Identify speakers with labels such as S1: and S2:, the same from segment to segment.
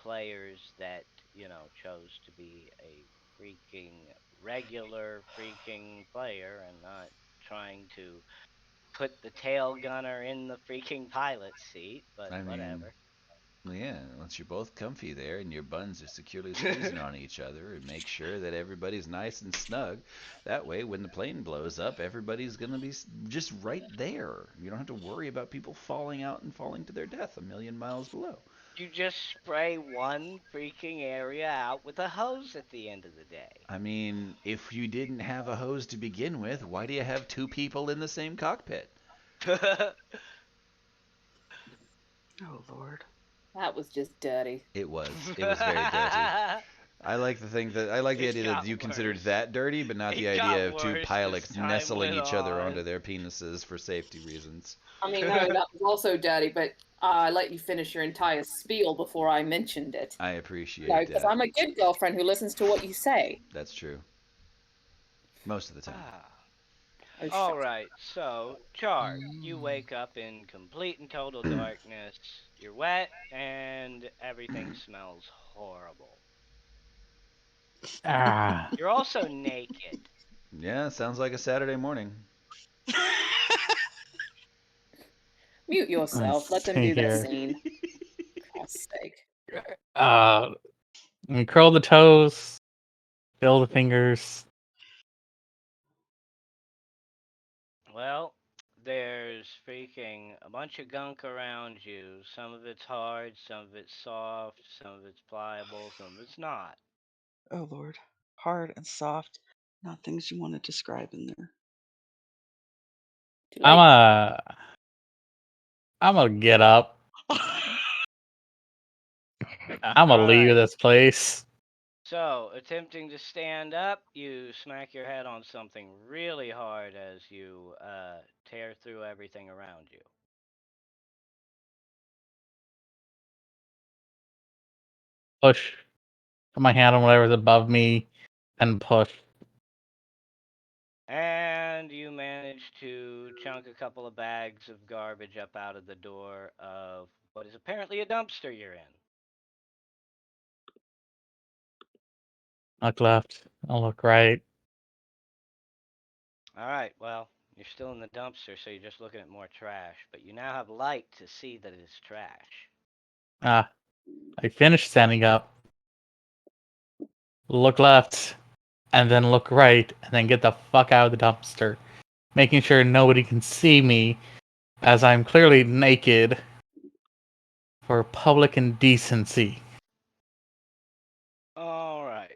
S1: players that, chose to be a freaking regular freaking player and not trying to put the tail gunner in the freaking pilot seat, but
S2: I mean,
S1: whatever.
S2: yeah, once you're both comfy there and your buns are securely squeezing on each other, and make sure that everybody's nice and snug. That way, when the plane blows up, everybody's going to be just right there. You don't have to worry about people falling out and falling to their death a million miles below.
S1: You just spray one freaking area out with a hose at the end of the day.
S2: I mean, if you didn't have a hose to begin with, why do you have two people in the same cockpit?
S3: Oh Lord.
S4: That was just dirty.
S2: It was. It was very dirty. I like the
S1: It
S2: idea that
S1: got
S2: you considered
S1: worse.
S2: that dirty, but not the
S1: It got
S2: idea of two
S1: worse as
S2: pilots
S1: time
S2: nestling
S1: went
S2: each other onto
S1: on.
S2: their penises for safety reasons.
S4: I mean, no, that was also dirty, but I let you finish your entire spiel before I mentioned it.
S2: I
S4: No,
S2: appreciate
S4: because
S2: that.
S4: I'm a good girlfriend who listens to what you say.
S2: That's true. Most of the time.
S1: Ah.
S4: Oh,
S1: All
S4: shut
S1: right, so, Char, you
S3: Mm.
S1: wake up in complete and total darkness. You're wet, and everything smells horrible.
S5: Ah,
S1: You're also naked.
S2: Yeah, sounds like a Saturday morning.
S4: Mute
S5: let's
S4: yourself. Let them
S5: see
S4: do their
S5: here.
S4: scene. For Christ's sake.
S5: Uh, curl the toes, fill the fingers.
S1: Well, there's freaking a bunch of gunk around you. Some of it's hard, some of it's soft, some of it's pliable, some of it's not.
S3: Oh Lord. Hard and soft. Not things you want to describe in there.
S4: Too
S5: I'm
S4: late.
S5: a, I'm gonna get up. I'm gonna
S1: All
S5: leave
S1: right.
S5: this place.
S1: So, attempting to stand up, you smack your head on something really hard as you tear through everything around you.
S5: Push. Put my hand on whatever's above me, and push.
S1: And you manage to chunk a couple of bags of garbage up out of the door of what is apparently a dumpster you're in.
S5: Look left. I'll look right.
S1: All right, well, you're still in the dumpster, so you're just looking at more trash, but you now have light to see that it's trash.
S5: Ah, I finished standing up. Look left, and then look right, and then get the fuck out of the dumpster, making sure nobody can see me as I'm clearly naked for public indecency.
S1: All right.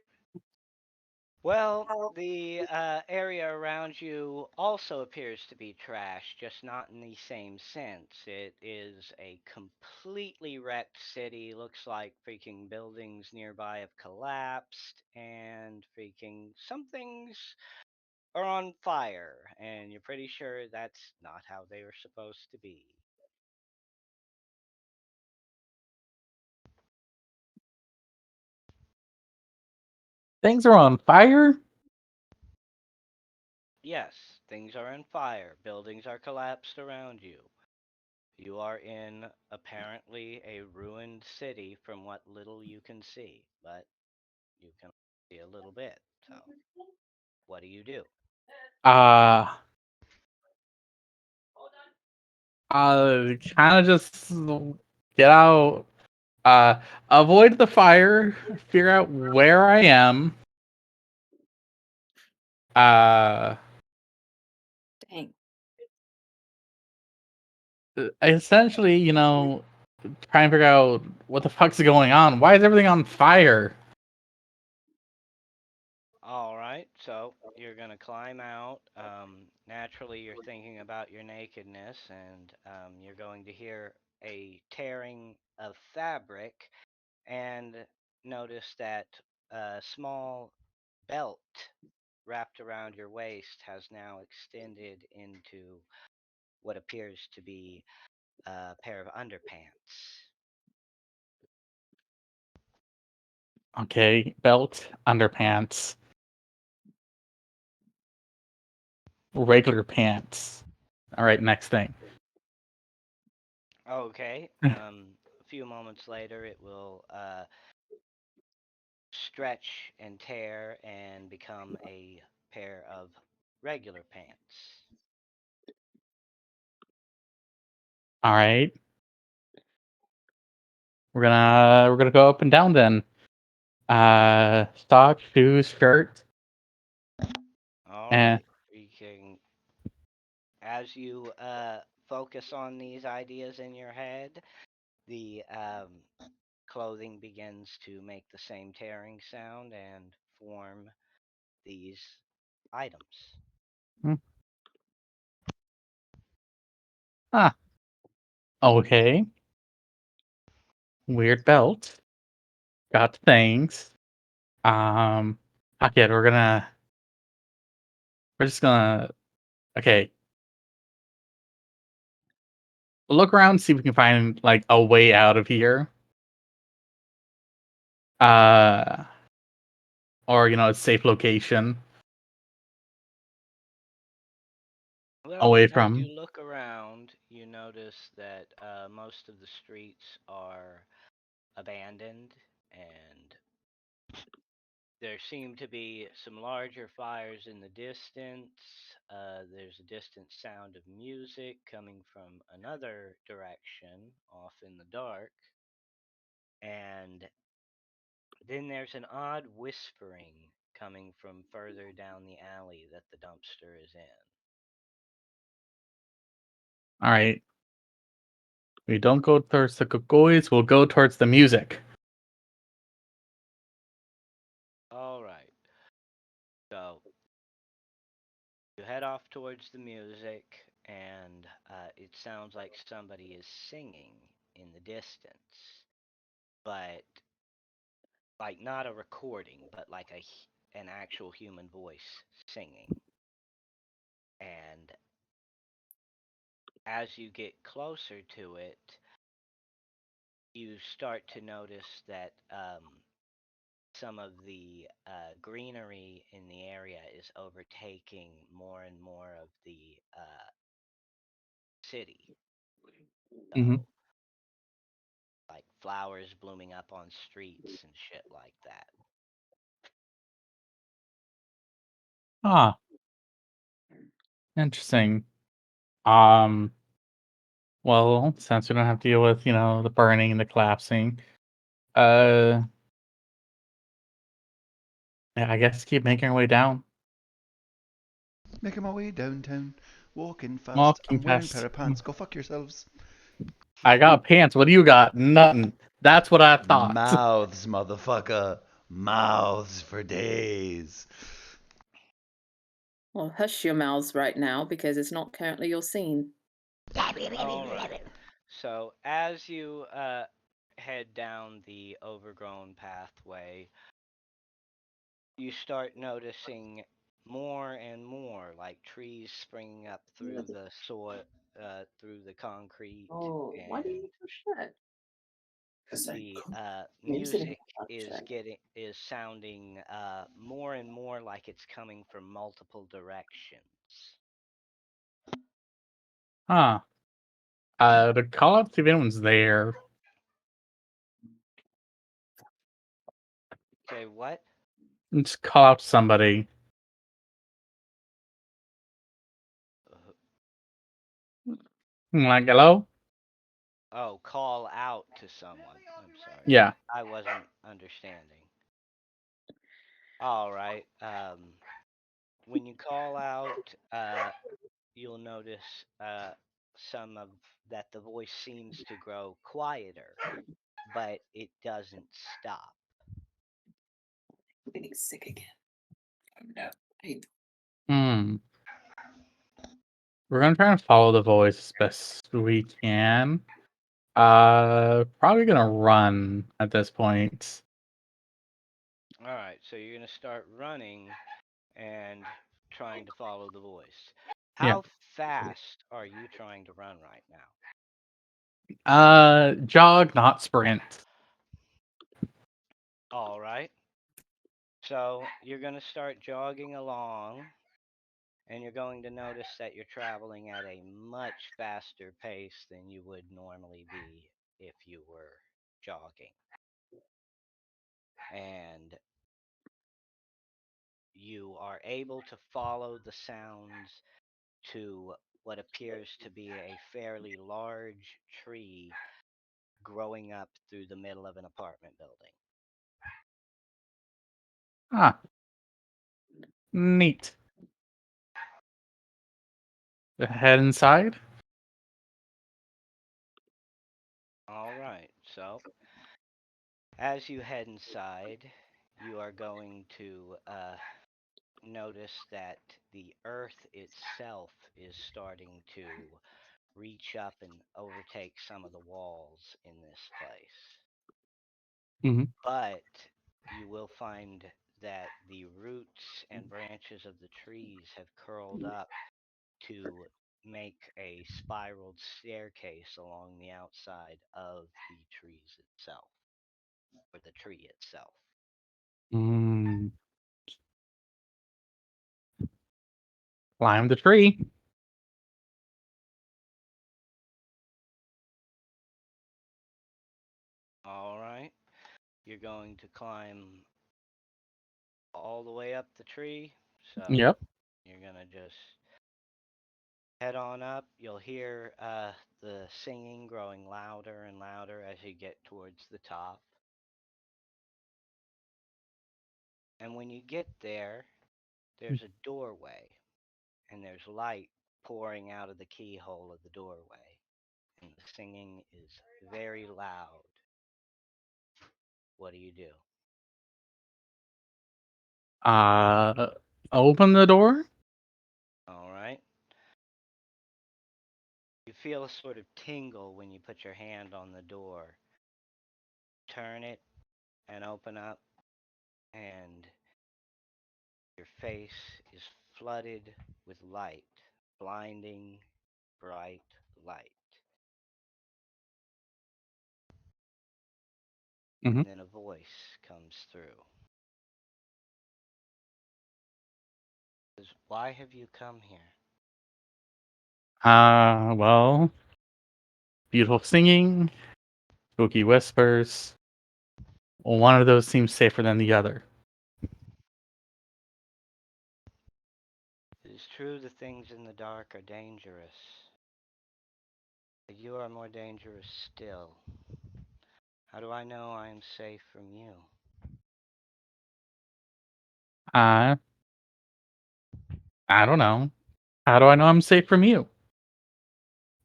S1: Well, the area around you also appears to be trash, just not in the same sense. It is a completely wrecked city. Looks like freaking buildings nearby have collapsed, and freaking some things are on fire, and you're pretty sure that's not how they were supposed to be.
S5: Things are on fire?
S1: Yes, things are on fire. Buildings are collapsed around you. You are in apparently a ruined city from what little you can see, but you can see a little bit. So, what do you do?
S5: Uh, kind of just get out, uh, avoid the fire, figure out where I am, uh,
S4: Dang.
S5: essentially, try and figure out what the fuck's going on. Why is everything on fire?
S1: All right, so you're gonna climb out. Naturally, you're thinking about your nakedness, and you're going to hear a tearing of fabric, and notice that a small belt wrapped around your waist has now extended into what appears to be a pair of underpants.
S5: Okay, belt, underpants, regular pants. All right, next thing.
S1: Okay. A few moments later, it will stretch and tear and become a pair of regular pants.
S5: All right. We're gonna go up and down then. Socks, shoes, shirt,
S1: All
S5: and
S1: right. We can, as you focus on these ideas in your head, the clothing begins to make the same tearing sound and form these items.
S5: ah, okay. Weird belt. Got things. Fuck it. We're just gonna. Okay. Look around, see if we can find like a way out of here. Uh, or a safe location
S1: Well,
S5: away
S1: as you
S5: from.
S1: look around, you notice that most of the streets are abandoned, and there seem to be some larger fires in the distance. There's a distant sound of music coming from another direction off in the dark. And then there's an odd whispering coming from further down the alley that the dumpster is in.
S5: All right. We don't go towards the Gogoys. We'll go towards the music.
S1: All right. So you head off towards the music, and it sounds like somebody is singing in the distance, but like not a recording, but like an actual human voice singing. And as you get closer to it, you start to notice that some of the greenery in the area is overtaking more and more of the city.
S5: Mm-hmm.
S1: So, like flowers blooming up on streets and shit like that.
S5: Ah, interesting. Um, well, since we don't have to deal with, the burning and the collapsing, uh, yeah, I guess keep making our way down.
S2: Making my way downtown, walking fast.
S5: Walking
S2: I'm wearing a pair
S5: past.
S2: of pants. Go fuck yourselves.
S5: I got pants. What do you got? Nothing. That's what I thought.
S2: Mouths, motherfucker. Mouths for days.
S4: Well, hush your mouths right now because it's not currently your scene.
S1: All right. So as you head down the overgrown pathway, you start noticing more and more like trees springing up through the soil, through the concrete,
S4: Oh, why do you
S1: and
S4: need to shut?
S1: the
S4: Maybe sitting
S1: music
S4: check.
S1: is sounding more and more like it's coming from multiple directions.
S5: Huh. To call out see if anyone's there.
S1: Okay, what?
S5: Just call out somebody. Like, hello?
S1: Oh, call out to someone. I'm sorry.
S5: Yeah.
S1: I wasn't understanding. All right. When you call out, you'll notice some of that the voice seems to grow quieter, but it doesn't stop.
S4: I'm getting sick again. Oh no. Hey,
S5: Hmm. We're gonna try and follow the voice as best we can. Probably gonna run at this point.
S1: All right, so you're gonna start running and trying to follow the voice.
S5: Yeah.
S1: How fast are you trying to run right now?
S5: Jog, not sprint.
S1: All right. So you're going to start jogging along, and you're going to notice that you're traveling at a much faster pace than you would normally be if you were jogging. And you are able to follow the sounds to what appears to be a fairly large tree growing up through the middle of an apartment building.
S5: Ah, neat. Head inside.
S1: All right, so as you head inside, you are going to notice that the earth itself is starting to reach up and overtake some of the walls in this place.
S5: Mhm.
S1: But you will find that the roots and branches of the trees have curled up to make a spiraled staircase along the outside of the trees itself, or the tree itself.
S5: Mm. Climb the tree.
S1: All right, you're going to climb all the way up the tree, so
S5: Yep.
S1: you're gonna just head on up. You'll hear the singing growing louder and louder as you get towards the top. And when you get there, there's a doorway, and there's light pouring out of the keyhole of the doorway. And the singing is very loud. What do you do?
S5: Open the door.
S1: All right. You feel a sort of tingle when you put your hand on the door. Turn it and open up, and your face is flooded with light, blinding, bright light.
S5: Mhm.
S1: And then a voice comes through. Says, why have you come here?
S5: Well, beautiful singing, spooky whispers. One of those seems safer than the other.
S1: It is true the things in the dark are dangerous, but you are more dangerous still. How do I know I am safe from you?
S5: Uh, I don't know. How do I know I'm safe from you?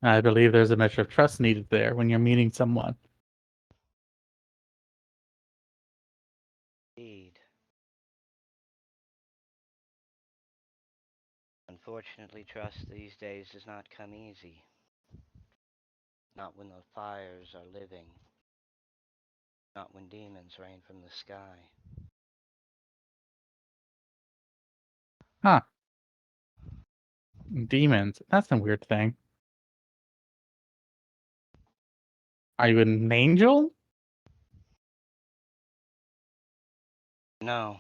S5: I believe there's a measure of trust needed there when you're meeting someone.
S1: Indeed. Unfortunately, trust these days does not come easy. Not when the fires are living. Not when demons rain from the sky.
S5: Huh. Demons. That's a weird thing. Are you an angel?
S1: No.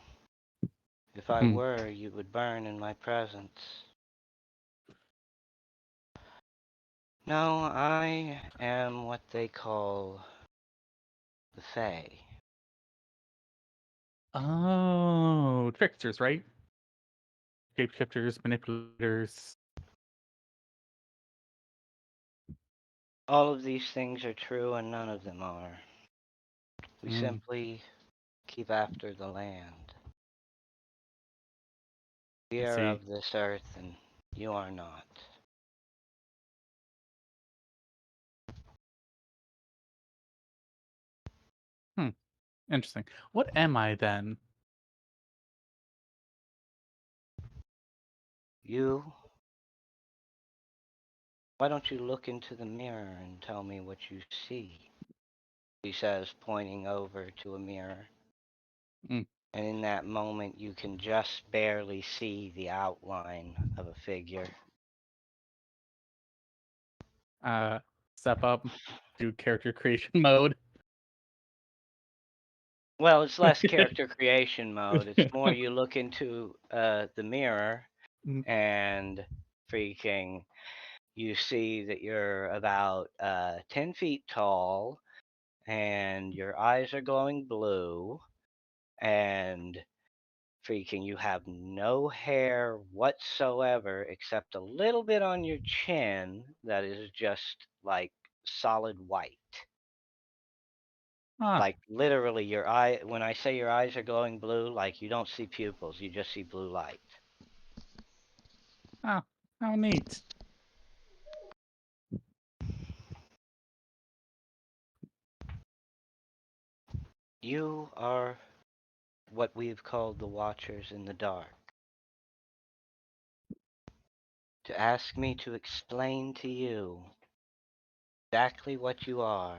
S1: If I
S5: Hmm.
S1: were, you would burn in my presence. No, I am what they call the Fae.
S5: Oh, tricksters, right? Shapeshifters, manipulators.
S1: All of these things are true and none of them are. We
S5: Hmm.
S1: simply keep after the land. We
S5: I
S1: are
S5: see.
S1: of this earth and you are not.
S5: Hmm. Interesting. What am I then?
S1: You? Why don't you look into the mirror and tell me what you see? He says, pointing over to a mirror.
S5: Hmm.
S1: And in that moment, you can just barely see the outline of a figure.
S5: Uh, Step up, do character creation mode.
S1: Well, it's less character creation mode. It's more you look into the mirror
S5: Mm.
S1: and freaking you see that you're about 10 feet tall, and your eyes are glowing blue, and freaking you have no hair whatsoever except a little bit on your chin that is just like solid white.
S5: Huh.
S1: Like literally your eye, when I say your eyes are glowing blue, like you don't see pupils, you just see blue light.
S5: Oh, how neat.
S1: You are what we've called the Watchers in the Dark. To ask me to explain to you exactly what you are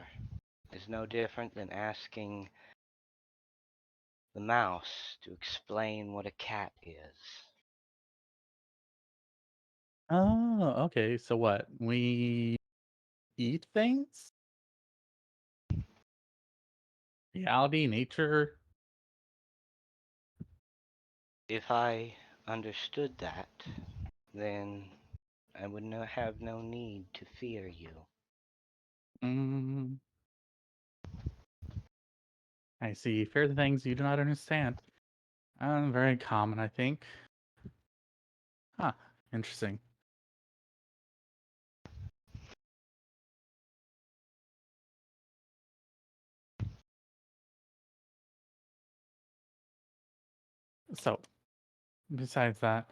S1: is no different than asking the mouse to explain what a cat is.
S5: Oh, okay. So what? We eat things? Reality, nature?
S1: If I understood that, then I would have no need to fear you.
S5: Mm, I see. Fear the things you do not understand. Very common, I think. Huh. Interesting. So, besides that,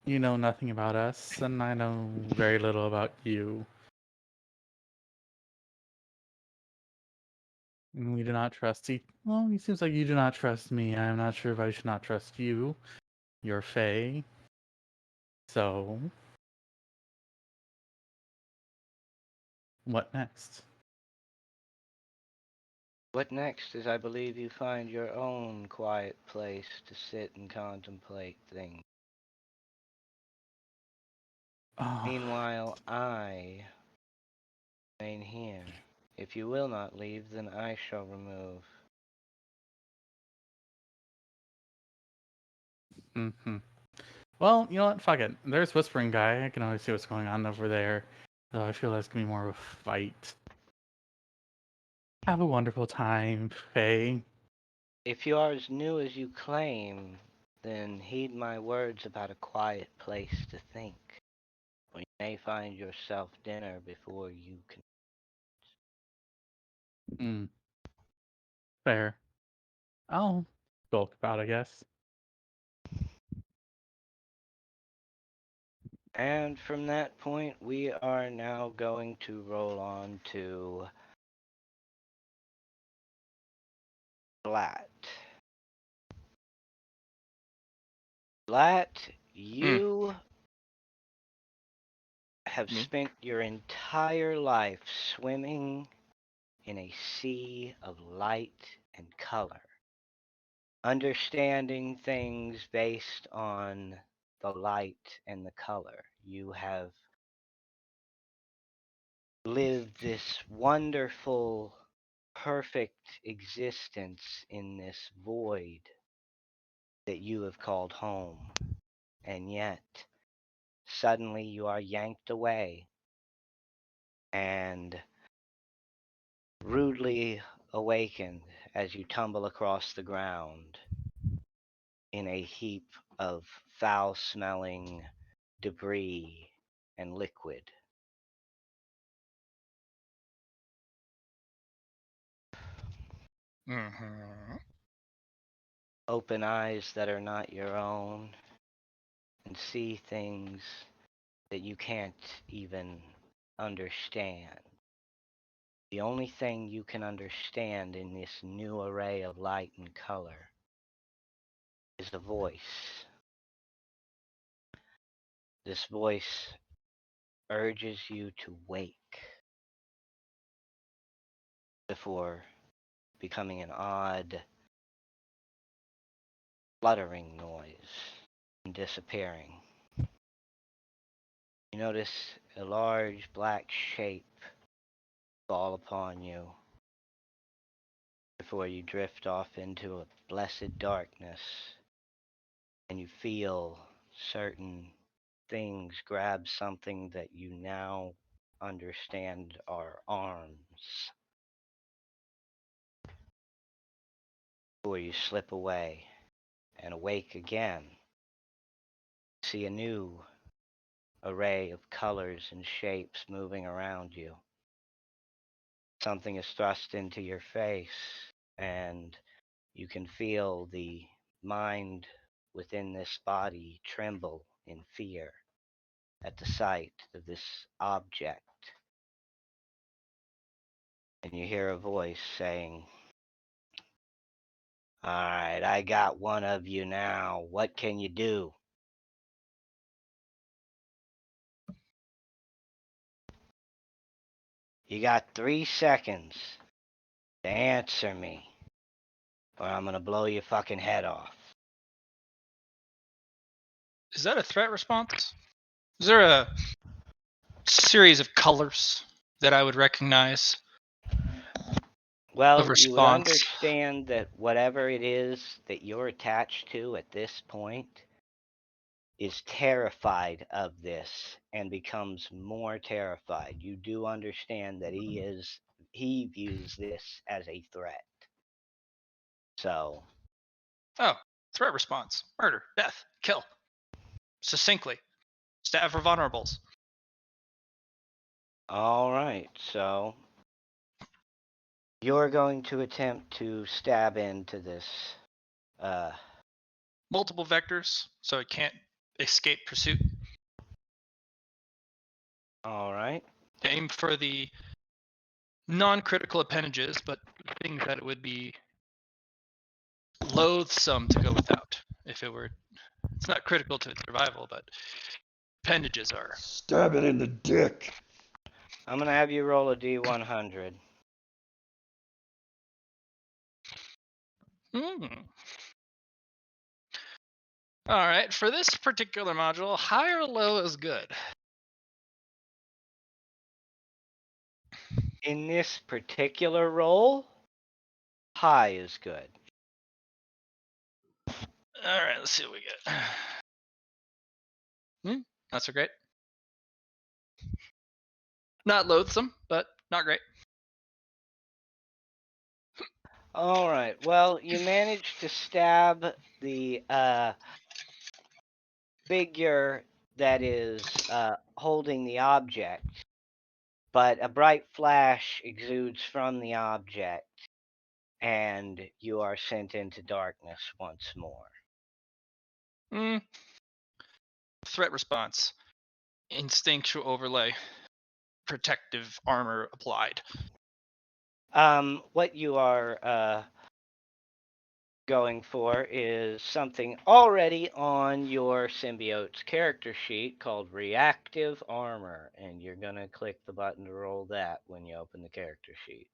S5: you know nothing about us, and I know very little about you. And we do not trust each. Well, it seems like you do not trust me. I am not sure if I should not trust you. You're Faye. So, what next?
S1: What next is I believe you find your own quiet place to sit and contemplate things.
S5: Oh,
S1: Meanwhile, I remain here. If you will not leave, then I shall remove.
S5: mm-hmm. Well, you know what? Fuck it. There's Whispering Guy. I can always see what's going on over there. Though I feel that's gonna be more of a fight. Have a wonderful time, Faye.
S1: If you are as new as you claim, then heed my words about a quiet place to think, or you may find yourself dinner before you can.
S5: Mm, fair. I'll skulk about, I guess.
S1: And from that point, we are now going to roll on to Blat. Blat, you have
S6: Me?
S1: spent your entire life swimming in a sea of light and color, understanding things based on the light and the color. You have lived this wonderful, perfect existence in this void that you have called home. And yet, suddenly you are yanked away and rudely awakened as you tumble across the ground in a heap of foul-smelling debris and liquid.
S6: Mm-hmm.
S1: Open eyes that are not your own, and see things that you can't even understand. The only thing you can understand in this new array of light and color is a voice. This voice urges you to wake before becoming an odd, fluttering noise and disappearing. You notice a large black shape fall upon you before you drift off into a blessed darkness, and you feel certain things grab something that you now understand are arms. Before you slip away and awake again, see a new array of colors and shapes moving around you. Something is thrust into your face, and you can feel the mind within this body tremble in fear at the sight of this object. And you hear a voice saying, "All right, I got one of you now. What can you do?" You got 3 seconds to answer me, or I'm gonna blow your fucking head off.
S6: Is that a threat response? Is there a series of colors that I would recognize?
S1: Well, you would
S6: response.
S1: understand that whatever it is that you're attached to at this point is terrified of this and becomes more terrified. You do understand that he views this as a threat. So,
S6: Oh, threat response. Murder, death, kill. Succinctly. Stab for vulnerables.
S1: all right. So, you're going to attempt to stab into this.
S6: Multiple vectors, so it can't escape pursuit.
S1: All right.
S6: Aim for the non-critical appendages, but things that it would be loathsome to go without. If it were, it's not critical to its survival, but appendages are.
S2: Stab it in the dick.
S1: I'm going to have you roll a D100.
S6: All right, for this particular module, high or low is good.
S1: In this particular roll, high is good.
S6: All right, let's see what we get. Not so great. Not loathsome, but not great.
S1: All right. Well, you managed to stab the figure that is holding the object, but a bright flash exudes from the object, and you are sent into darkness once more.
S6: Threat response. Instinctual overlay. Protective armor applied.
S1: What you are going for is something already on your symbiote's character sheet called reactive armor, and you're going to click the button to roll that when you open the character sheet.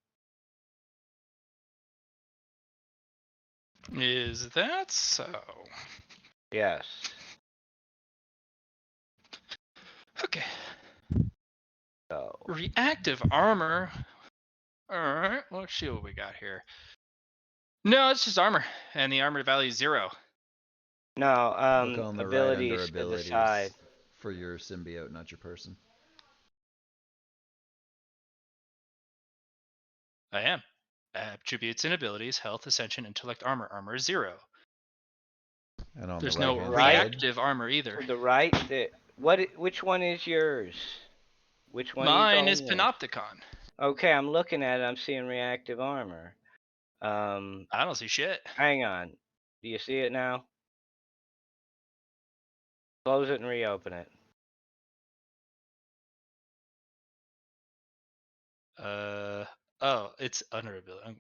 S6: Is that so?
S1: Yes.
S6: Okay.
S1: So,
S6: Reactive armor. Alright, let's see what we got here. No, it's just armor, and the armor value is 0.
S1: no,
S2: Look on the right
S1: abilities
S2: under
S1: to the
S2: abilities
S1: side.
S2: for your symbiote, not your person.
S6: I am. Attributes and abilities, health, ascension, intellect, armor. Armor is 0.
S2: And on
S6: There's
S2: the
S6: no
S2: right-hand
S6: reactive armor either.
S1: To the right, which one is yours? Which one
S6: Mine
S1: are you
S6: is
S1: calling
S6: Panopticon.
S1: Okay, I'm looking at it. I'm seeing reactive armor.
S6: I don't see shit.
S1: Hang on. Do you see it now? Close it and reopen it.
S6: Oh, it's under ability.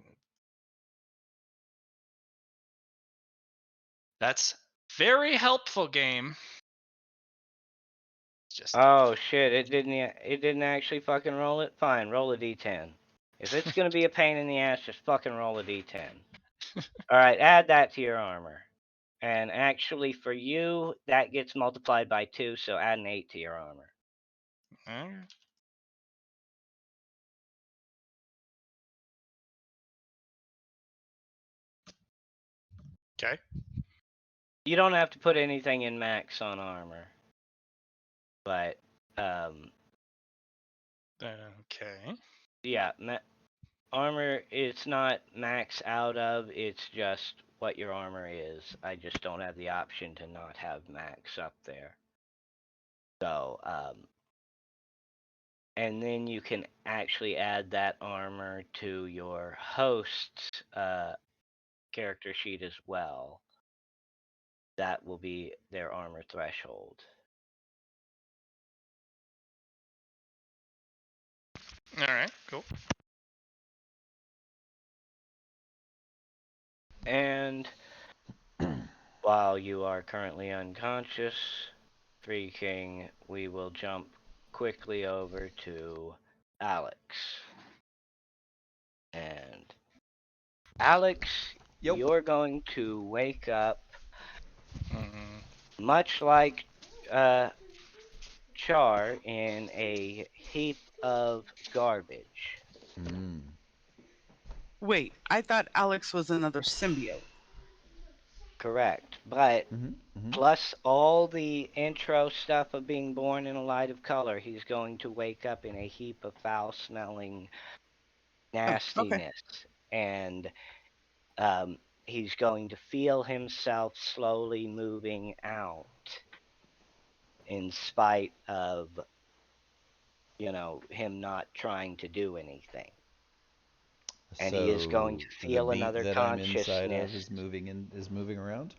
S6: That's very helpful, game. Just
S1: Oh shit! It didn't actually fucking roll it. Fine, roll a d10. If it's gonna be a pain in the ass, just fucking roll a d10. All right, add that to your armor. And actually, for you, that gets multiplied by 2, so add an 8 to your armor.
S6: Okay.
S1: You don't have to put anything in max on armor. but
S6: Okay.
S1: yeah, armor it's not max out of, it's just what your armor is. I just don't have the option to not have max up there. So, and then you can actually add that armor to your host's character sheet as well. That will be their armor threshold.
S6: All right. Cool.
S1: And while you are currently unconscious, we will jump quickly over to Alex. And Alex,
S2: Yep.
S1: you're going to wake up
S6: Mm,
S1: much like Char in a heap of garbage.
S2: Mm.
S3: Wait, I thought Alex was another symbiote.
S1: Correct. But
S2: Mm-hmm.
S1: plus all the intro stuff of being born in a light of color, he's going to wake up in a heap of foul smelling
S3: Oh, okay.
S1: nastiness. And he's going to feel himself slowly moving out in spite of, him not trying to do anything. And he is going to
S2: So the
S1: feel
S2: meat
S1: another
S2: that I'm inside of
S1: consciousness.
S2: is moving around.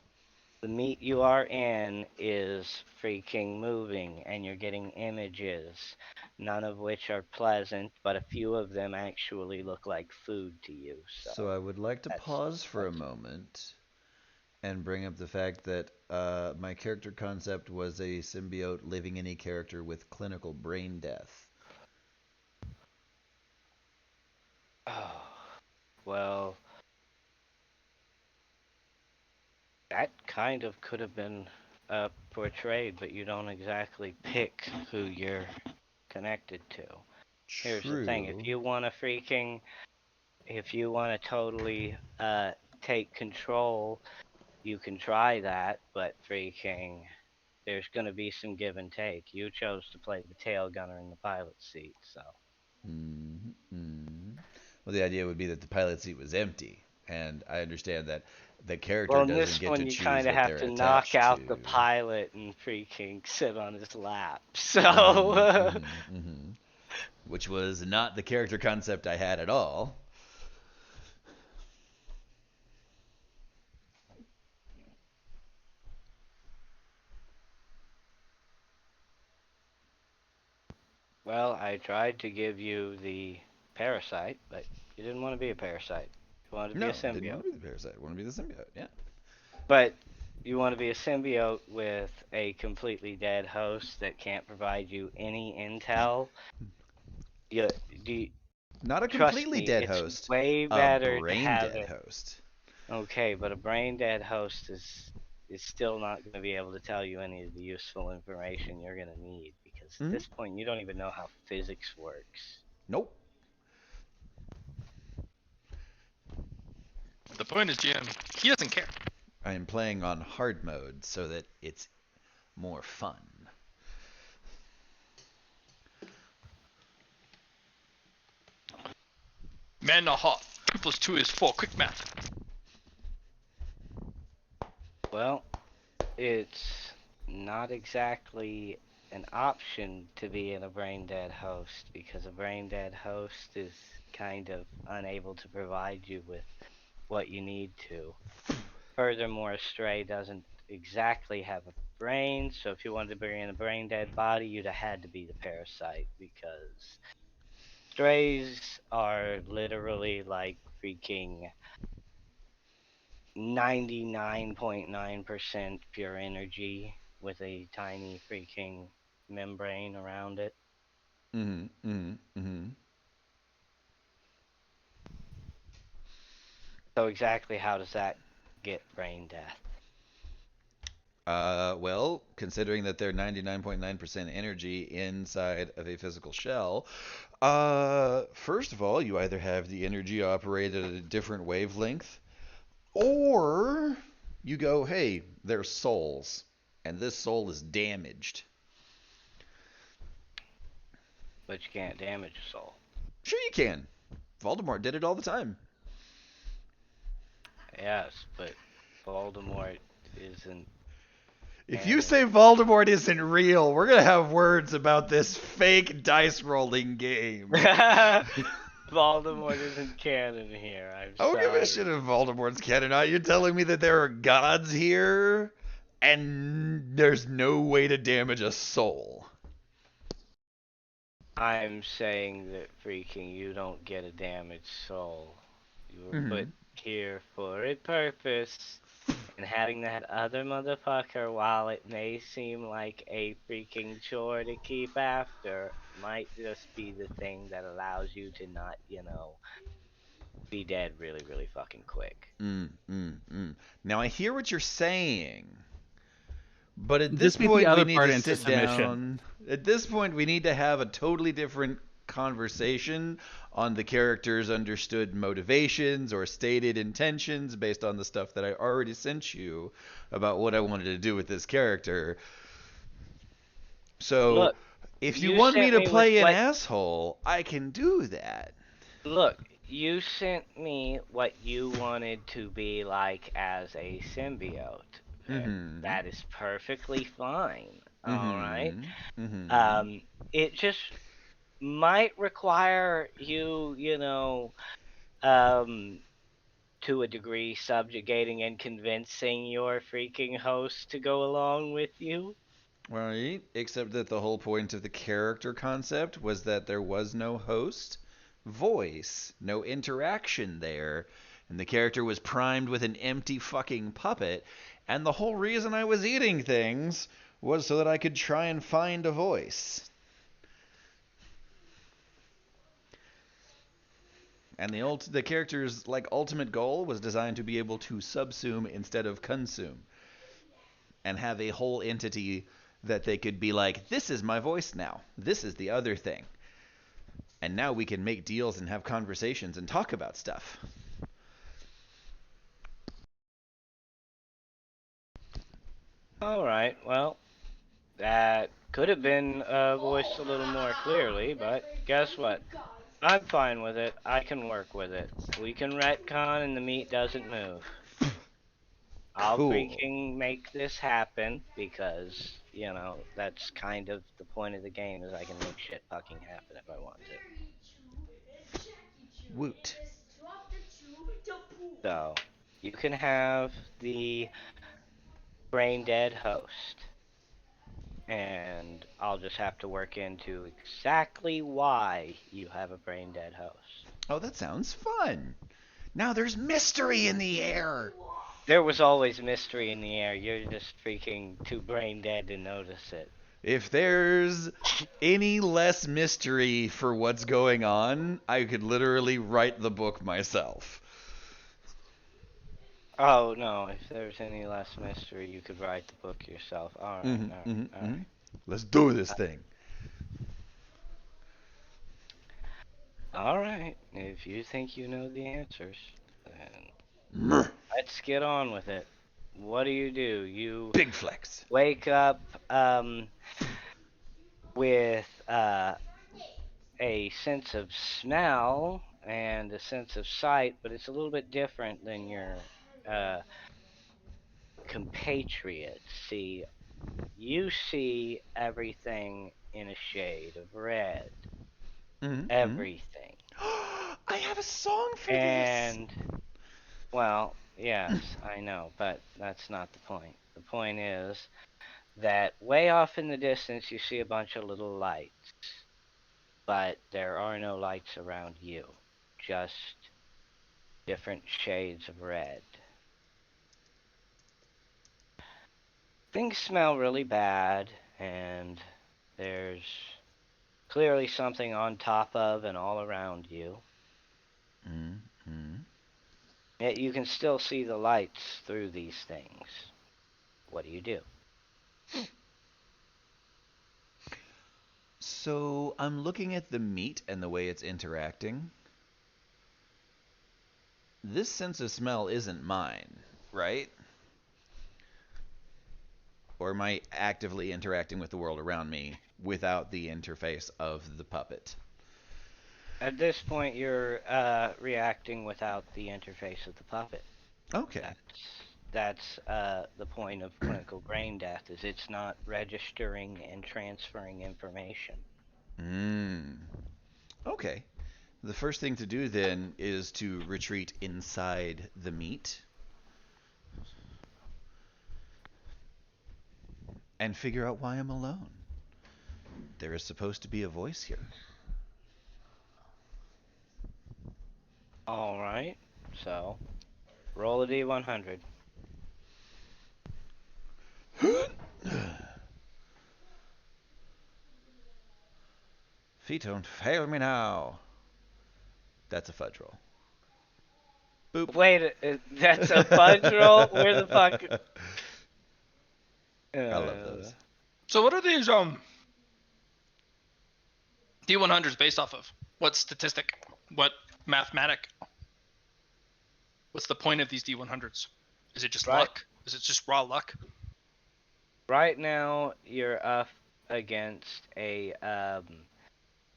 S1: The meat you are in is freaking moving, and you're getting images, none of which are pleasant, but a few of them actually look like food to you.
S2: So I would like to
S1: that's
S2: pause for a
S1: that's
S2: moment and bring up the fact that my character concept was a symbiote living in a character with clinical brain death.
S1: oh, well, that kind of could have been portrayed, but you don't exactly pick who you're connected to. Here's the thing:
S2: True.
S1: if you want to totally take control, you can try that, but there's going to be some give and take. You chose to play the tail gunner in the pilot seat, so.
S2: Mm-hmm. Well, the idea would be that the pilot seat was empty, and I understand that the character
S1: Well, in
S2: doesn't
S1: this
S2: get to
S1: one, you
S2: choose
S1: kind of
S2: what
S1: have
S2: they're
S1: to knock
S2: attached
S1: out
S2: to.
S1: the pilot and sit on his lap. So,
S2: Mm-hmm. Which was not the character concept I had at all.
S1: well, I tried to give you the parasite, but you didn't want to be a parasite. You wanted to be a
S2: No, didn't want
S1: symbiote.
S2: to be the parasite. I want to be the symbiote. Yeah.
S1: But you want to be a symbiote with a completely dead host that can't provide you any intel. You, do you,
S2: Not a
S1: trust
S2: completely
S1: me,
S2: dead
S1: it's
S2: host,
S1: way
S2: a
S1: better to
S2: brain
S1: have
S2: dead
S1: it.
S2: host.
S1: Okay, but a brain dead host is still not going to be able to tell you any of the useful information you're going to need, because at
S2: Mm-hmm.
S1: this point you don't even know how physics works.
S2: Nope.
S6: the point is, GM, he doesn't care.
S2: I am playing on hard mode so that it's more fun.
S6: Man, not hot. 2 + 2 is 4. Quick math.
S1: Well, it's not exactly an option to be in a brain dead host, because a brain dead host is kind of unable to provide you with what you need to. Furthermore, Stray doesn't exactly have a brain, so if you wanted to bring in a brain dead body, you'd have had to be the parasite, because strays are literally like freaking 99.9% pure energy with a tiny freaking membrane around it.
S2: Mm-hmm. Mm-hmm. Mm-hmm.
S1: So exactly how does that get brain death?
S2: Well, considering that they're 99.9% energy inside of a physical shell, first of all, you either have the energy operate at a different wavelength, or you go, hey, they're souls, and this soul is damaged.
S1: but you can't damage a soul.
S2: Sure you can. Voldemort did it all the time.
S1: Yes, but Voldemort isn't.
S2: If you
S1: canon.
S2: say Voldemort isn't real, we're gonna have words about this fake dice rolling game.
S1: Voldemort isn't canon here. I'm
S2: I don't give
S1: sorry.
S2: a shit if Voldemort's canon or not. You're telling me that there are gods here, and there's no way to damage a soul.
S1: I'm saying that freaking you don't get a damaged soul. You were put here for a purpose. And having that other motherfucker, while it may seem like a freaking chore to keep after, might just be the thing that allows you to not, be dead really, really fucking quick.
S2: Now I hear what you're saying, but at this
S5: Just beat the
S2: point we
S5: other
S2: need
S5: part
S2: to
S5: into
S2: sit
S5: submission.
S2: down. At this point we need to have a totally different conversation on the character's understood motivations or stated intentions based on the stuff that I already sent you about what I wanted to do with this character. So
S1: Look,
S2: if you
S1: you
S2: want me
S1: sent
S2: to
S1: me with
S2: play an
S1: what-
S2: asshole, I can do that.
S1: Look, you sent me what you wanted to be like as a symbiote. That is perfectly fine. Alright? It just might require you, to a degree, subjugating and convincing your freaking host to go along with you.
S2: Right, except that the whole point of the character concept was that there was no host, voice, no interaction there, and the character was primed with an empty fucking puppet, and the whole reason I was eating things was so that I could try and find a voice. And the character's ultimate goal was designed to be able to subsume instead of consume, and have a whole entity that they could be like, this is my voice now. This is the other thing. And now we can make deals and have conversations and talk about stuff.
S1: Alright, well, that could have been voiced a little more clearly, but guess what? I'm fine with it. I can work with it. We can retcon and the meat doesn't move. I'll
S2: Cool.
S1: freaking make this happen because, that's kind of the point of the game is I can make shit fucking happen if I want to.
S2: Woot.
S1: So, you can have the brain dead host. And I'll just have to work into exactly why you have a brain dead host.
S2: Oh, that sounds fun. Now there's mystery in the air.
S1: There was always mystery in the air. You're just freaking too brain dead to notice it.
S2: If there's any less mystery for what's going on, I could literally write the book myself.
S1: Oh, no. If there's any less mystery, you could write the book yourself. Alright, alright.
S2: Let's do this thing.
S1: Alright. If you think you know the answers, then let's get on with it. What do? You
S2: Big flex.
S1: wake up with a sense of smell and a sense of sight, but it's a little bit different than your compatriots. See, you see everything in a shade of red. Everything.
S2: I have a song for
S1: And, well, yes, I know, but that's not the point. The point is that way off in the distance you see a bunch of little lights, but there are no lights around you, just different shades of red. Things smell really bad, and there's clearly something on top of and all around you. Yet you can still see the lights through these things. What do you do?
S2: So I'm looking at the meat and the way it's interacting. This sense of smell isn't mine, right? Or am I actively interacting with the world around me without the interface of the puppet.
S1: At this point, you're reacting without the interface of the puppet.
S2: Okay.
S1: That's the point of clinical brain death, is it's not registering and transferring information.
S2: Okay. The first thing to do then is to retreat inside the meat and figure out why I'm alone. There is supposed to be a voice here.
S1: All right. So, roll a d100.
S2: Feet don't fail me now. That's a fudge roll. Boop.
S1: Wait, that's a fudge roll? Where the fuck?
S2: I love those.
S6: So what are these D100s based off of? What statistic? What mathematic? What's the point of these D100s? Is it just
S1: Right.
S6: luck? Is it just raw luck?
S1: Right now, you're up against a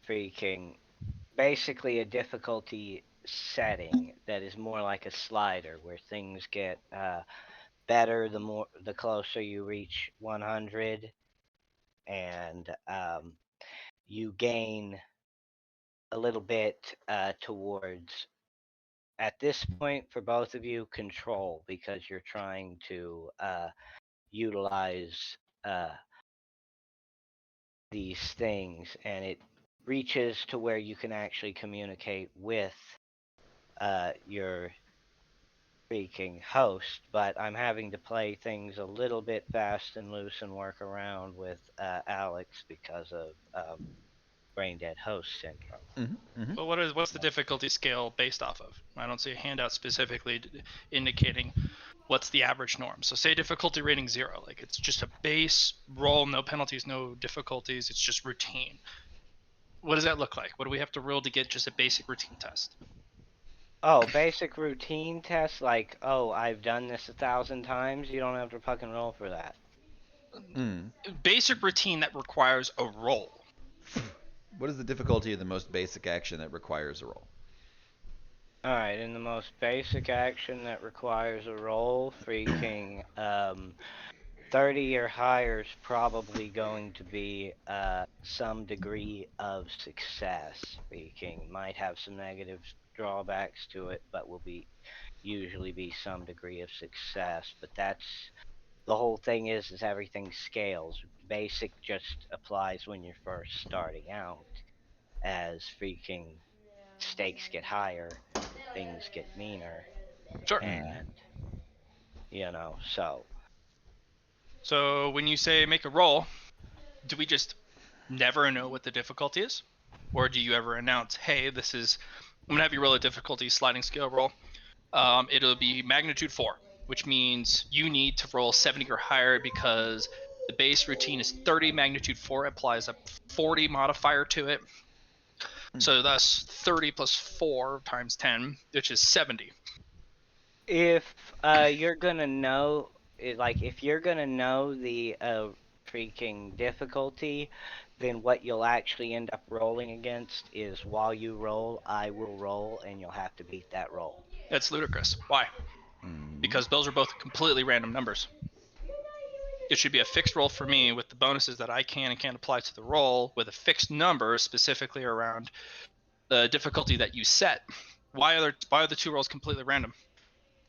S1: freaking, basically a difficulty setting that is more like a slider, where things get better the closer you reach 100, and you gain a little bit towards, at this point for both of you, control, because you're trying to utilize these things, and it reaches to where you can actually communicate with your freaking host, but I'm having to play things a little bit fast and loose and work around with Alex because of brain dead host syndrome.
S6: Well, what's the difficulty scale based off of? I don't see a handout specifically indicating what's the average norm. So say difficulty rating 0, like it's just a base roll, no penalties, no difficulties, it's just routine. What does that look like? What do we have to roll to get just a basic routine test?
S1: Oh, basic routine tests, like, oh, I've done this 1,000 times. You don't have to fucking roll for that.
S6: Basic routine that requires a roll.
S2: What is the difficulty of the most basic action that requires a roll?
S1: Alright, in the most basic action that requires a roll, freaking 30 or higher is probably going to be some degree of success. Freaking might have some negative drawbacks to it, but will usually be some degree of success. But that's the whole thing, is everything scales. Basic just applies when you're first starting out. As freaking stakes get higher, things get meaner,
S6: Sure.
S1: and so.
S6: So when you say make a roll, do we just never know what the difficulty is? Or do you ever announce, hey, I'm gonna have you roll a difficulty sliding scale roll. It'll be magnitude 4, which means you need to roll 70 or higher because the base routine is 30, magnitude 4 applies a 40 modifier to it. So that's 30 plus 4 times 10, which is 70.
S1: If you're gonna know, if you're gonna know the freaking difficulty, then what you'll actually end up rolling against is, while you roll, I will roll, and you'll have to beat that roll.
S6: That's ludicrous. Why? Because those are both completely random numbers. It should be a fixed roll for me with the bonuses that I can and can't apply to the roll, with a fixed number specifically around the difficulty that you set. Why are the two rolls completely random?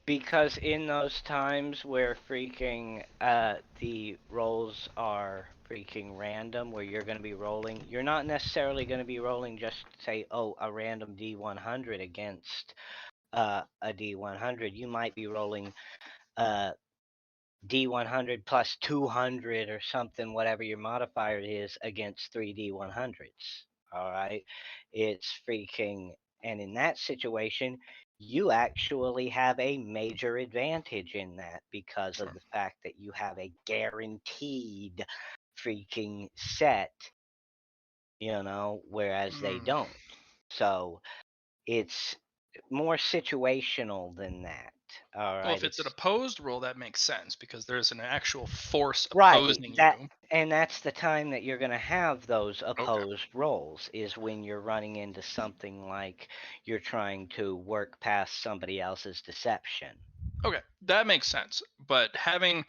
S1: Because in those times where freaking the rolls are freaking random, where you're going to be rolling, you're not necessarily going to be rolling just, say, a random D100 against a D100. You might be rolling D100 plus 200 or something, whatever your modifier is, against 3 D100s. All right, it's freaking, and in that situation, you actually have a major advantage in that, because of the fact that you have a guaranteed freaking set, whereas they don't. So it's more situational than that. All
S6: Well,
S1: right.
S6: if it's an opposed roll, that makes sense because there's an actual force
S1: Right,
S6: opposing
S1: that
S6: you.
S1: and that's the time that you're going to have those
S6: Okay.
S1: opposed rolls is when you're running into something like you're trying to work past somebody else's deception.
S6: Okay, that makes sense. But having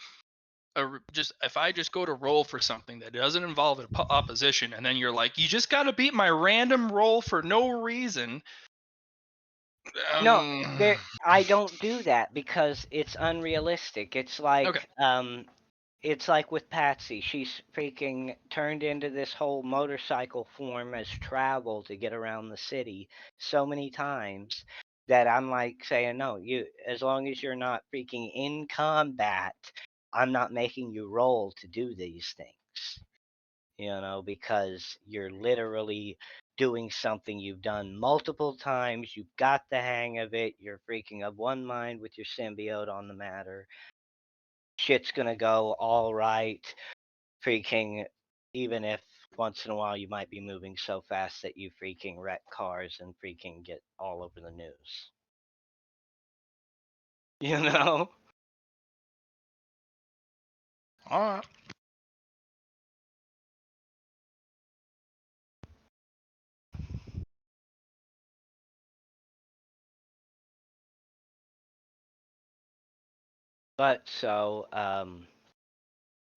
S6: just if I just go to roll for something that doesn't involve an opposition, and then you're like, you just got to beat my random roll for no reason.
S1: No,
S6: Um,
S1: I don't do that because it's unrealistic.
S6: okay.
S1: It's like with Patsy. She's freaking turned into this whole motorcycle form as travel to get around the city so many times that I'm like saying, no, you as long as you're not freaking in combat, I'm not making you roll to do these things. Because you're literally doing something you've done multiple times. You've got the hang of it. You're freaking of one mind with your symbiote on the matter. Shit's gonna go all right. Freaking, even if once in a while you might be moving so fast that you freaking wreck cars and freaking get all over the news. You know?
S6: All right.
S1: But so,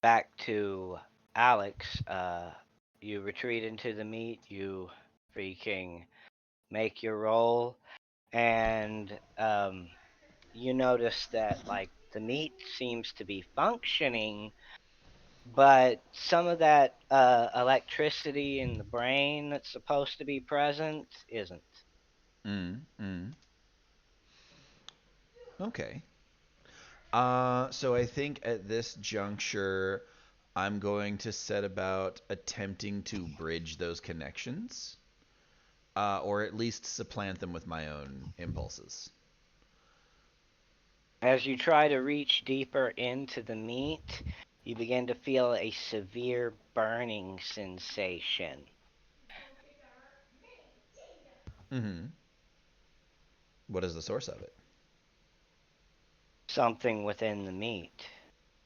S1: back to Alex, you retreat into the meat, you freaking make your roll, and you notice that like the meat seems to be functioning, but some of that electricity in the brain that's supposed to be present isn't.
S2: Okay. So I think at this juncture, I'm going to set about attempting to bridge those connections, or at least supplant them with my own impulses.
S1: As you try to reach deeper into the meat, you begin to feel a severe burning sensation.
S2: Mm-hmm. What is the source of it?
S1: Something within the meat,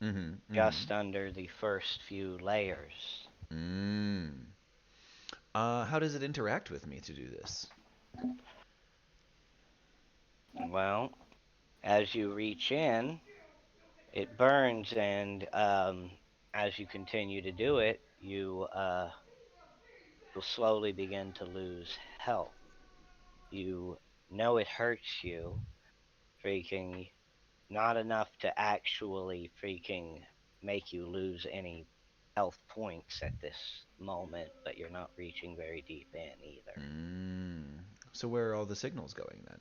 S2: Mm-hmm.
S1: just under the first few layers.
S2: Mm. How does it interact with me to do this?
S1: Well, as you reach in, it burns, and as you continue to do it, will slowly begin to lose health. You know it hurts you, freaking not enough to actually freaking make you lose any health points at this moment, but you're not reaching very deep in either.
S2: Mm. So where are all the signals going then?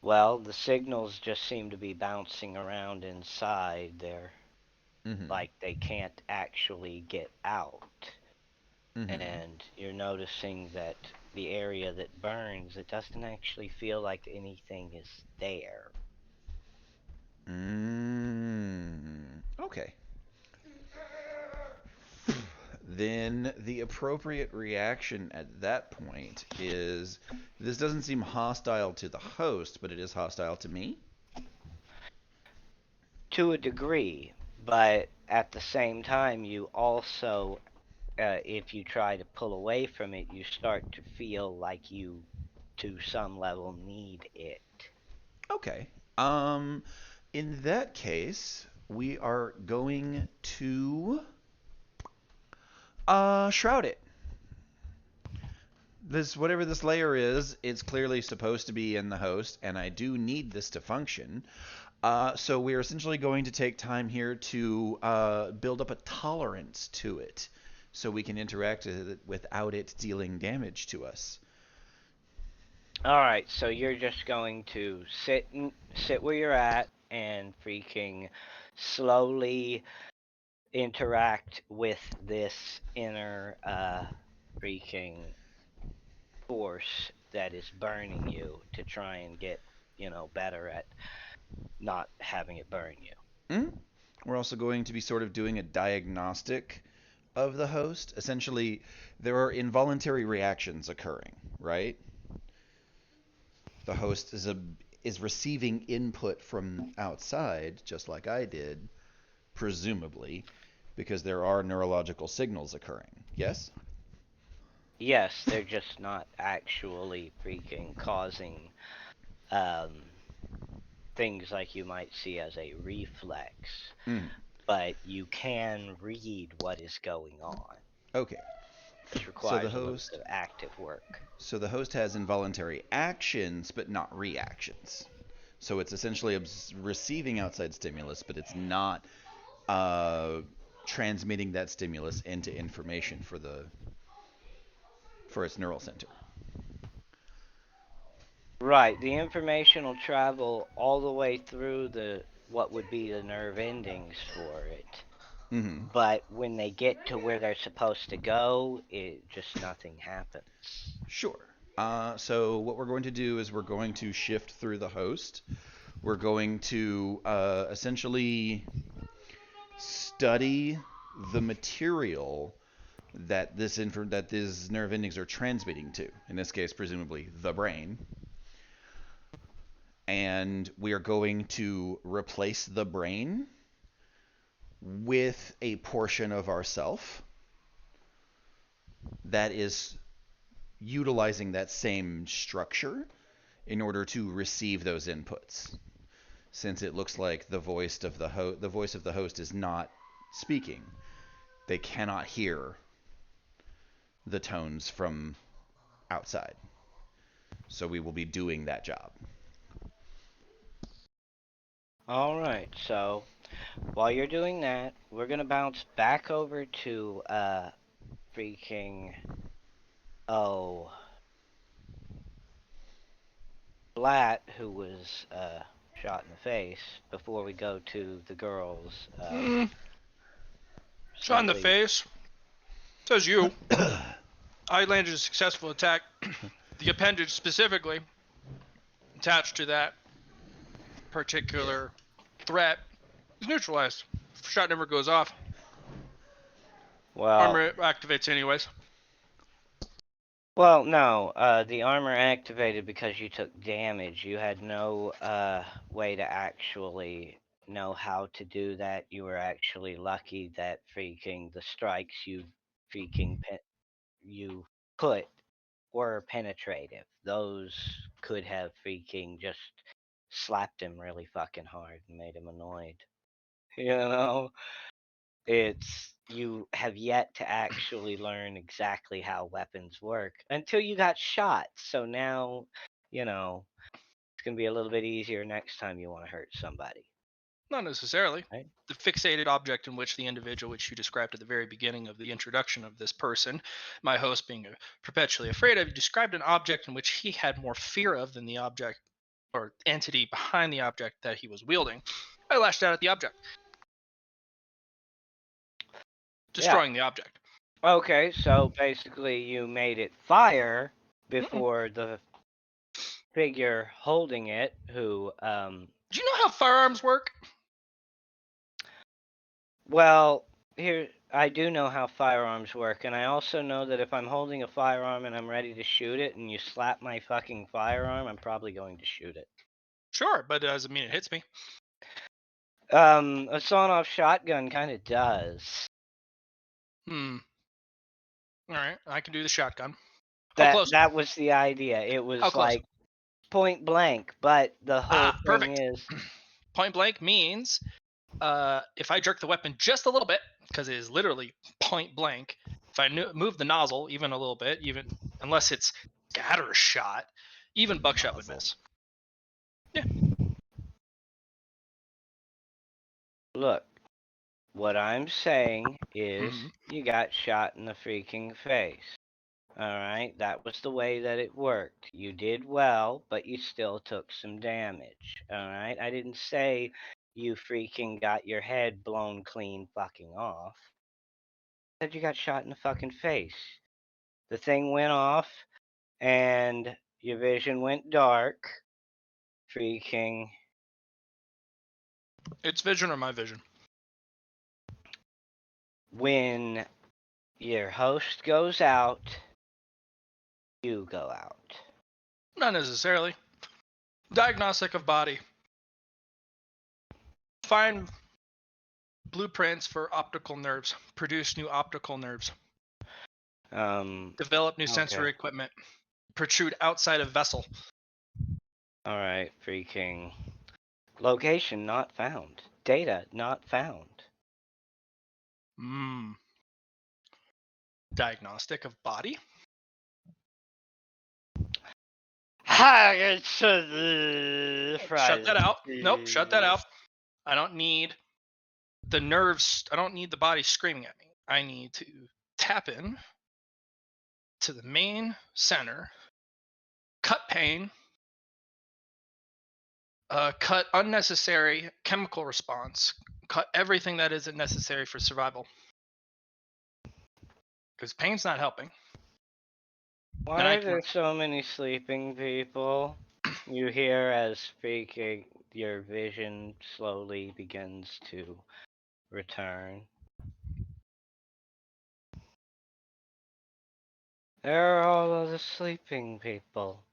S1: Well, the signals just seem to be bouncing around inside. They're
S2: Mm-hmm.
S1: like they can't actually get out.
S2: Mm-hmm.
S1: And you're noticing that the area that burns, it doesn't actually feel like anything is there.
S2: Okay. Then the appropriate reaction at that point is this doesn't seem hostile to the host, but it is hostile to me.
S1: To a degree, but at the same time, you also, if you try to pull away from it, you start to feel like you, to some level, need it.
S2: Okay. In that case, we are going to shroud it. This whatever this layer is, it's clearly supposed to be in the host, and I do need this to function. So we're essentially going to take time here to build up a tolerance to it, so we can interact with it without it dealing damage to us.
S1: Alright, so you're just going to sit where you're at and freaking slowly interact with this inner freaking force that is burning you to try and get, better at not having it burn you.
S2: Mm? We're also going to be sort of doing a diagnostic of the host. Essentially, there are involuntary reactions occurring, right? the host is receiving input from outside, just like I did, presumably, because there are neurological signals occurring. Yes?
S1: Yes, they're just not actually freaking causing um, things like you might see as a reflex,
S2: Mm.
S1: but you can read what is going on.
S2: Okay.
S1: Which
S2: So
S1: requires
S2: the
S1: a little
S2: host
S1: bit of active work.
S2: So the host has involuntary actions, but not reactions. So it's essentially receiving outside stimulus, but it's not transmitting that stimulus into information for its neural center.
S1: Right, the information will travel all the way through the what would be the nerve endings for it.
S2: Mm-hmm.
S1: But when they get to where they're supposed to go, it just nothing happens.
S2: Sure. So what we're going to do is we're going to shift through the host. We're going to essentially study the material that that these nerve endings are transmitting to. In this case, presumably the brain. And we are going to replace the brain with a portion of ourself that is utilizing that same structure in order to receive those inputs. Since it looks like the voice of the host is not speaking, they cannot hear the tones from outside. So we will be doing that job.
S1: Alright, so while you're doing that, we're gonna bounce back over to freaking Blatt, who was shot in the face, before we go to the girls.
S6: Shot in the
S1: simply-
S6: face. Says you. I landed a successful attack. The appendage specifically attached to that particular threat is neutralized. Shot never goes off.
S1: Well,
S6: Armor activates anyways.
S1: well, no. The armor activated because you took damage. You had no way to actually know how to do that. You were actually lucky that freaking the strikes you you put were penetrative. Those could have freaking just slapped him really fucking hard and made him annoyed. You know? It's you have yet to actually learn exactly how weapons work until you got shot. So now, it's gonna be a little bit easier next time you want to hurt somebody.
S6: Not necessarily.
S1: Right.
S6: The fixated object in which the individual which you described at the very beginning of the introduction of this person, my host being perpetually afraid of, you described an object in which he had more fear of than the object or entity behind the object that he was wielding. I lashed out at the object, destroying the object.
S1: Okay, so basically you made it fire before the figure holding it, who
S6: Do you know how firearms work?
S1: well, here I do know how firearms work, and I also know that if I'm holding a firearm and I'm ready to shoot it and you slap my fucking firearm, I'm probably going to shoot it.
S6: Sure, but it doesn't mean it hits me.
S1: A sawn-off shotgun kind of does.
S6: All right, I can do the shotgun. How
S1: That
S6: close?
S1: that was the idea. It was
S6: How close?
S1: like point blank, but the whole thing
S6: Perfect.
S1: is
S6: Point blank means if I jerk the weapon just a little bit, because it is literally point blank, if I move the nozzle even a little bit, even unless it's scatter shot, even buckshot would miss. Yeah.
S1: look. What I'm saying is
S6: Mhm.
S1: you got shot in the freaking face. Alright, that was the way that it worked. You did well, but you still took some damage. Alright, I didn't say you freaking got your head blown clean fucking off. I said you got shot in the fucking face. The thing went off, and your vision went dark. Freaking.
S6: Its vision or my vision?
S1: When your host goes out, you go out.
S6: Not necessarily. Diagnostic of body. Find blueprints for optical nerves. Produce new optical nerves. Develop new sensory
S1: Okay.
S6: equipment. Protrude outside of vessel.
S1: All right, freaking. Location not found. Data not found.
S6: Diagnostic of body.
S1: Shut
S6: Shut that out. Nope, shut that out. I don't need the nerves. I don't need the body screaming at me. I need to tap in to the main center, cut pain, cut unnecessary chemical response, cut everything that isn't necessary for survival. Because pain's not helping. And
S1: Why
S6: I
S1: are
S6: can
S1: there so many sleeping people? You hear as speaking, your vision slowly begins to return. There are all of the sleeping people.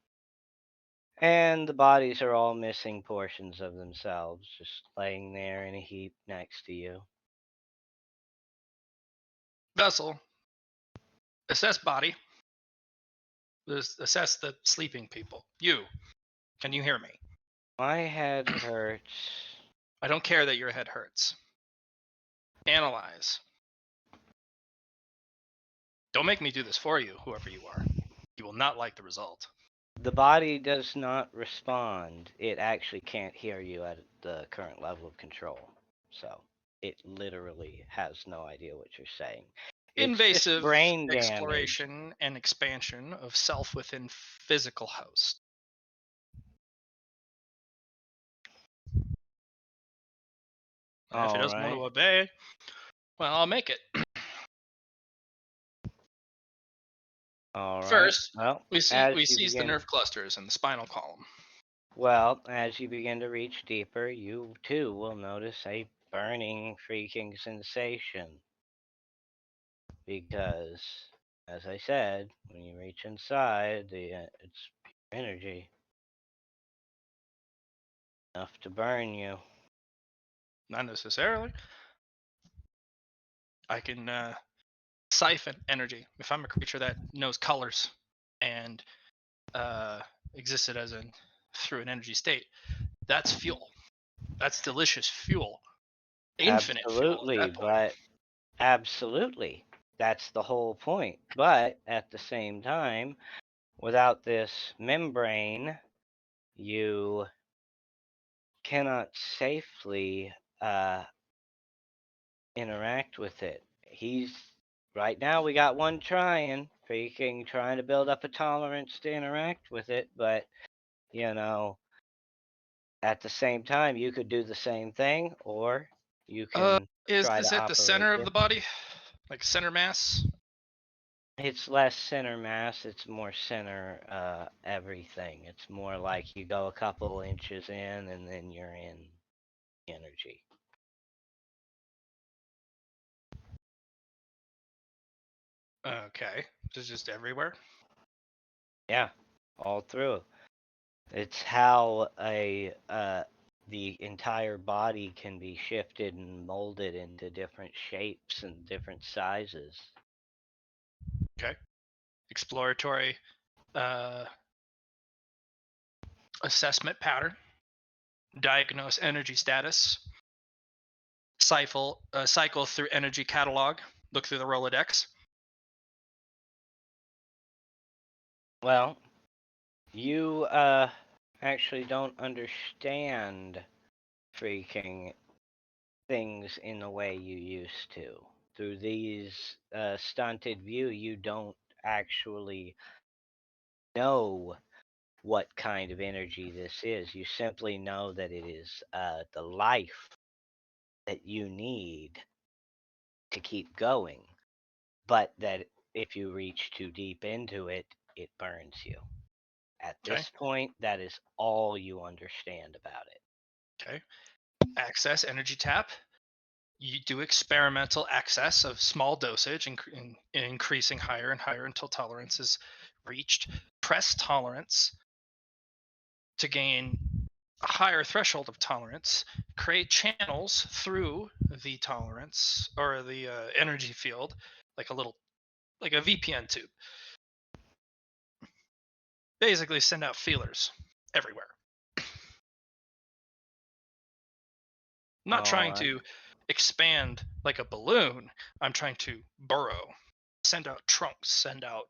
S1: And the bodies are all missing portions of themselves, just laying there in a heap next to you.
S6: vessel, assess body, assess the sleeping people. You, can you hear me?
S1: My head hurts.
S6: I don't care that your head hurts. Analyze. Don't make me do this for you, whoever you are. You will not like the result.
S1: The body does not respond. It actually can't hear you at the current level of control. So it literally has no idea what you're saying. It's just
S6: Invasive
S1: brain damage.
S6: exploration and expansion of self within physical host. And if it doesn't want to obey, well, I'll make it.
S1: All right.
S6: First,
S1: Well,
S6: we
S1: as you
S6: seize the
S1: begin,
S6: nerve clusters and the spinal column.
S1: well, as you begin to reach deeper, you too will notice a burning, freaking sensation. Because, as I said, when you reach inside, it's pure energy. Enough to burn you.
S6: Not necessarily. I can siphon energy. If I'm a creature that knows colors and existed as through an energy state, that's fuel. That's delicious fuel. Infinite
S1: Absolutely,
S6: fuel at that point.
S1: but absolutely. That's the whole point. But at the same time, without this membrane, you cannot safely interact with it. Right now we got one trying to build up a tolerance to interact with it, but at the same time you could do the same thing, or you can
S6: Is
S1: try
S6: this
S1: to
S6: at the
S1: operate
S6: center of
S1: it.
S6: the body? Like center mass?
S1: It's less center mass, it's more center everything. It's more like you go a couple inches in and then you're in energy.
S6: Okay. It's just everywhere?
S1: Yeah, all through. It's how the entire body can be shifted and molded into different shapes and different sizes.
S6: Okay. Exploratory assessment pattern. Diagnose energy status. Cycle through energy catalog. Look through the Rolodex.
S1: Well, you actually don't understand freaking things in the way you used to. Through these stunted view, you don't actually know what kind of energy this is. You simply know that it is the life that you need to keep going, but that if you reach too deep into it, it burns you. At
S6: Okay.
S1: this point, that is all you understand about it.
S6: Okay. Access energy tap. You do experimental access of small dosage, increasing higher and higher until tolerance is reached. Press tolerance to gain higher threshold of tolerance, create channels through the tolerance or the energy field, like a VPN tube. Basically, send out feelers everywhere. I'm not trying
S1: Alright.
S6: to expand like a balloon. I'm trying to burrow, send out trunks, send out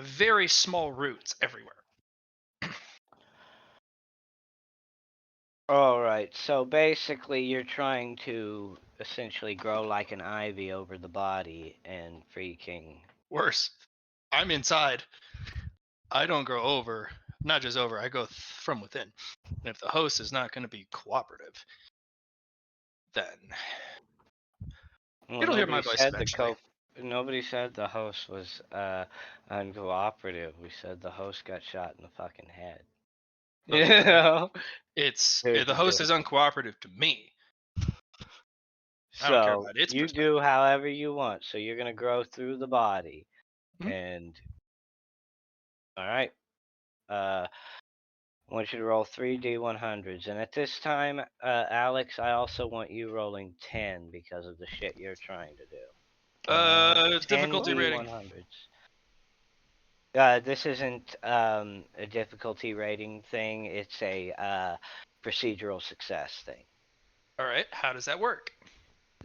S6: very small roots everywhere.
S1: Alright, so basically you're trying to essentially grow like an ivy over the body and freaking.
S6: Worse, I'm inside. I don't grow over, not just over, I go from within. And if the host is not going to be cooperative, then
S1: Well,
S6: it'll hear my
S1: nobody
S6: voice
S1: said
S6: eventually.
S1: nobody said the host was uncooperative. We said the host got shot in the fucking head.
S6: But
S1: You know? There's
S6: the
S1: a
S6: host is
S1: difference.
S6: uncooperative to me. I don't care
S1: So
S6: about its
S1: you
S6: perspective.
S1: do however you want. So you're gonna grow through the body,
S6: Mhm.
S1: and all right. I want you to roll 3d100s, and at this time, Alex, I also want you rolling 10 because of the shit you're trying to do. 10
S6: Difficulty rating.
S1: d100s. This isn't a difficulty rating thing. It's a procedural success thing.
S6: All right, how does that work?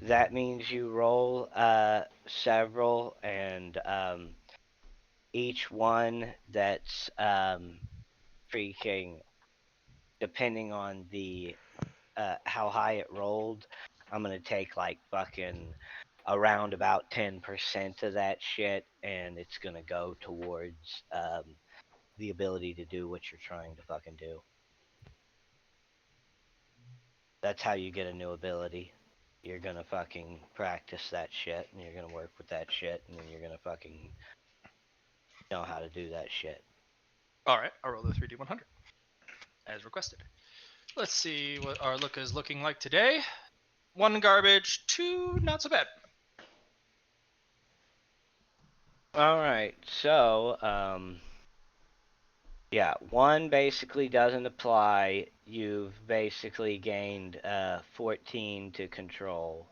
S1: That means you roll several, and each one that's freaking, depending on the how high it rolled, I'm gonna take like fucking around about 10% of that shit, and it's gonna go towards the ability to do what you're trying to fucking do. That's how you get a new ability. You're gonna fucking practice that shit, and you're gonna work with that shit, and then you're gonna fucking know how to do that shit.
S6: All right, I'll roll the 3d100 as requested. Let's see what our look is looking like today. 1 garbage, 2 not so bad.
S1: Alright, so, yeah, 1 basically doesn't apply. You've basically gained 14 to control.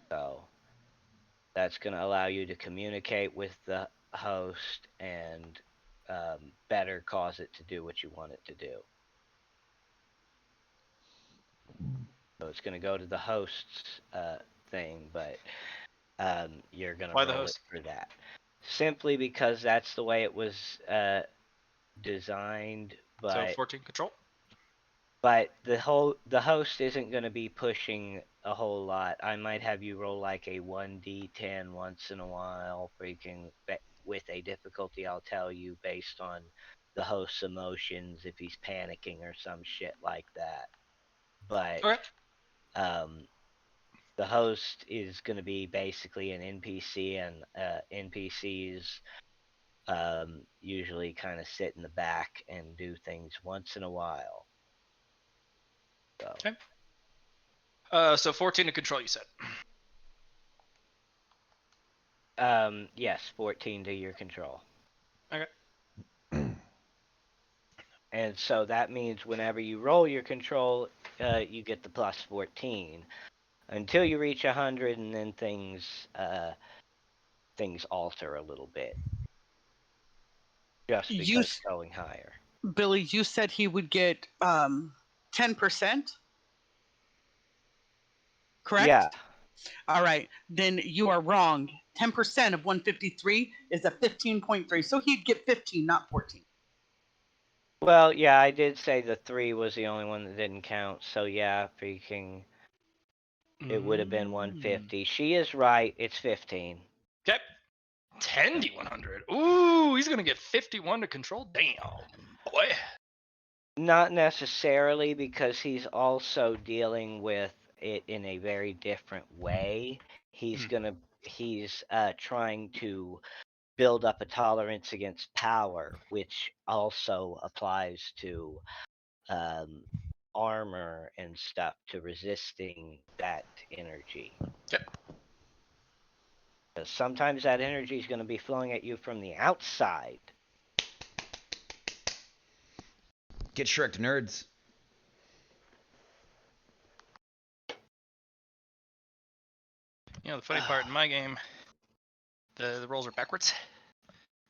S1: So, that's going to allow you to communicate with the host and better cause it to do what you want it to do. So, it's going to go to the host's thing, but you're going to
S6: Why the
S1: roll it
S6: host?
S1: for that. Simply because that's the way it was designed,
S6: So
S1: but
S6: 14 control.
S1: the host isn't going to be pushing a whole lot. I might have you roll like a 1d10 once in a while, freaking with a difficulty I'll tell you based on the host's emotions, if he's panicking or some shit like that. But
S6: Okay.
S1: the host is going to be basically an NPC, and NPCs usually kind of sit in the back and do things once in a while. So.
S6: Okay. So 14 to control, you said.
S1: Yes, 14 to your control.
S6: Okay.
S1: And so that means whenever you roll your control, you get the plus 14 until you reach 100, and then things alter a little bit, just
S3: You,
S1: because going higher.
S3: Billy, you said he would get 10%, correct?
S1: Yeah.
S3: All right, then you are wrong. 10% of 153 is a 15.3, so he'd get 15, not 14.
S1: Well, yeah, I did say the 3 was the only one that didn't count. So yeah, freaking, it would have been 150. She is right. It's 15.
S6: Okay. 10 d100. Ooh, he's gonna get 51 to control. Damn, boy.
S1: Not necessarily, because he's also dealing with it in a very different way. He's trying to build up a tolerance against power, which also applies to armor and stuff, to resisting that energy.
S6: Okay.
S1: Because sometimes that energy is going to be flowing at you from the outside.
S2: Get Shrek, nerds.
S6: You know, the funny part in my game, the rolls are backwards.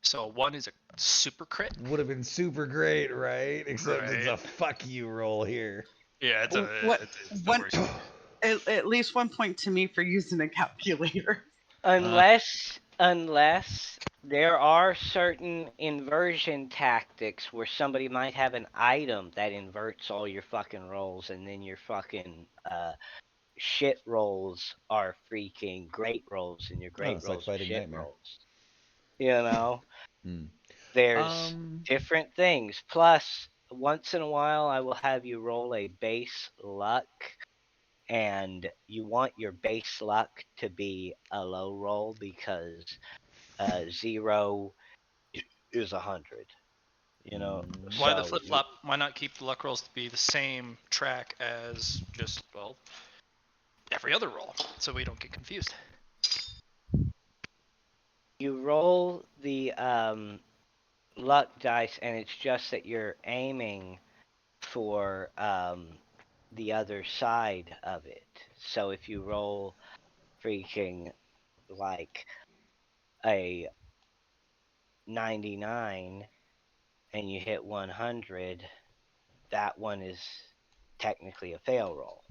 S6: So 1 is a super crit.
S2: Would have been super great, right? Except it's
S6: Right.
S2: a fuck you roll here.
S6: Yeah, it's a
S3: What-
S6: it's the
S3: what-
S6: worst.
S3: At least 1 point to me for using a calculator.
S1: Unless there are certain inversion tactics where somebody might have an item that inverts all your fucking rolls, and then your fucking shit rolls are freaking great rolls, and your great
S2: it's like
S1: rolls are
S2: fighting
S1: shit
S2: Nightmare.
S1: rolls. You know,
S2: Hmm.
S1: there's different things. Plus, once in a while, I will have you roll a base luck, and you want your base luck to be a low roll because 0 is 100. You know,
S6: Why the
S1: so
S6: flip flop? Why not keep the luck rolls to be the same track as just, well, every other roll, so we don't get confused?
S1: you roll the luck dice, and it's just that you're aiming for the other side of it. So if you roll freaking like a 99 and you hit 100, that one is technically a fail roll.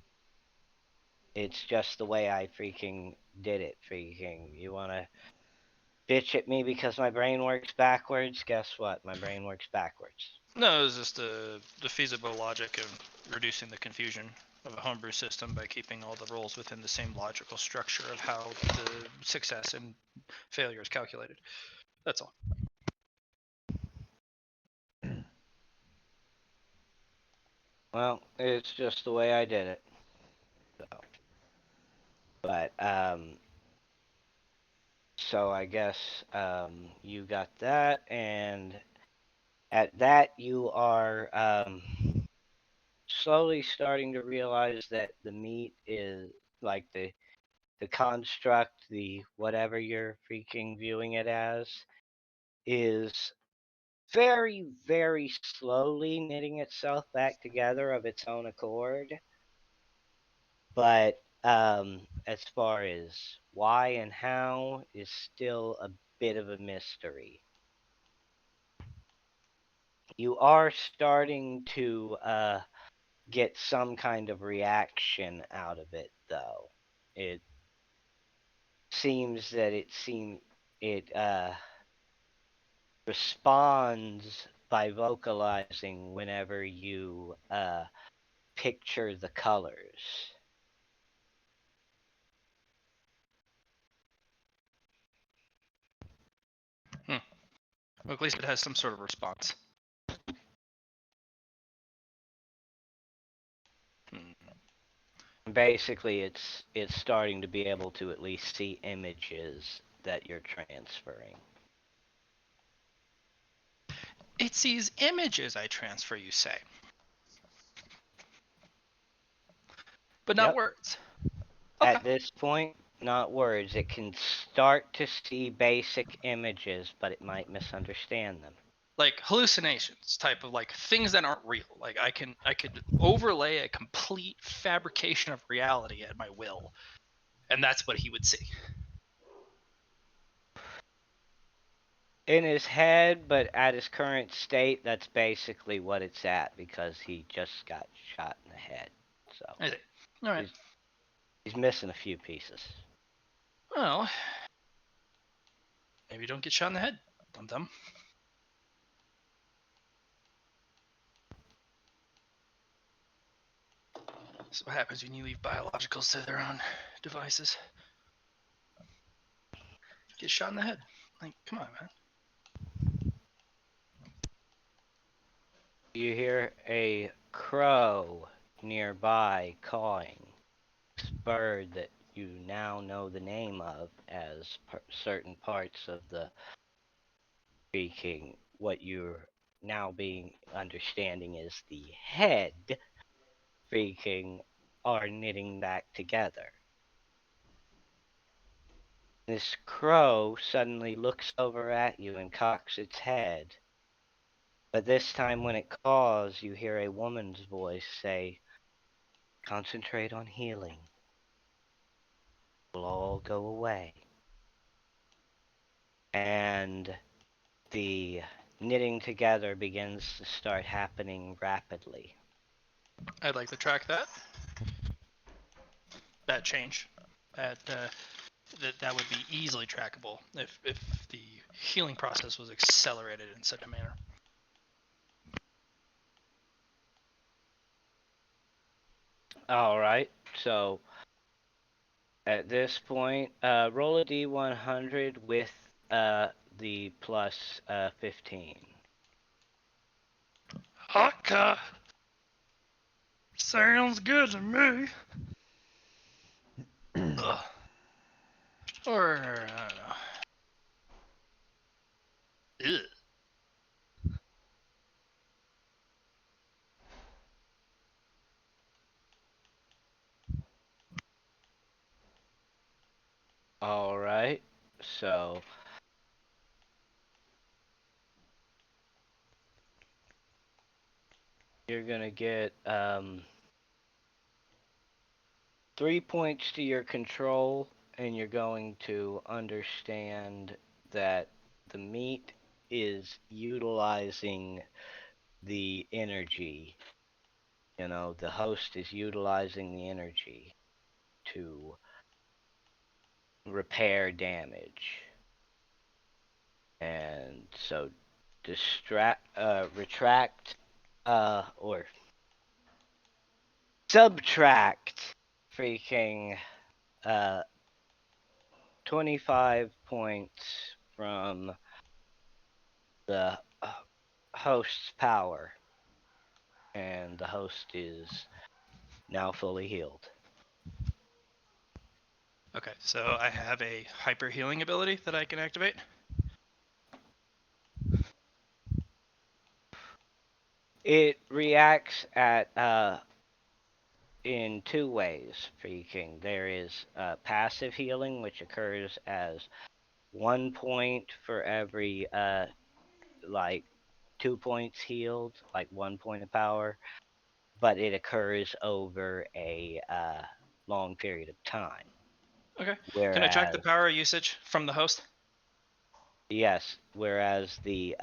S1: It's just the way I freaking did it. Freaking, you want to bitch at me because my brain works backwards? Guess what? My brain works backwards.
S6: No, it was just the feasible logic of reducing the confusion of a homebrew system by keeping all the rolls within the same logical structure of how the success and failure is calculated. That's all.
S1: Well, it's just the way I did it. So. But, so I guess you got that, and at that you are slowly starting to realize that the meat is like the construct, the whatever you're freaking viewing it as, is very, very slowly knitting itself back together of its own accord. But as far as why and how is still a bit of a mystery. You are starting to get some kind of reaction out of it, though. It seems that it responds by vocalizing whenever you picture the colors.
S6: Well, at least it has some sort of response.
S1: Basically, it's starting to be able to at least see images that you're transferring.
S6: It sees images I transfer, you say, but not
S1: Yep.
S6: words.
S1: At
S6: Okay.
S1: this point, not words. It can start to see basic images, but it might misunderstand them.
S6: Like hallucinations, type of like things that aren't real. Like I could overlay a complete fabrication of reality at my will, and that's what he would see.
S1: In his head, but at his current state, that's basically what it's at because he just got shot in the head. So
S6: I see. All right.
S1: he's missing a few pieces.
S6: Well, maybe don't get shot in the head, dum dum. That's what happens when you leave biologicals to their own devices. Get shot in the head. Like, come on, man.
S1: You hear a crow nearby cawing. This bird that you now know the name of as certain parts of the speaking, what you're now being understanding is the head speaking are knitting back together. This crow suddenly looks over at you and cocks its head, But this time when it calls, you hear a woman's voice say, "Concentrate on healing. We'll all go away." And the knitting together begins to start happening rapidly.
S6: I'd like to track that. That change. That would be easily trackable if the healing process was accelerated in such a manner.
S1: Alright, so at this point, roll a d100 with the plus 15.
S6: Haka. Sounds good to me. Ugh. Or I don't know. Ugh.
S1: Alright, so you're gonna get 3 points to your control, and you're going to understand that the meat is utilizing the energy. You know, the host is utilizing the energy to repair damage. And so retract, or subtract freaking 25 points from the host's power, and the host is now fully healed.
S6: Okay, so I have a hyper healing ability that I can activate.
S1: It reacts at in two ways, freaking. There is passive healing, which occurs as 1 point for every like 2 points healed, like 1 point of power, but it occurs over a long period of time.
S6: Okay.
S1: Whereas,
S6: Can I track the power usage from the host?
S1: yes, whereas the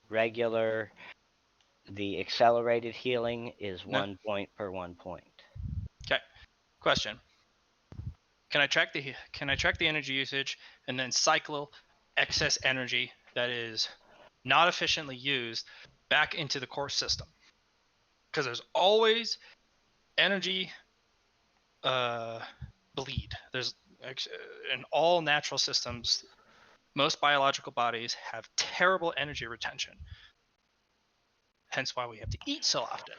S1: regular, the accelerated healing is
S6: No.
S1: 1 point per 1 point.
S6: Okay. Question. Can I track the energy usage and then cycle excess energy that is not efficiently used back into the core system? Because there's always energy bleed. There's in all natural systems, most biological bodies have terrible energy retention. Hence why we have to eat so often.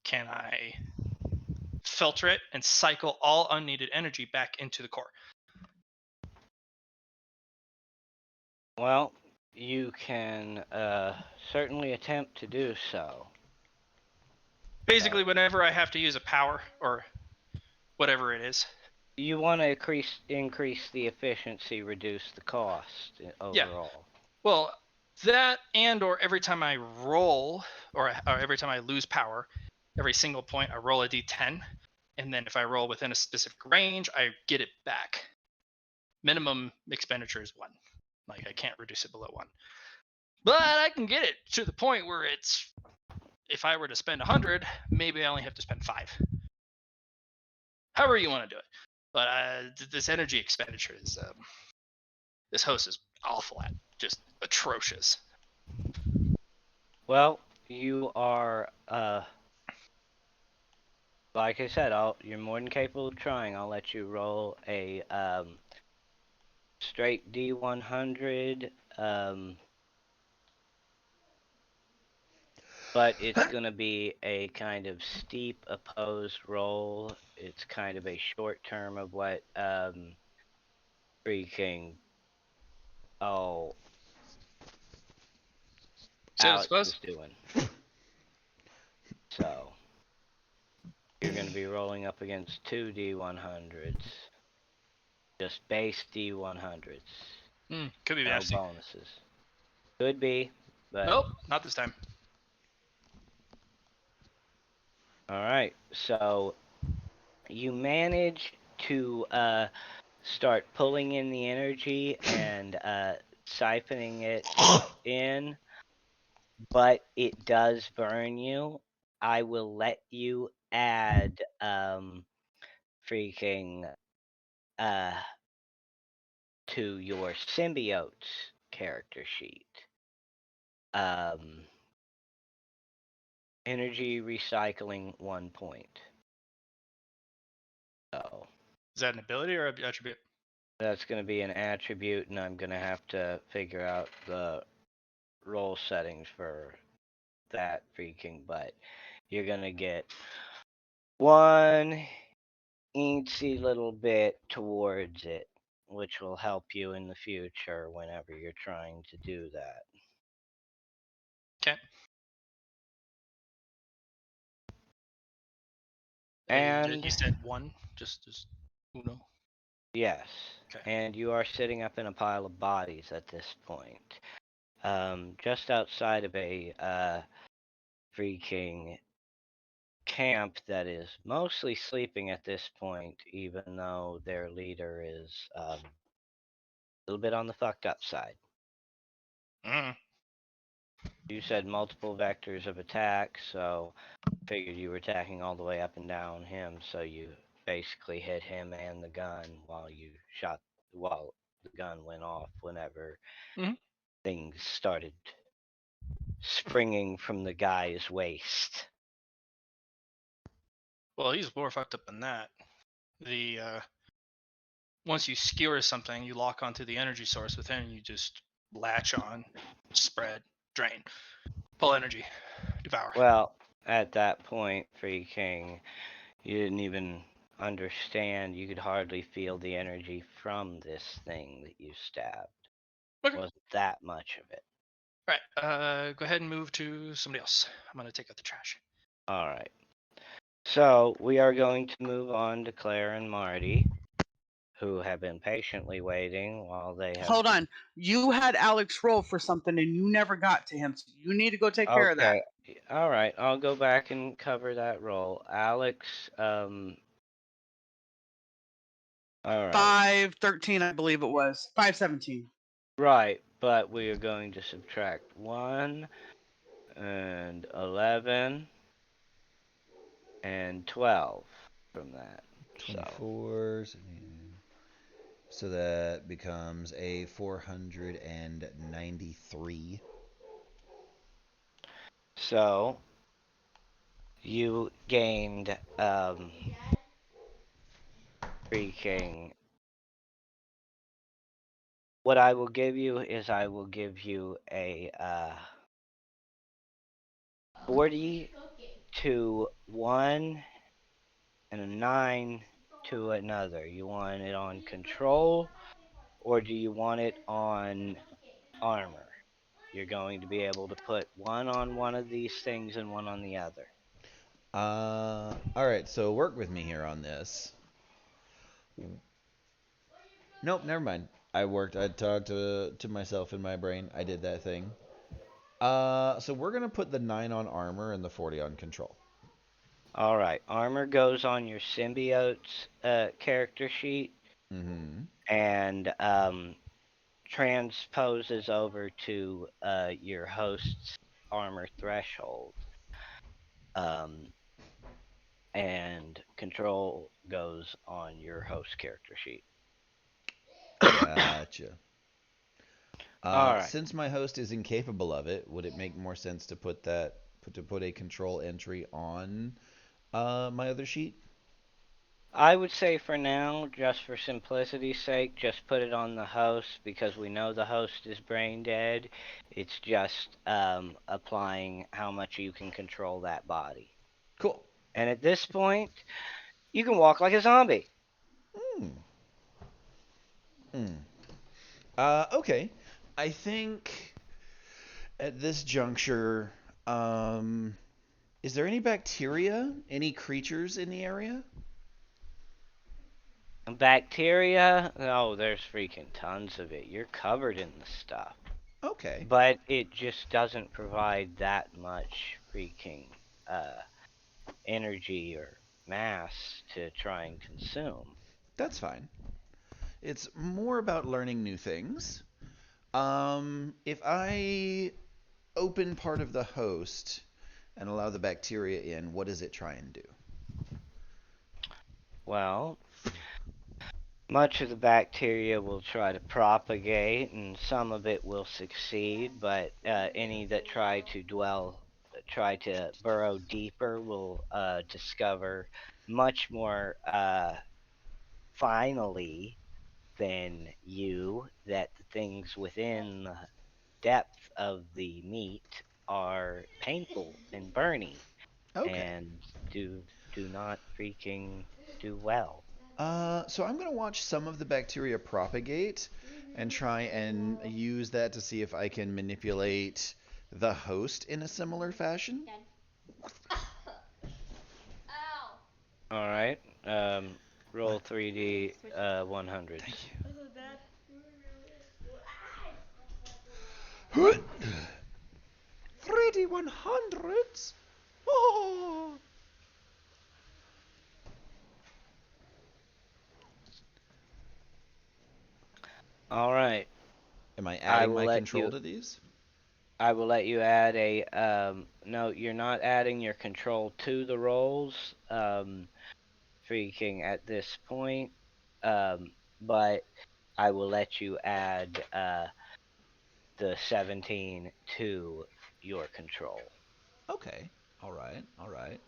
S6: Can I filter it and cycle all unneeded energy back into the core?
S1: Well, you can certainly attempt to do so.
S6: Basically, whenever I have to use a power or whatever it is.
S1: You want to increase the efficiency, reduce the cost overall.
S6: Well, that and or every time I roll or every time I lose power, every single point I roll a d10, and then if I roll within a specific range, I get it back. Minimum expenditure is 1. Like I can't reduce it below 1. But I can get it to the point where it's, if I were to spend 100, maybe I only have to spend 5. However you want to do it. But this energy expenditure is, this host is awful at, just atrocious.
S1: Well, you are, like I said, you're more than capable of trying. I'll let you roll a straight D100, but it's going to be a kind of steep opposed roll. It's kind of a short term of what freaking Alex is doing. So you're going to be rolling up against 2 D100s, just base D100s.
S6: Could be
S1: no
S6: nasty.
S1: bonuses. Could be. but
S6: Nope, not this time.
S1: all right. So you manage to start pulling in the energy and siphoning it in, but it does burn you. I will let you add freaking to your symbiote's character sheet. Energy recycling 1 point. So
S6: Is that an ability or an attribute?
S1: that's going to be an attribute, and I'm going to have to figure out the role settings for that freaking, but you're going to get one eensy little bit towards it, which will help you in the future whenever you're trying to do that.
S6: Okay.
S1: And
S6: You said one, just uno.
S1: yes,
S6: Okay.
S1: and you are sitting up in a pile of bodies at this point. Just outside of a freaking camp that is mostly sleeping at this point, even though their leader is a little bit on the fucked up side.
S6: Mm.
S1: You said multiple vectors of attack, so figured you were attacking all the way up and down him, so you basically hit him and the gun while the gun went off whenever
S6: Mhm.
S1: things started springing from the guy's waist.
S6: Well, he's more fucked up than that. The once you skewer something, you lock onto the energy source within, and you just latch on, spread, drain, pull energy, devour.
S1: Well, at that point, freaking, you didn't even understand. You could hardly feel the energy from this thing that you stabbed.
S6: Okay.
S1: Wasn't that much of it.
S6: Right. Go ahead and move to somebody else. I'm gonna take out the trash.
S1: All right. So we are going to move on to Claire and Marty, who have been patiently waiting while they have.
S3: Hold on. You had Alex roll for something and you never got to him. So you need to go take care of that.
S1: Okay. All right. I'll go back and cover that roll. Alex. All right.
S3: 513, I believe it was. 517.
S1: Right, but we are going to subtract 1 and 11 and 12 from that.
S2: 24. So that becomes a 493.
S1: So you gained freaking. What I will give you is I will give you a 40 to one and a 9 to another. You want it on control, or do you want it on armor? You're going to be able to put one on one of these things and one on the other.
S2: Alright, so work with me here on this. Nope, never mind. I talked to myself in my brain. I did that thing. So we're gonna put the 9 on armor and the 40 on control.
S1: All right, armor goes on your symbiote's character sheet, and transposes over to your host's armor threshold. And control goes on your host character sheet.
S2: Gotcha.
S1: All right.
S2: Since my host is incapable of it, would it make more sense to put a control entry on my other sheet?
S1: I would say for now, just for simplicity's sake, just put it on the host because we know the host is brain dead. It's just applying how much you can control that body.
S2: Cool.
S1: And at this point, you can walk like a zombie.
S2: Okay. I think at this juncture, is there any bacteria, any creatures in the area?
S1: Bacteria? Oh, there's freaking tons of it. You're covered in the stuff.
S2: Okay.
S1: but it just doesn't provide that much freaking energy or mass to try and consume.
S2: That's fine. It's more about learning new things. If I open part of the host and allow the bacteria in, what does it try and do?
S1: Well, much of the bacteria will try to propagate, and some of it will succeed, but any that try to burrow deeper will discover much more finally than you that the things within the depth of the meat are painful and burning
S2: Okay.
S1: and do not freaking do well.
S2: So I'm going to watch some of the bacteria propagate and try and use that to see if I can manipulate the host in a similar fashion.
S1: All right. Roll 3D 100s.
S2: Thank you. 3D 100s? Oh.
S1: All right.
S2: Am I
S1: I
S2: adding
S1: will
S2: my
S1: let
S2: control
S1: you.
S2: to these?
S1: I will let you add a. No, you're not adding your control to the rolls. Freaking at this point. But I will let you add the 17 to your control.
S2: Okay. All right. All right.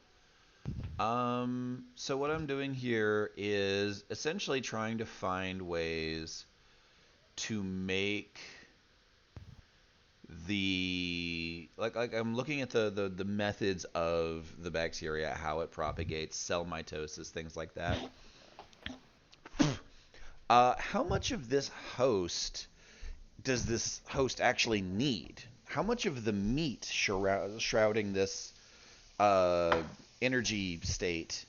S2: So what I'm doing here is essentially trying to find ways to make the like I'm looking at the methods of the bacteria, how it propagates, cell mitosis, things like that. How much of this host does this host actually need? How much of the meat shrouding this uh, energy state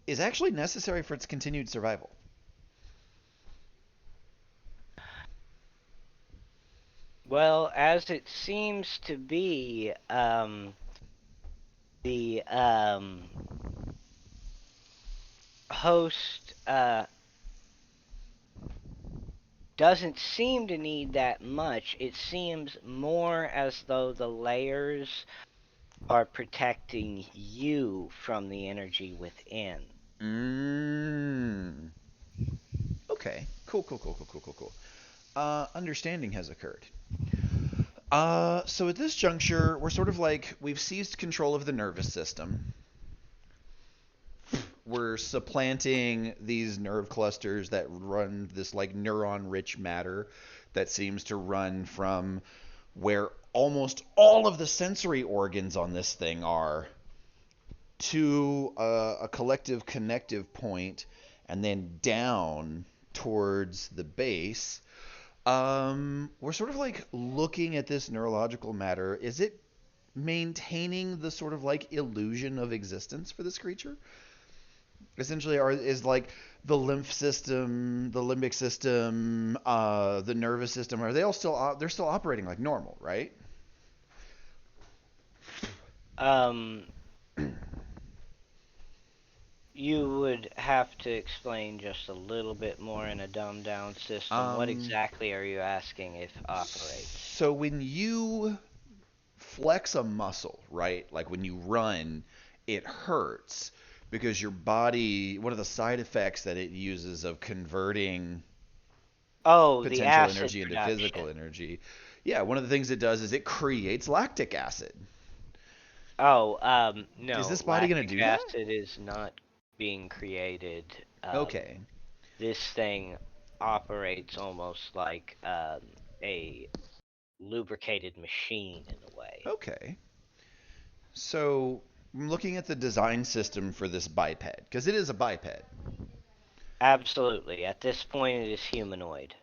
S2: is actually necessary for its continued survival?
S1: Well, as it seems to be, the host doesn't seem to need that much. It seems more as though the layers are protecting you from the energy within.
S2: Mm. Okay. Cool, cool, cool, cool, cool, cool, cool. Understanding has occurred. So at this juncture, we're sort of like we've seized control of the nervous system. We're supplanting these nerve clusters that run this like neuron-rich matter that seems to run from where almost all of the sensory organs on this thing are to a collective connective point and then down towards the base. We're sort of like looking at this neurological matter. Is it maintaining the sort of like illusion of existence for this creature? Essentially, is like the lymph system, the limbic system, the nervous system, are they all still they're still operating like normal, right?
S1: Um, you would have to explain just a little bit more in a dumbed down system. What
S2: Um,
S1: exactly are you asking if operates?
S2: so when you flex a muscle, right? Like when you run, it hurts because your body, one of the side effects that it uses of converting
S1: Oh, the
S2: potential
S1: acid
S2: energy into physical
S1: production.
S2: energy, yeah, one of the things it does is it creates lactic acid.
S1: Oh,
S2: Is
S1: no,
S2: this body going to
S1: lactic
S2: do that?
S1: acid is not being created.
S2: Okay.
S1: This thing operates almost like a lubricated machine in a way.
S2: Okay. So I'm looking at the design system for this biped because it is a biped.
S1: Absolutely. At this point, it is humanoid.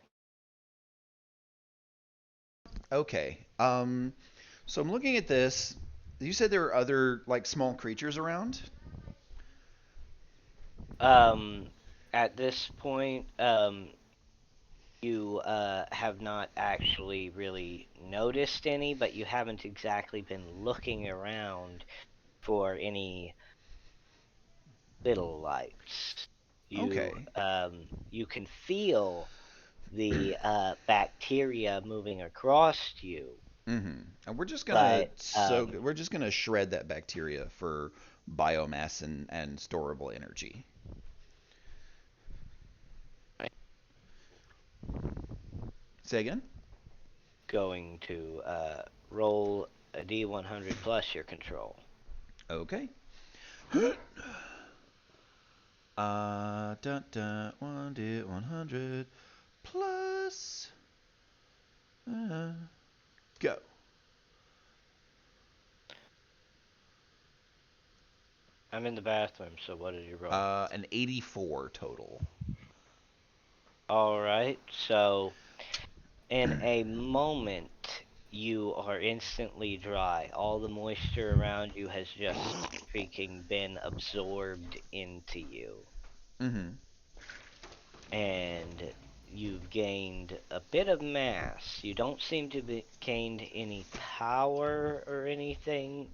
S2: Okay. So I'm looking at this. You said there were other like small creatures around?
S1: Um, at this point, you have not actually really noticed any, but you haven't exactly been looking around for any little lights.
S2: Okay.
S1: You can feel the bacteria moving across you,
S2: And
S1: but
S2: we're just gonna shred that bacteria for biomass and storable energy. Say again?
S1: going to roll a D100 plus your control.
S2: Okay. Dun dun, 1D100 plus. Go.
S1: I'm in the bathroom, so what did you roll?
S2: An 84 total.
S1: All right, so in a moment, you are instantly dry. All the moisture around you has just freaking been absorbed into you.
S2: Mm-hmm.
S1: And you've gained a bit of mass. You don't seem to be gained any power or anything,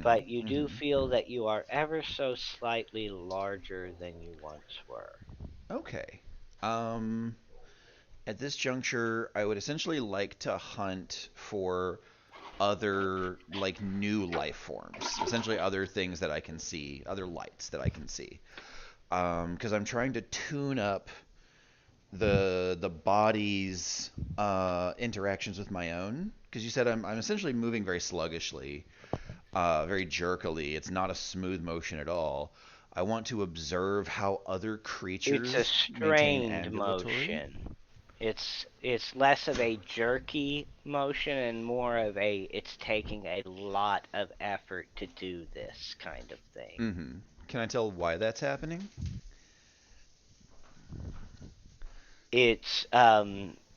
S1: but you do feel that you are ever so slightly larger than you once were.
S2: Okay. Um, at this juncture, I would essentially like to hunt for other like new life forms, essentially other things that I can see, other lights that I can see. Because I'm trying to tune up the body's interactions with my own. Because you said I'm essentially moving very sluggishly, very jerkily. It's not a smooth motion at all. I want to observe how other
S1: It's a
S2: creatures maintain
S1: strained
S2: ambulatory.
S1: motion. It's less of a jerky motion and more of a it's taking a lot of effort to do this kind of thing.
S2: Can I tell why that's happening?
S1: It's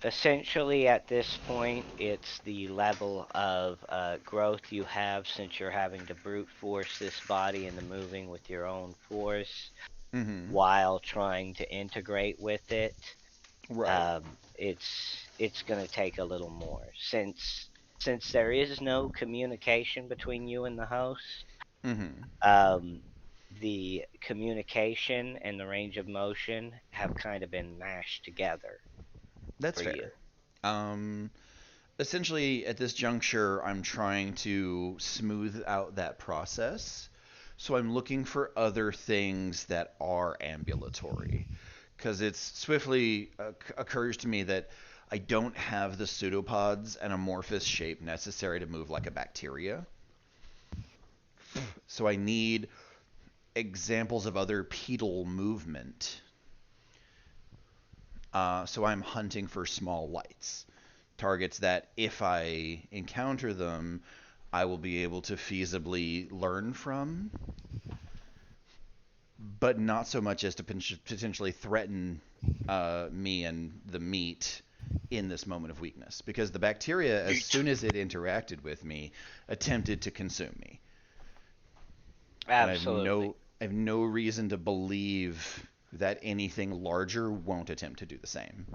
S1: essentially at this point it's the level of growth you have since you're having to brute force this body into moving with your own force while trying to integrate with it.
S2: Right.
S1: It's going to take a little more since there is no communication between you and the host. The communication and the range of motion have kind of been mashed together
S2: That's
S1: for you.
S2: fair. Um, essentially, at this juncture, I'm trying to smooth out that process. So I'm looking for other things that are ambulatory. Because it's swiftly occurs to me that I don't have the pseudopods and amorphous shape necessary to move like a bacteria. So I need examples of other pedal movement. So I'm hunting for small lights. Targets that, if I encounter them, I will be able to feasibly learn from, but not so much as to potentially threaten me and the meat in this moment of weakness. Because the bacteria, as soon as it interacted with me, attempted to consume me. And
S1: Absolutely.
S2: I have no reason to believe that anything larger won't attempt to do the same.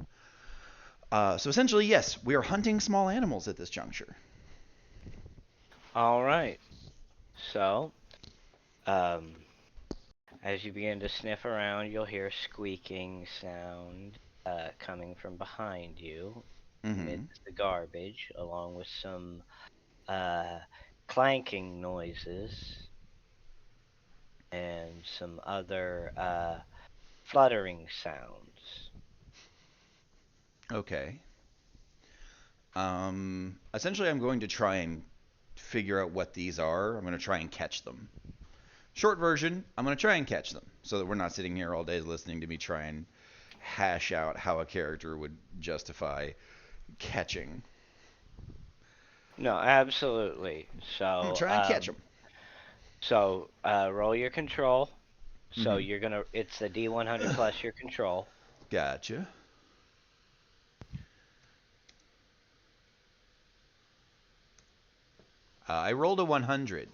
S2: So essentially, yes, we are hunting small animals at this juncture.
S1: All right. So, um, as you begin to sniff around, you'll hear a squeaking sound coming from behind you amidst the garbage, along with some uh, clanking noises and some other fluttering sounds.
S2: Okay. Essentially, I'm going to try and figure out what these are. I'm going to try and catch them. Short version, I'm going to try and catch them so that we're not sitting here all day listening to me try and hash out how a character would justify catching.
S1: No, absolutely.
S2: I'm going to
S1: So,
S2: try and catch them.
S1: roll your control. So it's the D100 plus your control.
S2: Gotcha. I rolled a 100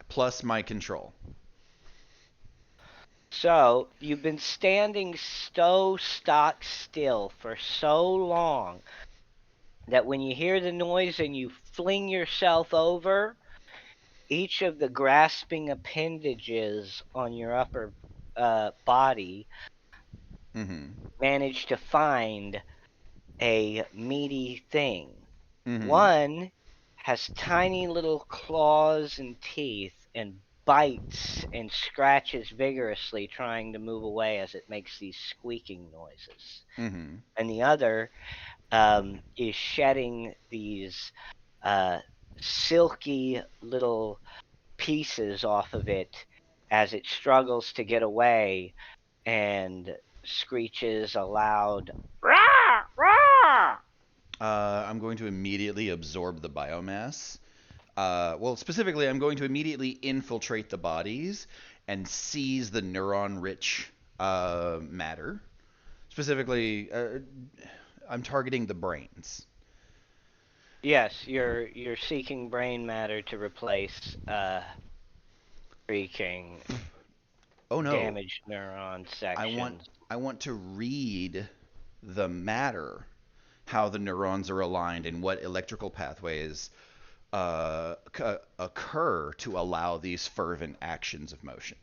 S2: plus my control.
S1: So, you've been standing so stock still for so long that when you hear the noise and you fling yourself over, each of the grasping appendages on your upper body
S2: Mm-hmm.
S1: manage to find a meaty thing.
S2: Mm-hmm.
S1: One has tiny little claws and teeth and bites and scratches vigorously, trying to move away as it makes these squeaking noises.
S2: Mm-hmm.
S1: And the other is shedding these silky little pieces off of it as it struggles to get away and screeches a loud rah rah.
S2: I'm going to immediately absorb the biomass. Well, specifically, I'm going to immediately infiltrate the bodies and seize the neuron-rich matter. Specifically, I'm targeting the brains.
S1: Yes, you're seeking brain matter to replace freaking
S2: Oh no,
S1: damaged neuron
S2: I want
S1: sections.
S2: I want to read the matter, how the neurons are aligned and what electrical pathways occur to allow these fervent actions of motion.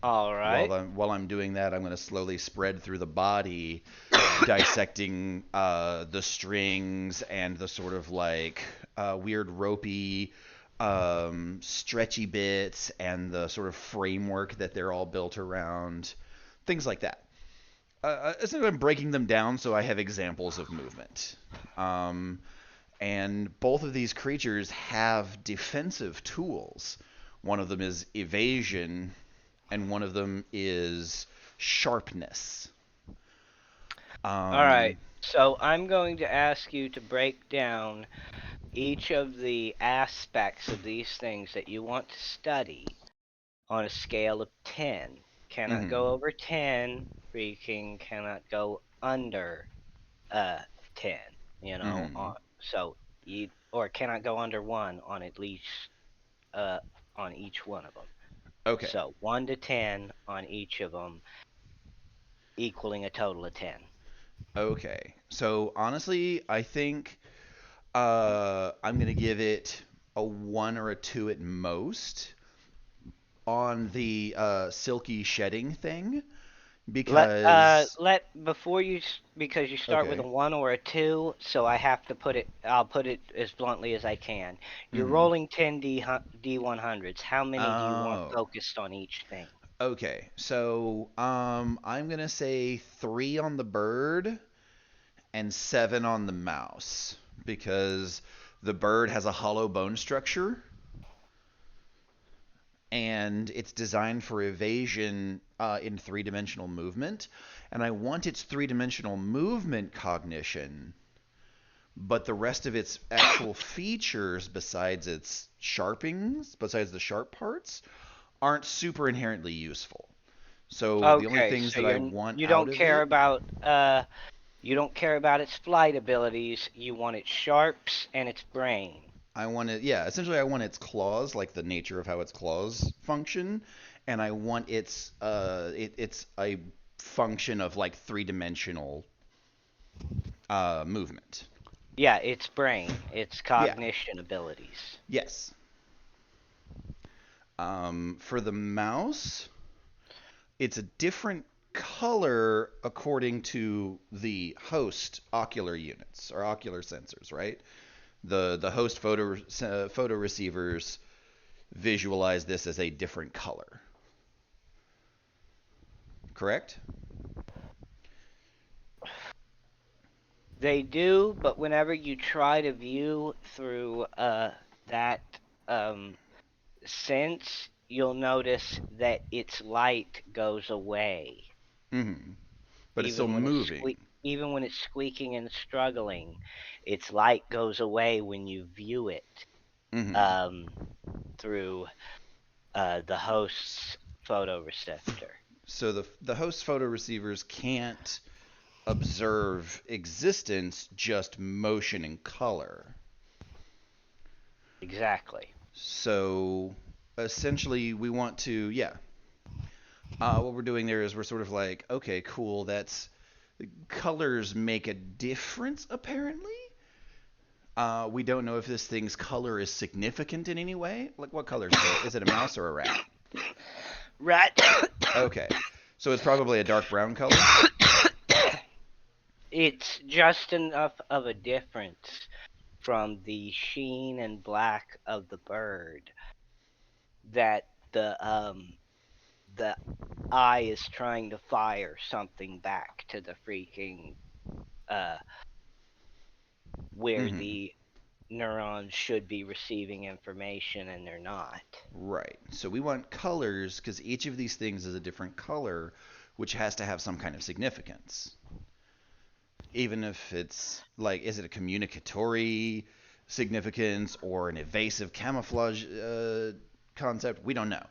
S1: All right.
S2: While I'm doing that, I'm going to slowly spread through the body, dissecting the strings and the sort of like weird ropey, stretchy bits and the sort of framework that they're all built around, things like that. Essentially, I'm breaking them down so I have examples of movement. And both of these creatures have defensive tools. One of them is evasion, and one of them is sharpness.
S1: All right. So I'm going to ask you to break down each of the aspects of these things that you want to study on a scale of 10. Cannot
S2: Mhm.
S1: go over 10, freaking cannot go under 10, you know,
S2: Mhm.
S1: so you or cannot go under 1 on at least on each one of them.
S2: Okay.
S1: So 1 to 10 on each of them, equaling a total of 10.
S2: Okay. So honestly, I think I'm gonna give it a 1 or a 2 at most on the silky shedding thing because
S1: Let before you because you start with a
S2: okay.
S1: 1 or a 2, so I have to put it. I'll put it as bluntly as I can. You're
S2: Mhm.
S1: rolling 10 D100s. How many do you want
S2: Oh.
S1: focused on each thing?
S2: Okay. So I'm gonna say 3 on the bird and 7 on the mouse because the bird has a hollow bone structure and it's designed for evasion in 3-dimensional movement. And I want its 3-dimensional movement cognition, but the rest of its actual features, besides its sharpings, besides the sharp parts, aren't super inherently useful. So the only
S1: Okay,
S2: things
S1: so
S2: that I want
S1: you
S2: out
S1: don't
S2: of
S1: care
S2: it,
S1: about its flight abilities. You want its sharps and its brain.
S2: I want it, yeah, essentially I want its claws, like the nature of how its claws function, and I want it's a function of like 3-dimensional movement.
S1: Yeah, its brain, its
S2: Yeah.
S1: cognition abilities.
S2: Yes. For the mouse, it's a different color according to the host ocular units or ocular sensors, right? The host photo receivers visualize this as a different color. Correct?
S1: They do, but whenever you try to view through that sense, you'll notice that its light goes away.
S2: Mm-hmm. But it's still
S1: Even when
S2: moving.
S1: even when it's squeaking and struggling, its light goes away when you view it
S2: Mm-hmm.
S1: um, through the host's photoreceptor.
S2: So the host photo receivers can't observe existence, just motion and color.
S1: Exactly.
S2: So essentially, we want to, yeah. What we're doing there is we're sort of like, okay, cool. That's colors make a difference apparently. We don't know if this thing's color is significant in any way. Like, what color is it? Is it a mouse or a rat?
S1: Rat.
S2: Okay, so it's probably a dark brown color.
S1: It's just enough of a difference from the sheen and black of the bird that the eye is trying to fire something back to the freaking where
S2: Mhm.
S1: the neurons should be receiving information and they're not.
S2: Right. So we want colors because each of these things is a different color, which has to have some kind of significance. Even if it's like, is it a communicatory significance or an evasive camouflage concept? We don't know.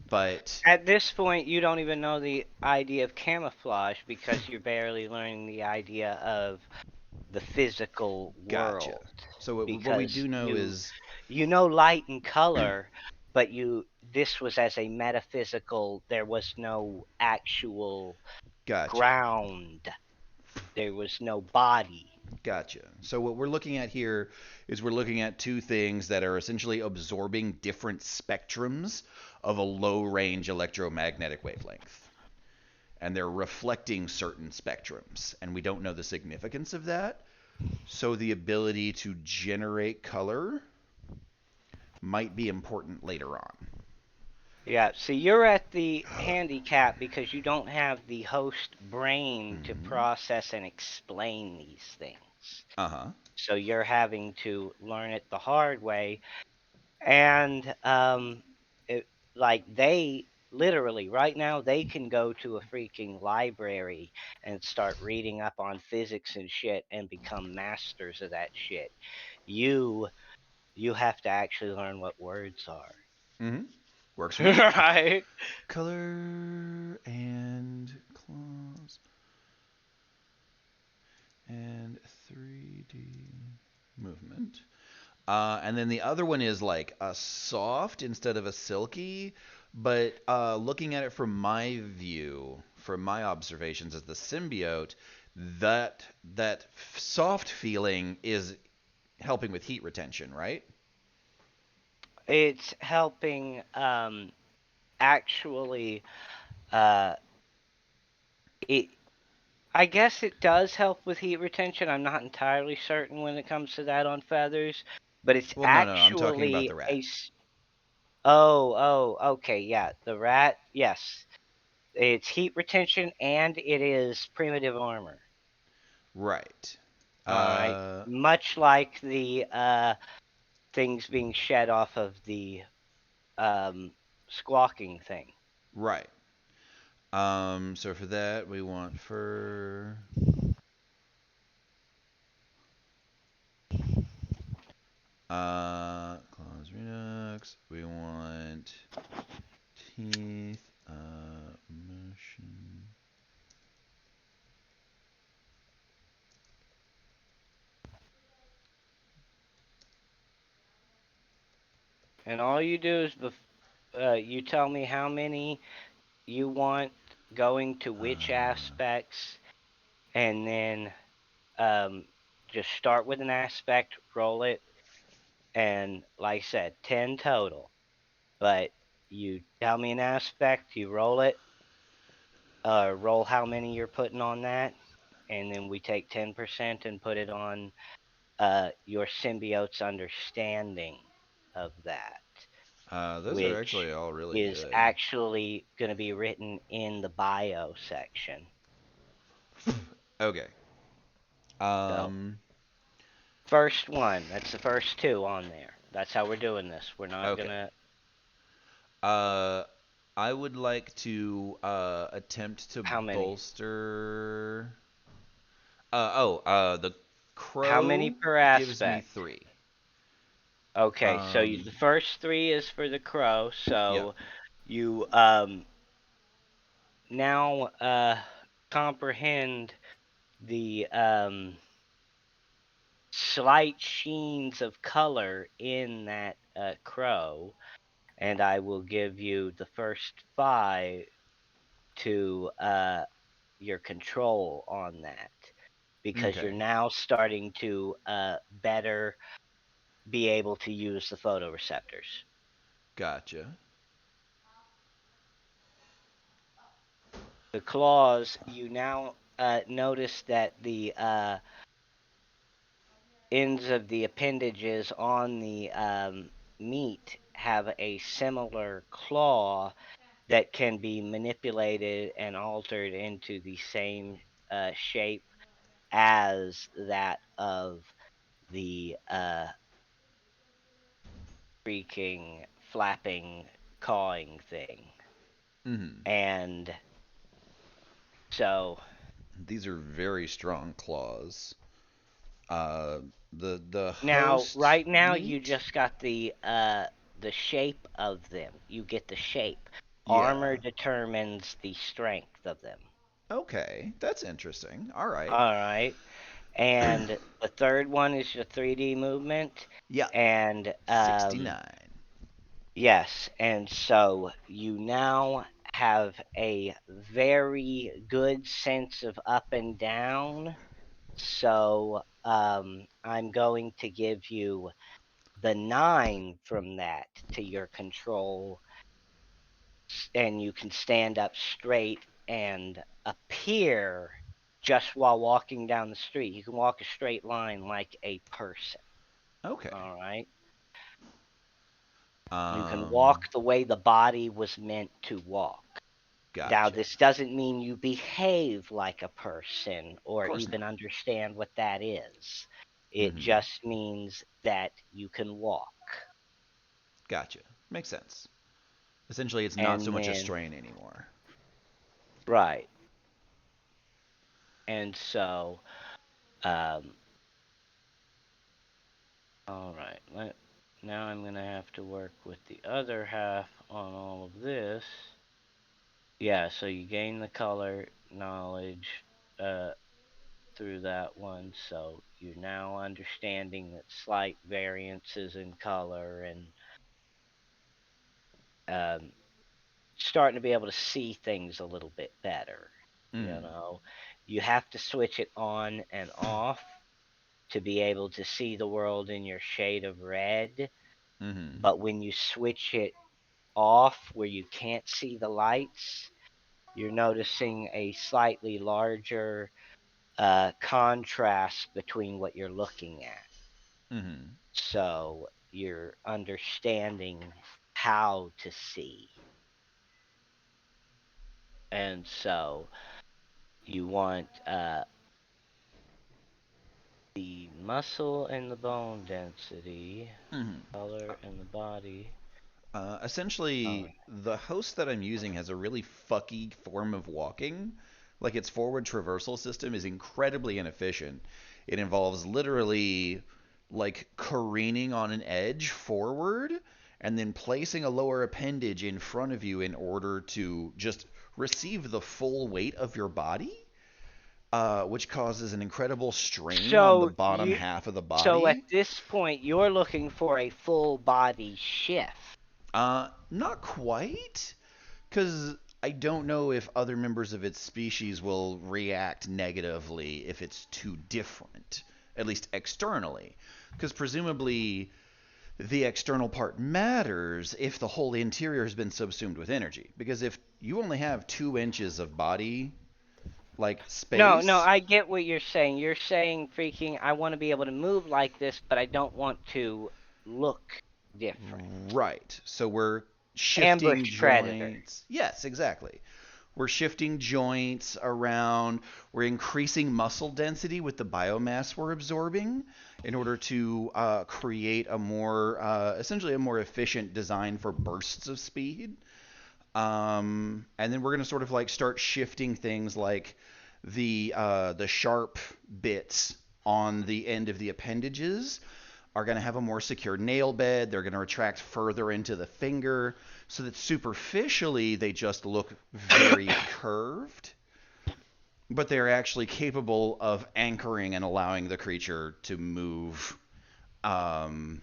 S2: But
S1: At this point, you don't even know the idea of camouflage because you're barely learning the idea of the physical
S2: gotcha.
S1: world.
S2: So what we
S1: Because
S2: do know is
S1: you know light and color, but this was as a metaphysical. There was no actual
S2: gotcha.
S1: ground. There was no body.
S2: Gotcha. So what we're looking at here is we're looking at two things that are essentially absorbing different spectrums of a low range electromagnetic wavelength. And they're reflecting certain spectrums. And we don't know the significance of that. So the ability to generate color might be important later on.
S1: Yeah, see, you're at the handicap because you don't have the host brain to
S2: Mhm.
S1: process and explain these things.
S2: Uh-huh.
S1: So you're having to learn it the hard way. And like they literally right now they can go to a freaking library and start reading up on physics and shit and become masters of that shit. You have to actually learn what words are.
S2: Mm-hmm. Works for me.
S1: Right?
S2: Color and claws and 3D movement. And then the other one is like a soft instead of a silky. But looking at it from my view, from my observations as the symbiote, that soft feeling is helping with heat retention, right?
S1: It's helping actually uh it I guess it does help with heat retention. I'm not entirely certain when it comes to that on feathers, but it's
S2: Well, no, I'm talking about the
S1: actually
S2: rat.
S1: okay, yeah, the rat, yes. It's heat retention and it is primitive armor.
S2: Right.
S1: All right.
S2: Uh,
S1: Much like the things being shed off of the squawking thing.
S2: right. So for that we want fur. Claws redux. We want teeth. Motion.
S1: And all you do is you tell me how many you want going to which aspects, and then just start with an aspect, roll it, and like I said, 10 total. But you tell me an aspect, you roll it, roll how many you're putting on that, and then we take 10% and put it on your symbiote's understanding of that,
S2: Those are
S1: which
S2: actually all really
S1: is
S2: good.
S1: actually going to be written in the bio section.
S2: Okay.
S1: So, first one, that's the first two on there. That's how we're doing this. We're not
S2: Okay.
S1: gonna.
S2: I would like to attempt to
S1: How many?
S2: bolster. The
S1: How many
S2: crow
S1: per
S2: gives me
S1: aspect?
S2: 3.
S1: Okay, so the first 3 is for the crow. So
S2: Yep.
S1: you now comprehend the slight sheens of color in that crow, and I will give you the first 5 to your control on that, because you're
S2: Okay.
S1: now starting to better be able to use the photoreceptors.
S2: Gotcha.
S1: The claws, you now notice that the ends of the appendages on the meat have a similar claw that can be manipulated and altered into the same shape as that of the freaking flapping cawing thing.
S2: Hmm.
S1: And so
S2: These are very strong claws. Uh, the
S1: now,
S2: host
S1: right now, you
S2: meat.
S1: just got the shape of them. You get the shape.
S2: Yeah.
S1: Armor determines the strength of them.
S2: Okay, that's interesting. All right.
S1: All right. And the third one is your 3D movement.
S2: Yeah.
S1: And
S2: 69.
S1: yes, and so you now have a very good sense of up and down. So I'm going to give you the 9 from that to your control, and you can stand up straight and appear just while walking down the street. You can walk a straight line like a person.
S2: Okay.
S1: All right. You can
S2: Um,
S1: walk the way the body was meant to walk. Now,
S2: gotcha.
S1: this doesn't mean you behave like a person
S2: Of
S1: or
S2: course
S1: even
S2: not.
S1: understand what that is. It
S2: Hmm.
S1: just means that you can walk.
S2: Gotcha. Makes sense. Essentially, it's not so
S1: And
S2: much a
S1: then,
S2: strain anymore.
S1: right. And so, um, all right. Now I'm going to have to work with the other half on all of this. Yeah, so you gain the color knowledge through that one. So you're now understanding that slight variances in color and starting to be able to see things a little bit better. You
S2: Hmm.
S1: know, you have to switch it on and off to be able to see the world in your shade of red.
S2: Hmm.
S1: But when you switch it off where you can't see the lights, you're noticing a slightly larger contrast between what you're looking at.
S2: Hmm.
S1: So you're understanding how to see. And so you want the muscle and the bone density,
S2: Hmm.
S1: color and the body. All
S2: Essentially,
S1: right.
S2: the host that I'm using has a really fucky form of walking. Like its forward traversal system is incredibly inefficient. It involves literally like careening on an edge forward and then placing a lower appendage in front of you in order to just receive the full weight of your body, which causes an incredible strain on the
S1: So
S2: bottom
S1: you
S2: half of the
S1: so at
S2: body.
S1: this point you're looking for a full body shift.
S2: Not quite. Because I don't know if other members of its species will react negatively if it's too different, at least externally. Because presumably the external part matters if the whole interior has been subsumed with energy. Because if you only have 2 inches of body, like
S1: No,
S2: space,
S1: I get what you're saying. You're saying freaking I want to be able to move like this, but I don't want to look different.
S2: right. So we're shifting
S1: Ambush predator.
S2: joints. Yes, exactly. We're shifting joints around. We're increasing muscle density with the biomass we're absorbing in order to create a more, essentially a more efficient design for bursts of speed. And then we're going to sort of like start shifting things like the sharp bits on the end of the appendages are going to have a more secure nail bed. They're going to retract further into the finger so that superficially they just look very curved, but they're actually capable of anchoring and allowing the creature to move um,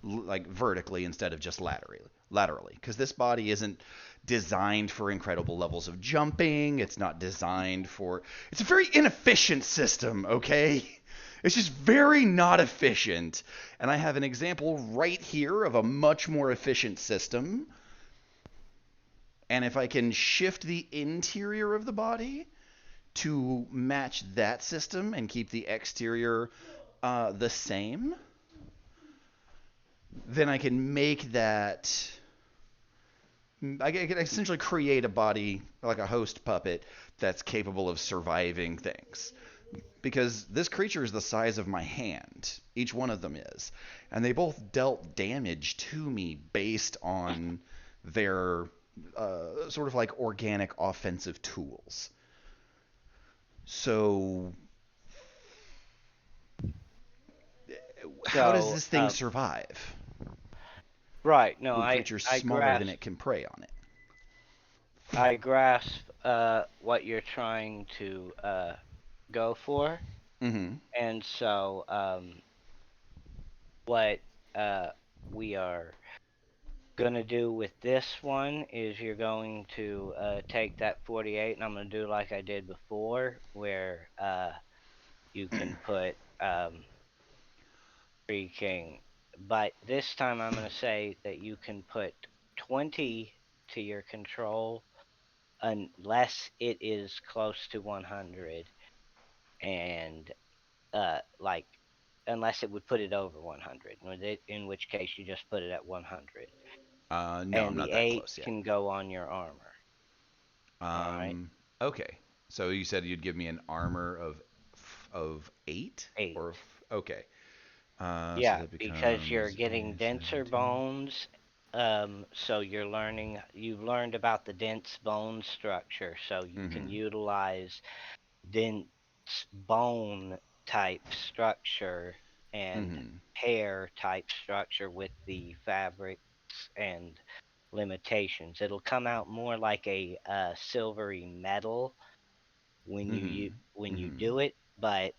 S2: like vertically instead of just laterally, because this body isn't designed for incredible levels of jumping. It's not designed for. It's a very inefficient system. Okay. It's just very not efficient. And I have an example right here of a much more efficient system. And if I can shift the interior of the body to match that system and keep the exterior the same, then I can make that. I can essentially create a body like a host puppet that's capable of surviving things. Because this creature is the size of my hand. Each one of them is. And they both dealt damage to me based on their sort of like organic offensive tools. So, how does this thing survive?
S1: Right. No,
S2: When creature's
S1: I
S2: smaller
S1: grasp.
S2: than it can prey on it.
S1: I grasp what you're trying to go for,
S2: Mm-hmm.
S1: and so what we are gonna do with this one is you're going to take that 48, and I'm gonna do like I did before, where you can put freaking. But this time I'm gonna say that you can put 20 to your control unless it is close to 100, and like unless it would put it over 100, in which case you just put it at 100.
S2: No,
S1: And
S2: I'm
S1: the
S2: not that
S1: 8
S2: close yet.
S1: can go on your armor. Alright.
S2: Okay. So you said you'd give me an armor of 8?
S1: 8.
S2: Or okay. So
S1: Yeah,
S2: that
S1: because you're
S2: becomes
S1: getting
S2: 8,
S1: denser
S2: 17.
S1: bones. So you've learned about the dense bone structure, so you can
S2: Mhm.
S1: utilize dense bone type structure and
S2: Mhm.
S1: hair type structure with the fabrics and limitations. It'll come out more like a silvery metal when
S2: Mhm.
S1: when you
S2: Mhm.
S1: do it, but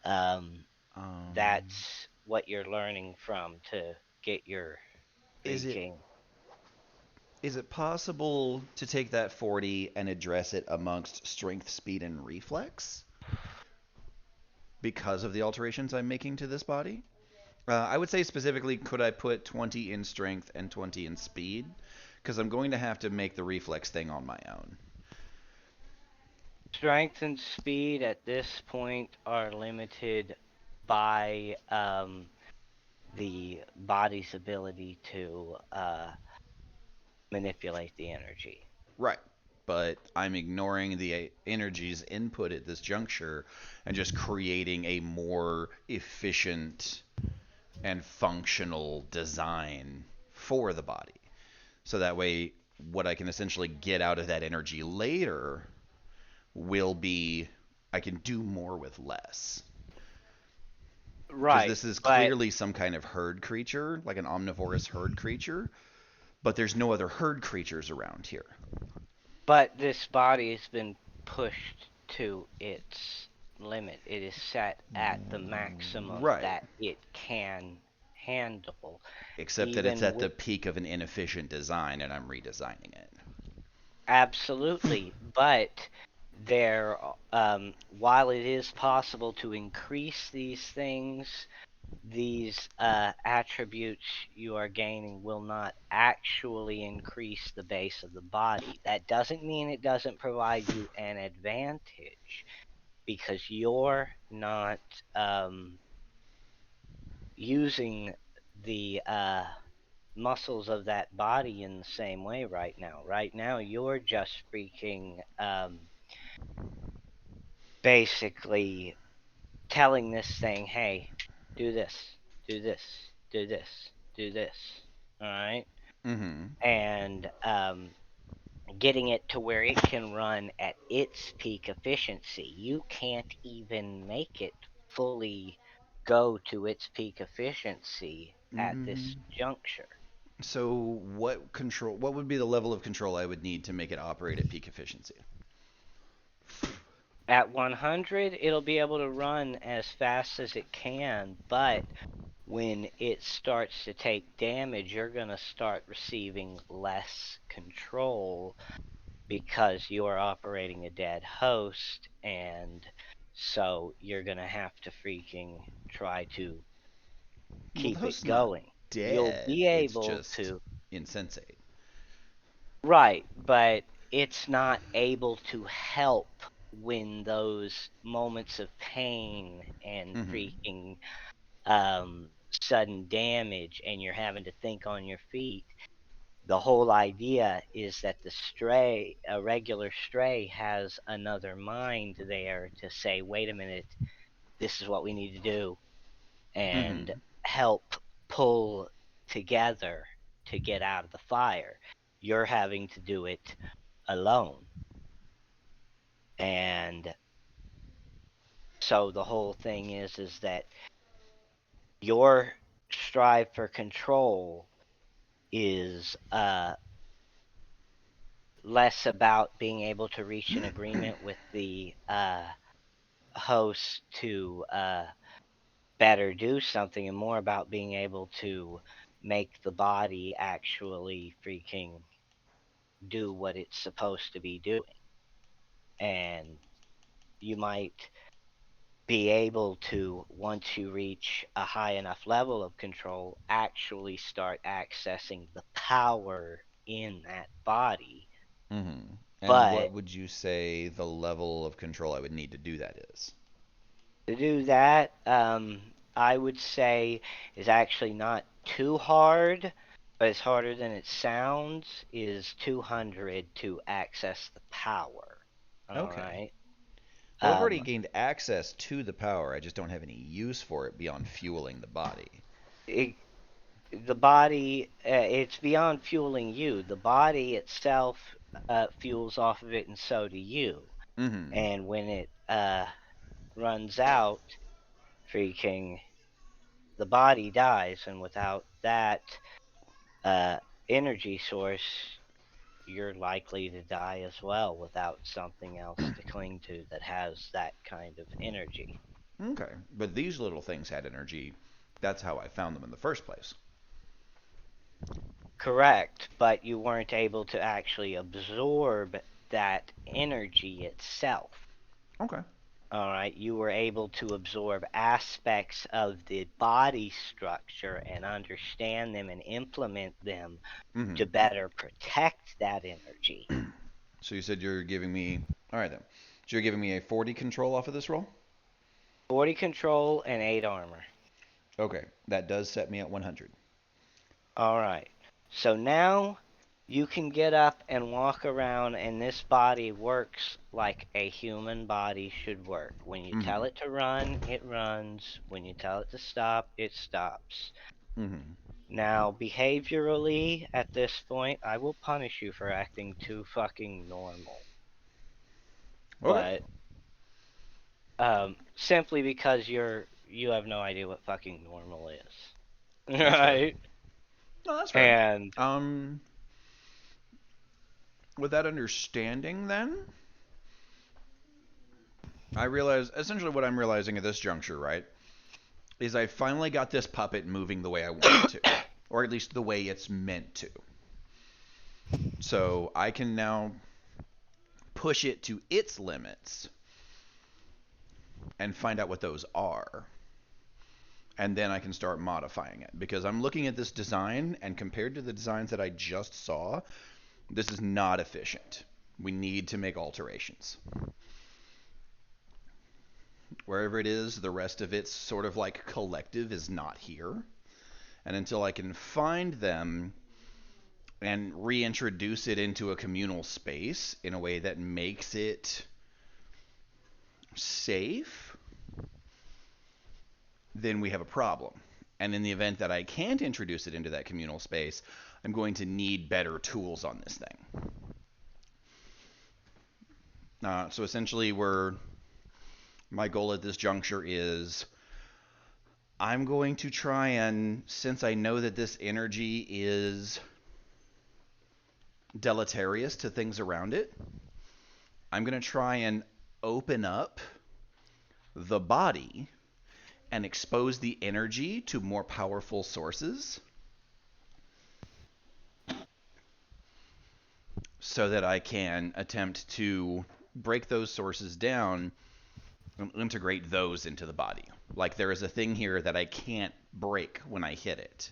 S1: um,
S2: Um,
S1: that's what you're learning from to get your
S2: is it
S1: freaking.
S2: possible to take that 40 and address it amongst strength, speed, and reflex because of the alterations I'm making to this body? I would say specifically, could I put 20 in strength and 20 in speed? Because I'm going to have to make the reflex thing on my own.
S1: Strength and speed at this point are limited by the body's ability to manipulate the energy.
S2: Right. But I'm ignoring the energies input at this juncture and just creating a more efficient and functional design for the body. So that way, what I can essentially get out of that energy later will be I can do more with less. Because
S1: Right,
S2: this is
S1: but
S2: clearly some kind of herd creature, like an omnivorous herd creature, but there's no other herd creatures around here.
S1: this body has been pushed to its limit. It is set at the maximum
S2: Right.
S1: that it can handle.
S2: Except that it's
S1: Even
S2: at
S1: with
S2: the peak of an inefficient design and I'm redesigning it.
S1: absolutely, but there, while it is possible to increase these things, these attributes you are gaining will not actually increase the base of the body. That doesn't mean it doesn't provide you an advantage, because you're not using the muscles of that body in the same way right now. Right now, you're just freaking basically telling this thing, hey, do this, do this, do this, do this. All right.
S2: Mm-hmm.
S1: And getting it to where it can run at its peak efficiency. You can't even make it fully go to its peak efficiency at this
S2: Mm-hmm.
S1: juncture.
S2: So what would be the level of control I would need to make it operate at peak efficiency?
S1: At 100, it'll be able to run as fast as it can, but when it starts to take damage, you're going to start receiving less control because you're operating a dead host, and so you're going to have to freaking try to
S2: Well,
S1: keep
S2: the
S1: it
S2: host's not
S1: going. You'll
S2: dead.
S1: be
S2: It's
S1: able
S2: just
S1: to.
S2: insensate.
S1: Right, but it's not able to help when those moments of pain and freaking sudden damage and you're having to think on your feet. The whole idea is that a regular stray has another mind there to say, wait a minute, this is what we need to do, and help pull together to get out of the fire. You're having to do it alone. And so the whole thing is that your strive for control is less about being able to reach an agreement with the host to better do something, and more about being able to make the body actually freaking do what it's supposed to be doing. And you might be able to, once you reach a high enough level of control, actually start accessing the power in that body.
S2: And
S1: But
S2: what would you say the level of control I would need to do that is?
S1: to do that, I would say is actually not too hard, but it's harder than it sounds, is 200 to access the power.
S2: Okay.
S1: Alright?
S2: Well, I've already gained access to the power. I just don't have any use for it beyond fueling the body.
S1: The body, it's beyond fueling you. The body itself fuels off of it, and so do you. And when it runs out, freaking, the body dies, and without that energy source, you're likely to die as well without something else to cling to that has that kind of energy.
S2: Okay. But these little things had energy. That's how I found them in the first place.
S1: Correct, but you weren't able to actually absorb that energy itself.
S2: Okay.
S1: All right, you were able to absorb aspects of the body structure and understand them and implement them to better protect that energy.
S2: So you said you're giving me... All right, then. So you're giving me a 40 control off of this roll?
S1: 40 control and 8 armor.
S2: Okay, that does set me at 100.
S1: All right, so now you can get up and walk around, and this body works like a human body should work. When you tell it to run, it runs. When you tell it to stop, it stops. Now, behaviorally, at this point, I will punish you for acting too fucking normal.
S2: Okay.
S1: But, simply because you have no idea what fucking normal is.
S2: That's fair.
S1: Right?
S2: No, that's fair.
S1: And
S2: With that understanding, then, I realize essentially what I'm realizing at this juncture, right, is I finally got this puppet moving the way I want it to, or at least the way it's meant to. So I can now push it to its limits and find out what those are. And then I can start modifying it. Because I'm looking at this design, and compared to the designs that I just saw, this is not efficient. We need to make alterations. Wherever it is, the rest of its sort of like collective is not here. And until I can find them and reintroduce it into a communal space in a way that makes it safe, then we have a problem. And in the event that I can't introduce it into that communal space, I'm going to need better tools on this thing. So essentially, my goal at this juncture is I'm going to try and, since I know that this energy is deleterious to things around it, I'm going to try and open up the body and expose the energy to more powerful sources so that I can attempt to break those sources down and integrate those into the body. Like there is a thing here that I can't break when I hit it.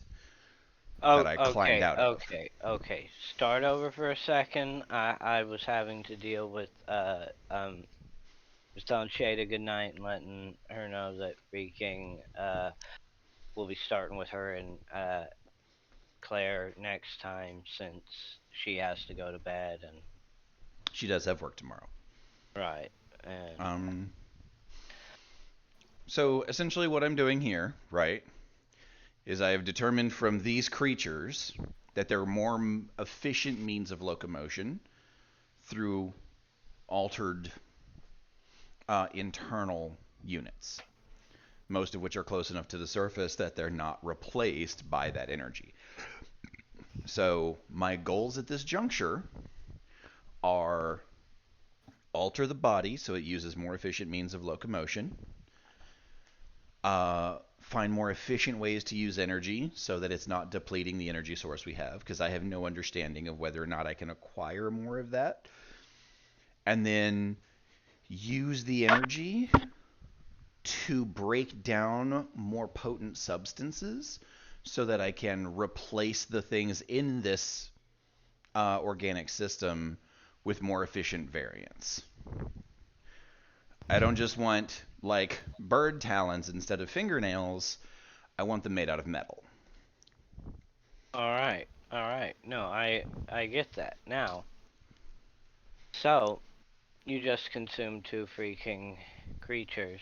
S1: Oh,
S2: That I climbed out of.
S1: okay. Start over for a second. I was having to deal with was telling Shada good night and letting her know that freaking we'll be starting with her and Claire next time since she has to go to bed and
S2: She does have work tomorrow.
S1: right and
S2: So essentially what I'm doing here, right, is I have determined from these creatures that there are more efficient means of locomotion through altered internal units, most of which are close enough to the surface that they're not replaced by that energy. So my goals at this juncture are alter the body so it uses more efficient means of locomotion, find more efficient ways to use energy so that it's not depleting the energy source we have, because I have no understanding of whether or not I can acquire more of that, and then use the energy to break down more potent substances so that I can replace the things in this organic system with more efficient variants. I don't just want like bird talons instead of fingernails. I want them made out of metal.
S1: all right. No, I get that now. So you just consumed 2 freaking creatures.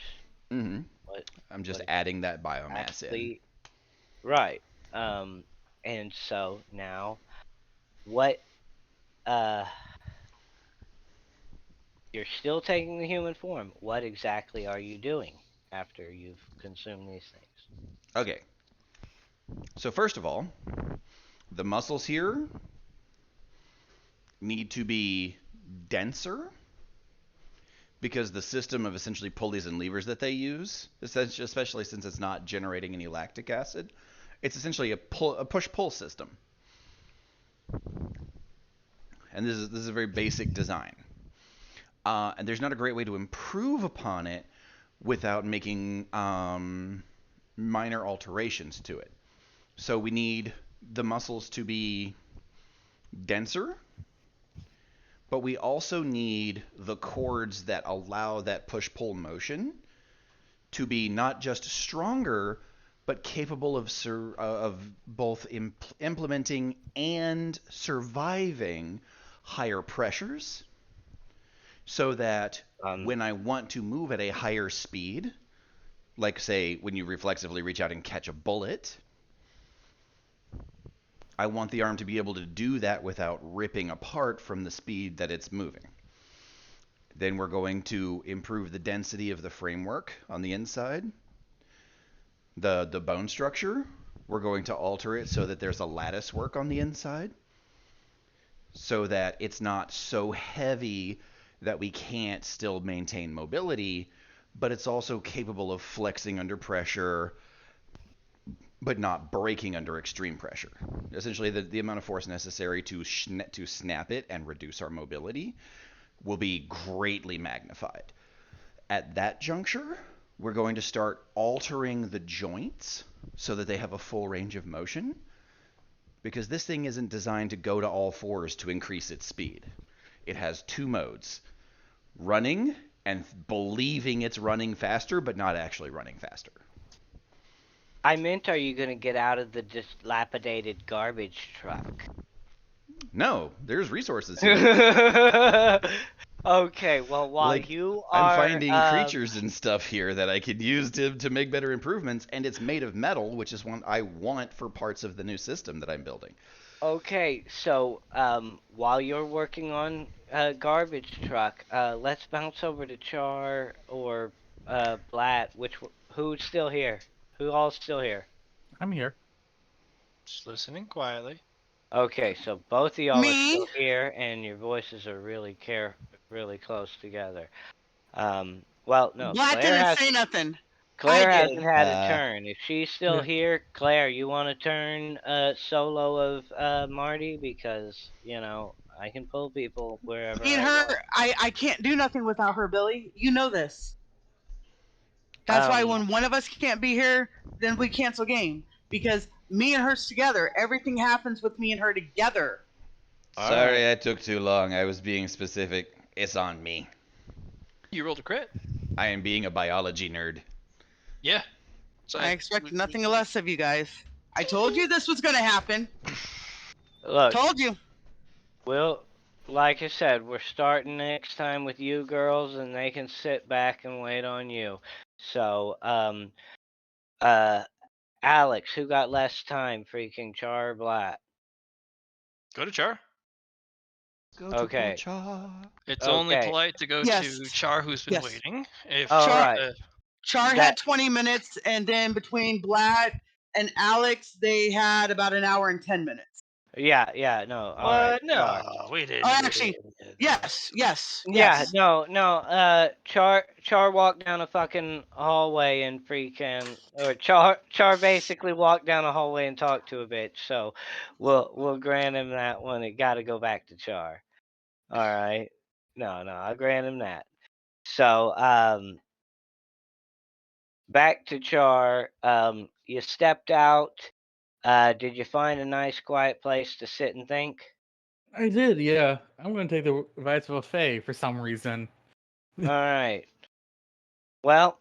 S2: Mm-hmm.
S1: What
S2: I'm just
S1: what
S2: adding that biomass in.
S1: actually right. And so now what you're still taking the human form. What exactly are you doing after you've consumed these things?
S2: Okay. So first of all, the muscles here need to be denser because the system of essentially pulleys and levers that they use, especially since it's not generating any lactic acid, it's essentially a push-pull system. And this is a very basic design. And there's not a great way to improve upon it without making minor alterations to it. So we need the muscles to be denser, but we also need the cords that allow that push-pull motion to be not just stronger, but capable of both implementing and surviving higher pressures, so that when I want to move at a higher speed, like say when you reflexively reach out and catch a bullet, I want the arm to be able to do that without ripping apart from the speed that it's moving. Then we're going to improve the density of the framework on the inside. The bone structure, we're going to alter it so that there's a lattice work on the inside, so that it's not so heavy that we can't still maintain mobility, but it's also capable of flexing under pressure, but not breaking under extreme pressure. Essentially, the amount of force necessary to snap it and reduce our mobility will be greatly magnified. At that juncture, we're going to start altering the joints so that they have a full range of motion, because this thing isn't designed to go to all fours to increase its speed. It has 2 modes: running and believing it's running faster, but not actually running faster.
S1: I meant, are you going to get out of the dilapidated garbage truck?
S2: No, there's resources here.
S1: Okay, well, while
S2: Like,
S1: you are...
S2: I'm finding creatures and stuff here that I could use to make better improvements, and it's made of metal, which is one I want for parts of the new system that I'm building.
S1: Okay, so while you're working on garbage truck, let's bounce over to Char or Blatt. Who's still here? Who all's still here?
S5: I'm here.
S6: Just listening quietly.
S1: Okay, so both of y'all are
S3: Me?
S1: still here, and your voices are really close together. Well, no,
S3: Black
S1: Claire
S3: didn't
S1: has.
S3: say nothing.
S1: Claire
S3: did.
S1: hasn't had a
S2: Uh,
S1: turn. If she's still
S5: Yeah.
S1: here, Claire, you want to turn solo of Marty? Because, I can pull people wherever
S3: Me and
S1: I
S3: her,
S1: want.
S3: I can't do nothing without her, Billy. You know this. That's why
S1: Um,
S3: when one of us can't be here, then we cancel game. Because me and her's together. Everything happens with me and her together.
S2: Sorry
S1: Alright.
S2: I took too long. I was being specific. It's on me.
S6: You rolled a crit.
S2: I am being a biology nerd.
S6: Yeah. So
S3: I expect nothing less of you guys. I told you this was going to happen.
S1: Look,
S3: Told you.
S1: like I said, we're starting next time with you girls, and they can sit back and wait on you. So, Alex, who got less time? Freaking Char or Blatt?
S6: go to Char.
S2: Go
S1: Okay.
S2: Char.
S6: It's only
S1: Okay.
S6: polite to go
S3: Yes.
S6: to Char, who's been
S3: Yes.
S6: waiting. If
S1: Alright.
S3: Char
S1: That-
S3: had 20 minutes, and then between Blatt and Alex, they had about an hour and 10 minutes.
S1: Yeah, no. Alright.
S6: No, we didn't.
S3: Oh, actually, yes.
S1: Yeah, no. Char walked down a fucking hallway and Char basically walked down a hallway and talked to a bitch. So, we'll grant him that one. It got to go back to Char. All right. No, I'll grant him that. So, back to Char. You stepped out. Did you find a nice quiet place to sit and think?
S5: I did, yeah. I'm gonna take the advice of a Fae for some reason.
S1: All right. Well,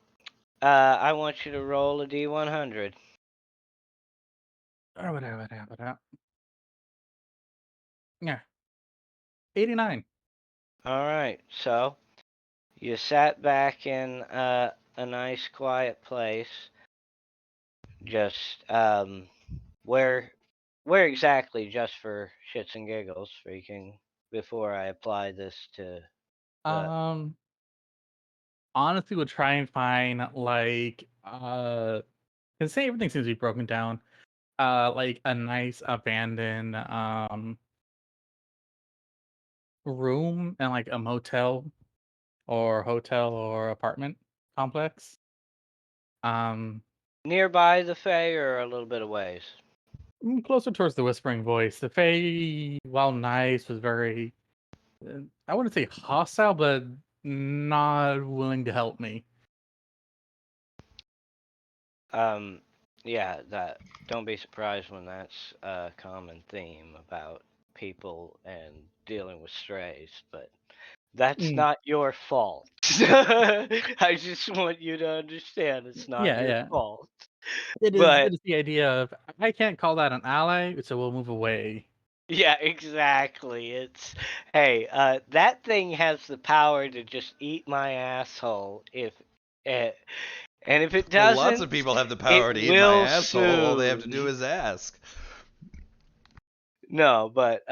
S1: I want you to roll a D100.
S5: Yeah. 89.
S1: All right. So you sat back in a nice quiet place. Just where exactly? Just for shits and giggles, freaking. Before I apply this to what?
S5: Honestly, would try and find like cause say everything seems to be broken down. Like a nice abandoned room in like a motel or hotel or apartment complex. Um
S1: Nearby the Fae or a little bit of ways?
S5: Closer towards the whispering voice. The Fae, while nice, was very I wouldn't say hostile, but not willing to help me.
S1: Yeah, that don't be surprised when that's a common theme about people and dealing with strays, but that's
S5: Mm,
S1: not your fault. I just want you to understand it's not your
S5: yeah.
S1: fault.
S5: It
S1: But
S5: is the idea of I can't call that an ally, so we'll move away.
S1: yeah, exactly. It's hey, that thing has the power to just eat my asshole if and if it
S2: Well, lots
S1: doesn't,
S2: of people have the
S1: it
S2: power to eat my
S1: will
S2: asshole. All they have to do
S1: soon.
S2: is ask.
S1: No, but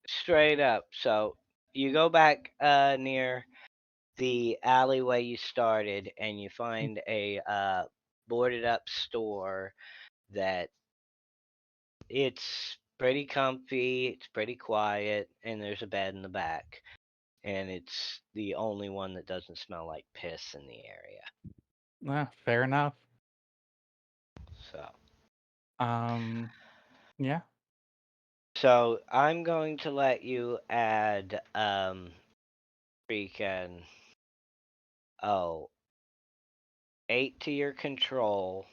S1: straight up. So you go back near the alleyway you started, and you find a boarded up store that it's pretty comfy, it's pretty quiet, and there's a bed in the back. And it's the only one that doesn't smell like piss in the area.
S5: Fair enough.
S1: So
S5: Yeah.
S1: so I'm going to let you add freaking oh 8 to your control.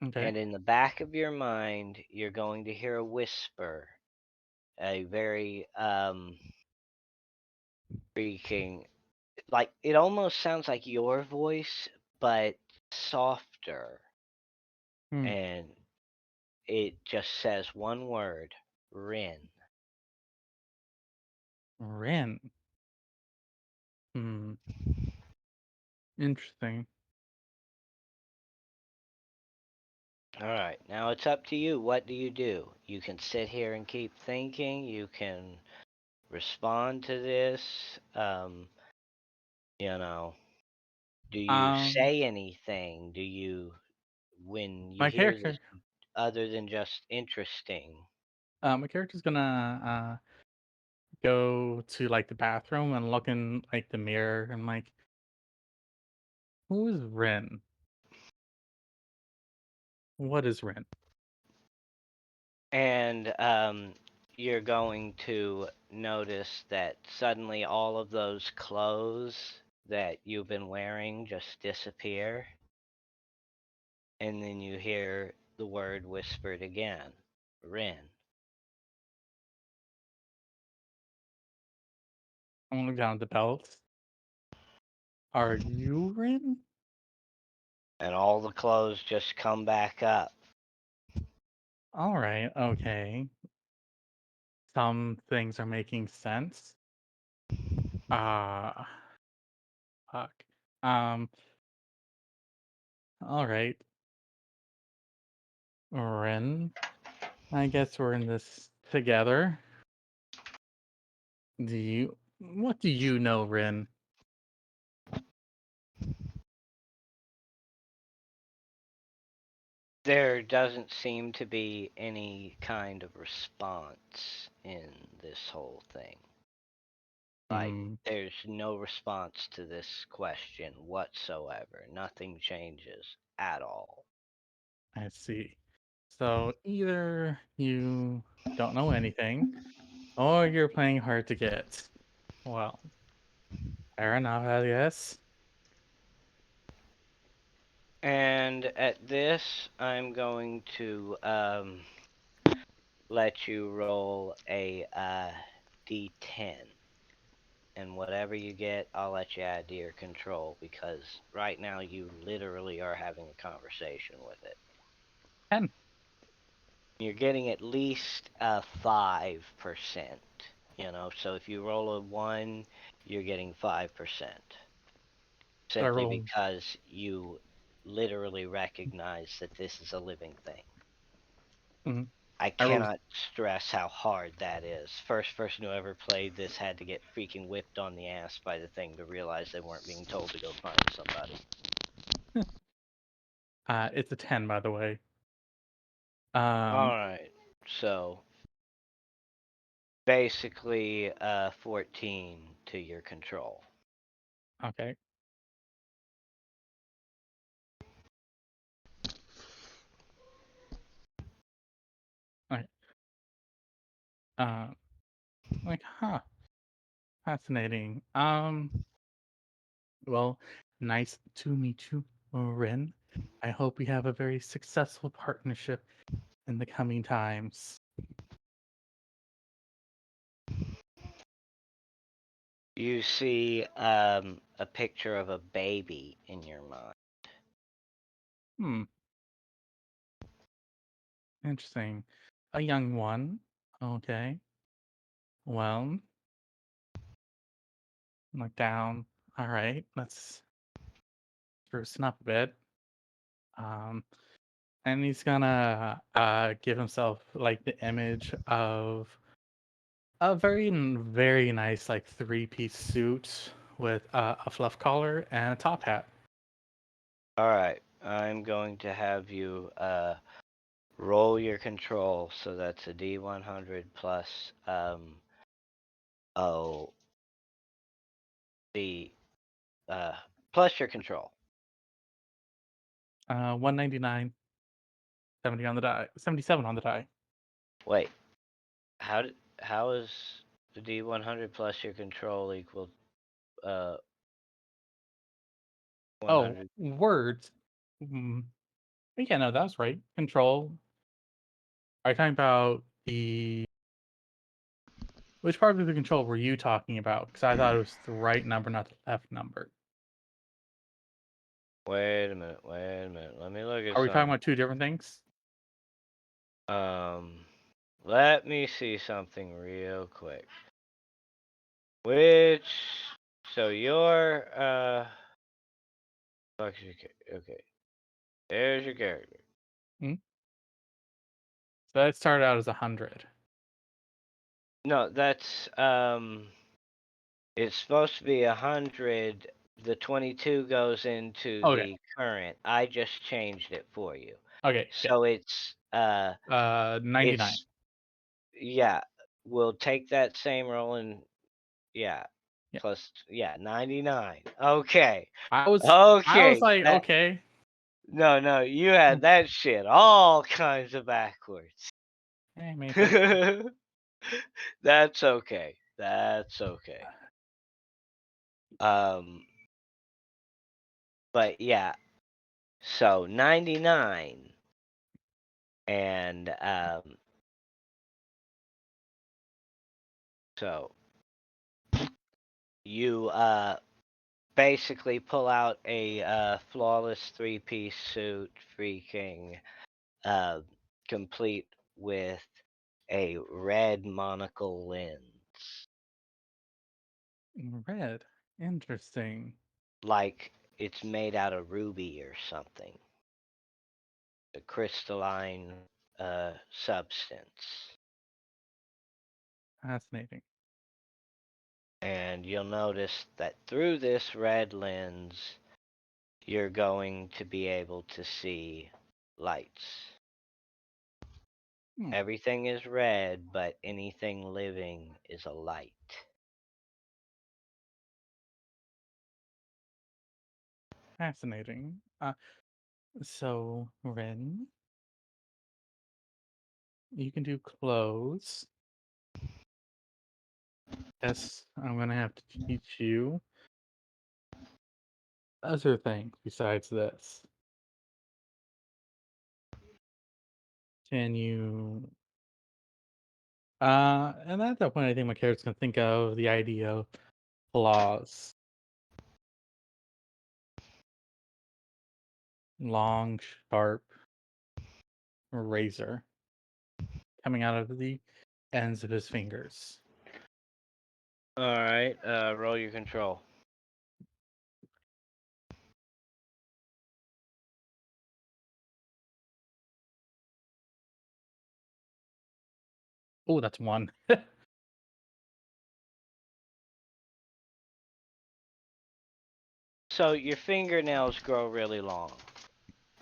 S5: Okay.
S1: And in the back of your mind, you're going to hear a whisper, a very freaking like it almost sounds like your voice, but softer,
S5: Hmm.
S1: and it just says one word, Rin.
S5: Rin. Hmm. Interesting.
S1: All right, now it's up to you. What do? You can sit here and keep thinking. You can respond to this. You know, do you
S5: Um,
S1: say anything? Do you, when you
S5: my
S1: hear this,
S5: character,
S1: other than just interesting?
S5: my character's gonna go to like the bathroom and look in like the mirror and like Who is Rin? What is Rin?
S1: And you're going to notice that suddenly all of those clothes that you've been wearing just disappear. And then you hear the word whispered again, Rin.
S5: I'm gonna look down at the belt. Are you Rin?
S1: And all the clothes just come back up.
S5: All right, okay. Some things are making sense. Ah, fuck. All right. Rin, I guess we're in this together. What do you know, Rin?
S1: There doesn't seem to be any kind of response in this whole thing. Like,
S5: Hmm,
S1: there's no response to this question whatsoever. Nothing changes at all.
S5: I see. So either you don't know anything, or you're playing hard to get. Well, fair enough, I guess.
S1: And at this, I'm going to let you roll a d10. And whatever you get, I'll let you add to your control because right now you literally are having a conversation with it.
S5: 10.
S1: You're getting at least a 5%, so if you roll a 1, you're getting 5%.
S5: So I
S1: Simply
S5: roll.
S1: because you literally recognize that this is a living thing.
S5: Mhm.
S1: I
S5: I roll.
S1: cannot stress how hard that is. First person who ever played this had to get freaking whipped on the ass by the thing to realize they weren't being told to go find somebody.
S5: It's a 10, by the way. Um,
S1: Alright, so basically 14 to your control.
S5: okay. Alright. Like, huh. Fascinating. Well, nice to meet you, Rin. I hope we have a very successful partnership in the coming times.
S1: You see a picture of a baby in your mind.
S5: Hmm. Interesting. A young one. Okay. Well, look down. All right. Let's sprucing up a bit. Um, and he's gonna give himself like the image of a very nice like three-piece suit with a fluff collar and a top hat.
S1: Alright, I'm going to have you roll your control, so that's a D100 plus oh the plus your control.
S5: 199, 70 on the die, 77 on the die.
S1: Wait, how is the D100 plus your control equal uh
S5: Oh,
S1: 100?
S5: words. Mm, yeah, no, that's right. Control. Are you talking about which part of the control were you talking about? Because I thought it was the right number, not the left number.
S1: Wait a minute. Let me look at
S5: Are we talking
S1: something.
S5: about two different things?
S1: Let me see something real quick. Which so your okay. There's your character.
S5: So that started out as 100.
S1: No, that's it's supposed to be 100. The 22 goes into
S5: Okay.
S1: the current. I just changed it for you.
S5: Okay.
S1: So it's
S5: 99.
S1: yeah, we'll take that same roll and yeah.
S5: Yeah.
S1: plus 99. Okay.
S5: I was
S1: Okay.
S5: like,
S1: that-
S5: okay.
S1: No, you had that shit all kinds of backwards.
S5: Hey, made it.
S1: That's okay. That's okay. But yeah. So 99 and so you basically pull out a flawless 3-piece suit, freaking complete with a red monocle lens,
S5: Red. Interesting.
S1: like it's made out of ruby or something. A crystalline substance.
S5: Fascinating.
S1: And you'll notice that through this red lens, you're going to be able to see lights.
S5: Hmm.
S1: Everything is red, but anything living is a light.
S5: Fascinating. So Ren, you can do clothes. Yes, I'm gonna have to teach you other things besides this. Can you and at that point I think my character's gonna think of the idea of claws. Long, sharp razor coming out of the ends of his fingers.
S1: Alright, roll your control.
S5: Oh, that's one.
S1: So your fingernails grow really long,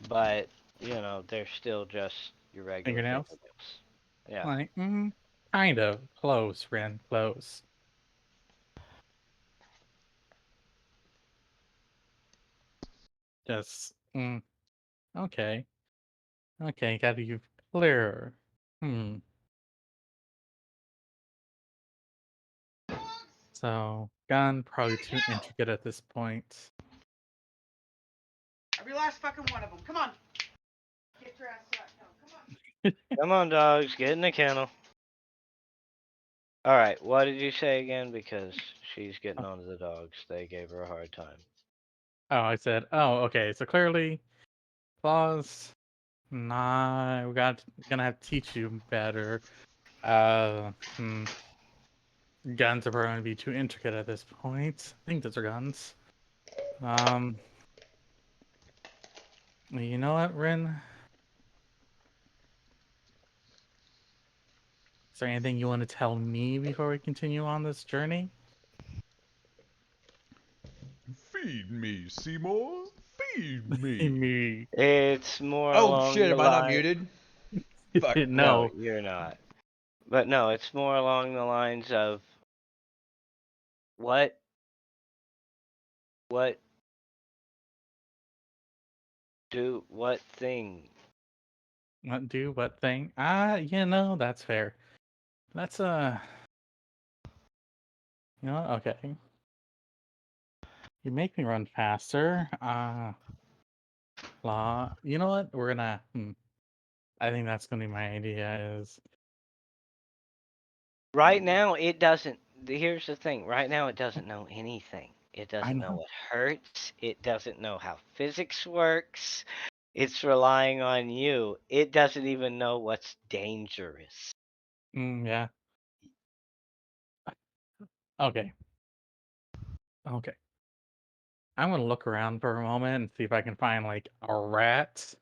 S1: but they're still just your regular
S5: Fingernails?
S1: fingernails. Yeah.
S5: Like, kind of close, Ren, close. Just, okay. Okay, gotta be clearer. Hmm. So, gun probably too intricate at this point.
S3: Every last fucking one of them. Come on. Get your ass out. No, come on.
S1: Come on, dogs, get in the kennel. Alright, what did you say again? Because she's getting onto the dogs. They gave her a hard time.
S5: Oh, I said, oh, okay. So clearly, claws. Nah, gonna have to teach you better. Guns are probably gonna be too intricate at this point. I think those are guns. You know what, Rin? Is there anything you want to tell me before we continue on this journey?
S2: Feed me, Seymour. Feed me.
S5: Me.
S1: It's more
S2: Oh
S1: along
S2: shit!
S1: the
S2: Am I not
S1: line.
S2: muted? Fuck.
S1: No,
S5: No.
S1: you're not. But no, it's more along the lines of what what what thing?
S5: What do? What thing? That's fair. That's you know what? Okay. You make me run faster. You know what? We're gonna. I think that's gonna be my idea. Is
S1: Right now, it doesn't. Here's the thing. Right now, it doesn't know anything. It
S5: I
S1: doesn't know
S5: know.
S1: what hurts. It doesn't know how physics works. It's relying on you. It doesn't even know what's dangerous.
S5: Yeah. Okay. Okay. I'm gonna look around for a moment and see if I can find like a rat.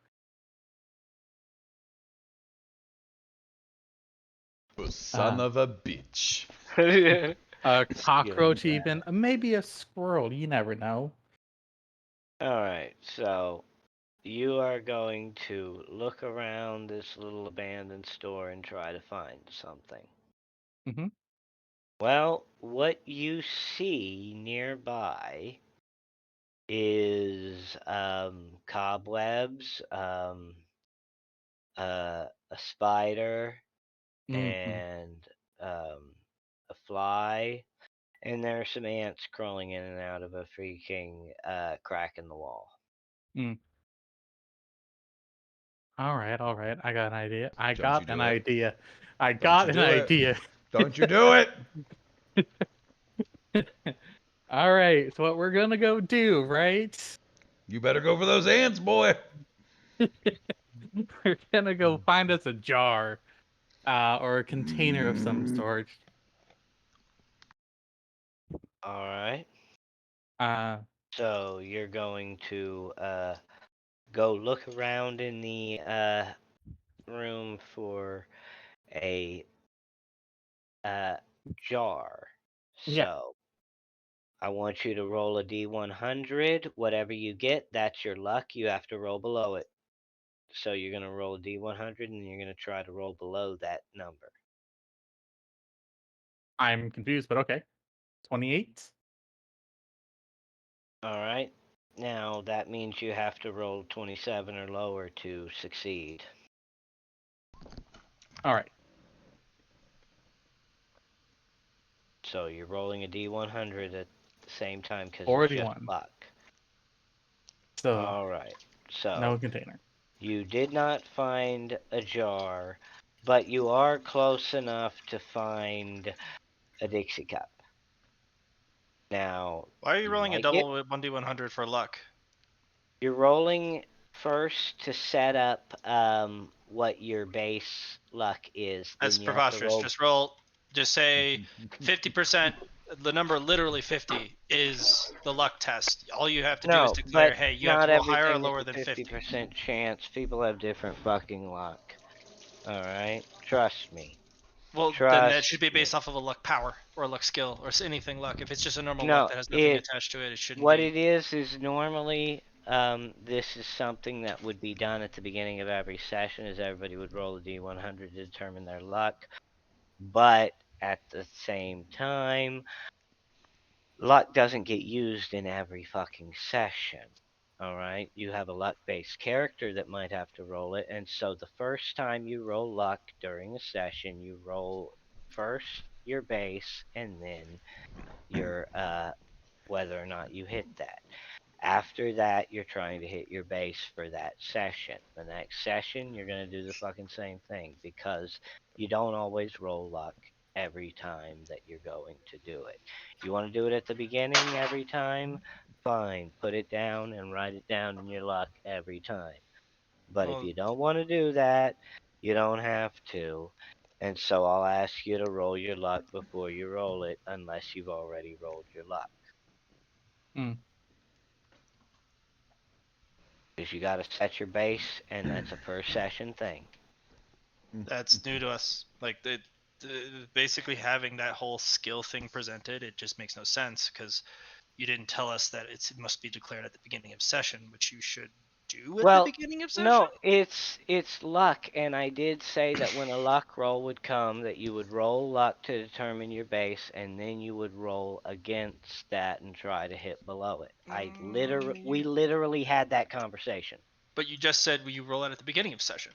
S2: Son of a bitch.
S5: A
S1: Skilly
S5: cockroach,
S1: rat.
S5: even maybe a squirrel. You never know.
S1: All right, so you are going to look around this little abandoned store and try to find something.
S5: Mm-hmm.
S1: Well, what you see nearby is cobwebs, a spider,
S5: Mhm.
S1: and a fly, and there are some ants crawling in and out of a freaking crack in the wall.
S5: All right, all right. I got an idea. I
S2: Don't you
S5: got an
S2: do it.
S5: idea. I
S2: Don't
S5: got
S2: you
S5: an
S2: do it.
S5: idea.
S2: Don't you do it.
S5: All right. So what we're gonna go do, right?
S2: You better go for those ants, boy.
S5: We're gonna go find us a jar, or a container of some sort.
S1: All right.
S5: Uh,
S1: So you're going to go look around in the room for a jar.
S5: Yeah.
S1: So I want you to roll a d100. Whatever you get, that's your luck. You have to roll below it. So you're going to roll a d100 and you're going to try to roll below that number.
S5: I'm confused, but okay. 28.
S1: All right. Now that means you have to roll 27 or lower to succeed.
S5: All right.
S1: So you're rolling a d100 at the same time because it's just
S5: 41.
S1: luck.
S5: So
S1: All right. So
S5: no container.
S1: you did not find a jar, but you are close enough to find a Dixie cup. Now,
S6: Why are you rolling a
S1: might get-
S6: double 1d100 for luck?
S1: you're rolling first to set up what your base luck is.
S6: That's
S1: Then you have to
S6: preposterous.
S1: roll.
S6: Just say 50%. The number literally 50 is the luck test. All you have to do is
S1: No,
S6: declare,
S1: but
S6: hey, you have
S1: not
S6: to roll higher or
S1: everything
S6: lower
S1: is
S6: than
S1: a
S6: 50.
S1: 50% chance. People have different fucking luck. All right, trust me.
S6: Well, then that should be
S1: Trust
S6: based
S1: me.
S6: off of a luck power or a luck skill or anything luck. If it's just a normal luck
S1: No,
S6: that has nothing attached to it, it shouldn't
S1: what
S6: be.
S1: it is normally this is something that would be done at the beginning of every session, is everybody would roll a d100 to determine their luck. But at the same time, luck doesn't get used in every fucking session. All right, you have a luck-based character that might have to roll it, and so the first time you roll luck during a session, you roll first your base and then your whether or not you hit that. After that, you're trying to hit your base for that session. The next session, you're going to do the fucking same thing because you don't always roll luck every time that you're going to do it. You want to do it at the beginning every time? Fine. Put it down and write it down in your luck every time. But if
S6: Well,
S1: you don't want to do that, you don't have to. And so I'll ask you to roll your luck before you roll it unless you've already rolled your luck.
S5: Mm.
S1: Because you got to set your base, and that's a per session thing.
S6: that's new to us. Like basically having that whole skill thing presented, it just makes no sense because you didn't tell us that it must be declared at the beginning of session, which you should do at
S1: Well,
S6: the beginning of session.
S1: no, it's luck, and I did say that when a luck roll would come, that you would roll luck to determine your base, and then you would roll against that and try to hit below it. We literally had that conversation.
S6: But you just said you roll it at the beginning of session.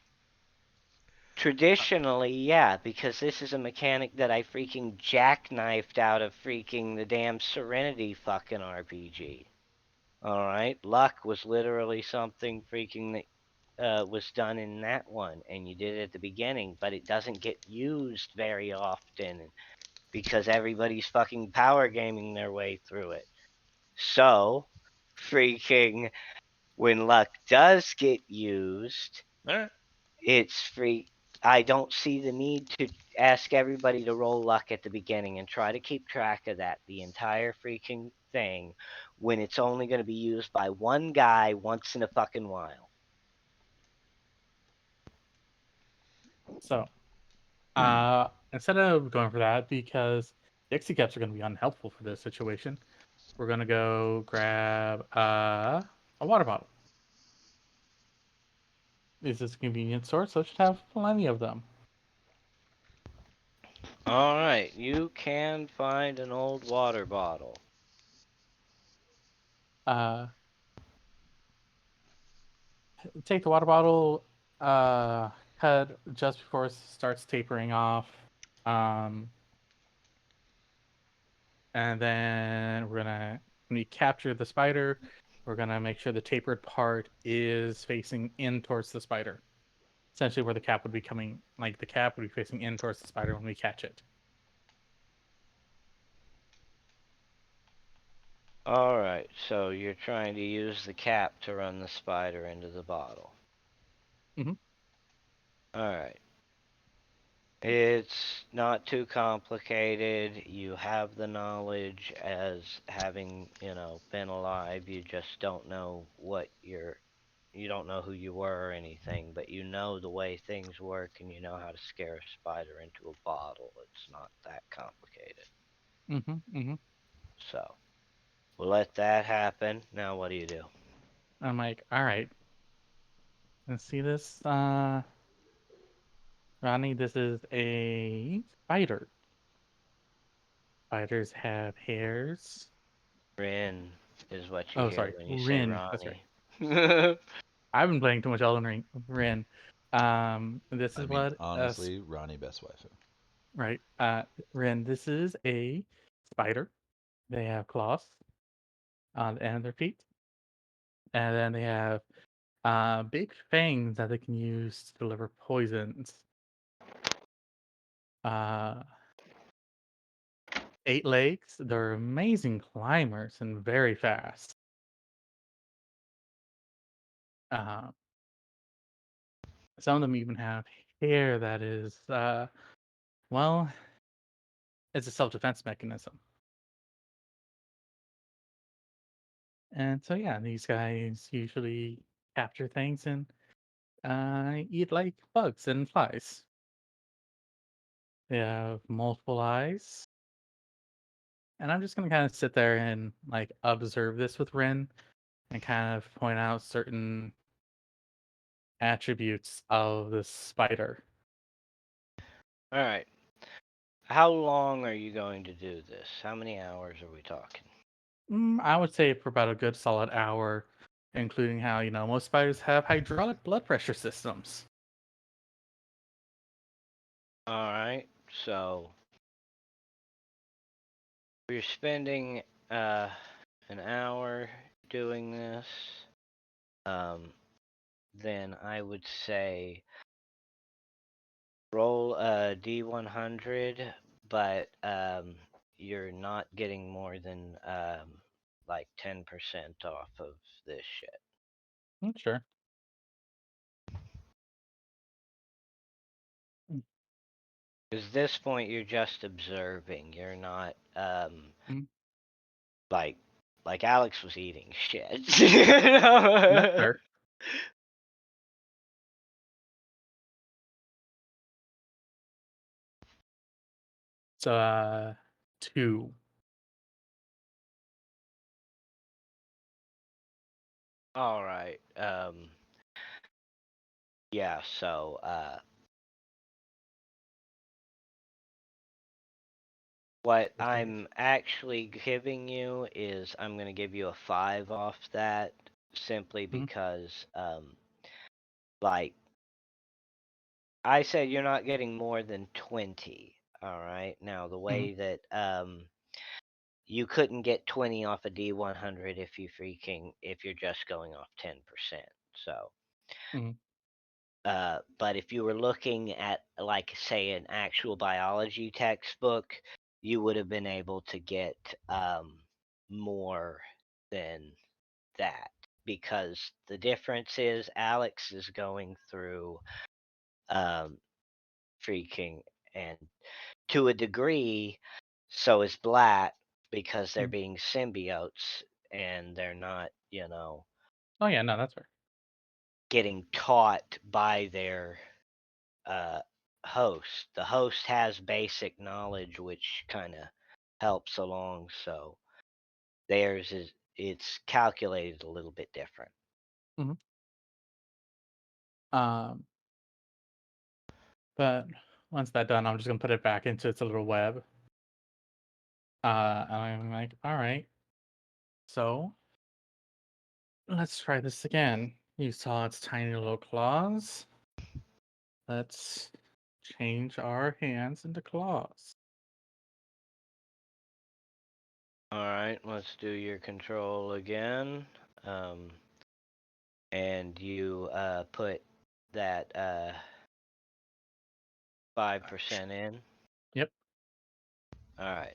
S1: Traditionally, yeah, because this is a mechanic that I freaking jackknifed out of freaking the damn Serenity fucking RPG. Alright? Luck was literally something freaking that was done in that one, and you did it at the beginning, but it doesn't get used very often because everybody's fucking power gaming their way through it. So, freaking, when luck does get used,
S6: All right.
S1: it's free. I don't see the need to ask everybody to roll luck at the beginning and try to keep track of that the entire freaking thing when it's only going to be used by one guy once in a fucking while.
S5: So, instead of going for that, because Dixie cups are going to be unhelpful for this situation, we're going to go grab a water bottle. This is a convenience store, so it should have plenty of them.
S1: All right, you can find an old water bottle.
S5: Take the water bottle, cut just before it starts tapering off. And then when we capture the spider, we're gonna make sure the tapered part is facing in towards the spider. Essentially where the cap would be coming, like the cap would be facing in towards the spider when we catch it.
S1: All right, so you're trying to use the cap to run the spider into the bottle.
S5: Mhm.
S1: All right. It's not too complicated. You have the knowledge as having, been alive. You just don't know you don't know who you were or anything, but you know the way things work and you know how to scare a spider into a bottle. It's not that complicated.
S5: Mhm. Mhm.
S1: So, we'll let that happen. Now what do you do?
S5: I'm like, all right. Let's see this. Ronnie, this is a spider. Spiders have hairs.
S1: Rin is what you
S5: Oh,
S1: hear
S5: sorry,
S1: when you say
S5: Rin. That's right.
S1: Ronnie.
S5: I've been playing too much Elden Ring. Rin. This
S2: I
S5: is
S2: mean,
S5: what
S2: honestly, Ronnie best wife.
S5: right. Rin. This is a spider. They have claws on the end of their feet, and then they have big fangs that they can use to deliver poisons. Uh, 8 legs. They're amazing climbers and very fast. Uh, some of them even have hair that is, well, it's a self-defense mechanism. And so, yeah, these guys usually capture things and eat like bugs and flies. They have multiple eyes. And I'm just going to kind of sit there and like observe this with Ren and kind of point out certain attributes of the spider.
S1: All right. How long are you going to do this? How many hours are we talking?
S5: I would say for about a good solid hour, including how, most spiders have hydraulic blood pressure systems.
S1: All right. So we're spending an hour doing this. Then I would say roll a D100, but you're not getting more than like 10% off of this shit.
S5: Sure.
S1: Because this point you're just observing. You're not
S5: Mm,
S1: like Alex was eating shit.
S5: That's fair. So, 2.
S1: All right. Yeah, so what I'm actually giving you is I'm going to give you a 5 off that simply
S5: Mhm.
S1: because like I said you're not getting more than 20. All right. Now the way that you couldn't get 20 off a D100 if you're just going off 10%. So
S5: Mhm.
S1: but if you were looking at, like, say, an actual biology textbook, you would have been able to get more than that because the difference is Alex is going through um, freaking, and to a degree, so is Blatt because they're
S5: Mhm.
S1: being symbiotes and they're not,
S5: Oh, yeah, no, that's fair.
S1: getting taught by their uh, host. The host has basic knowledge, which kind of helps along. So theirs is it's calculated a little bit different.
S5: Mhm. Um, but once that's done, I'm just gonna put it back into its little web. And I'm like, all right. So let's try this again. You saw its tiny little claws. Let's change our hands into claws.
S1: All right, let's do your control again. And you put that 5% in.
S5: Yep.
S1: All right.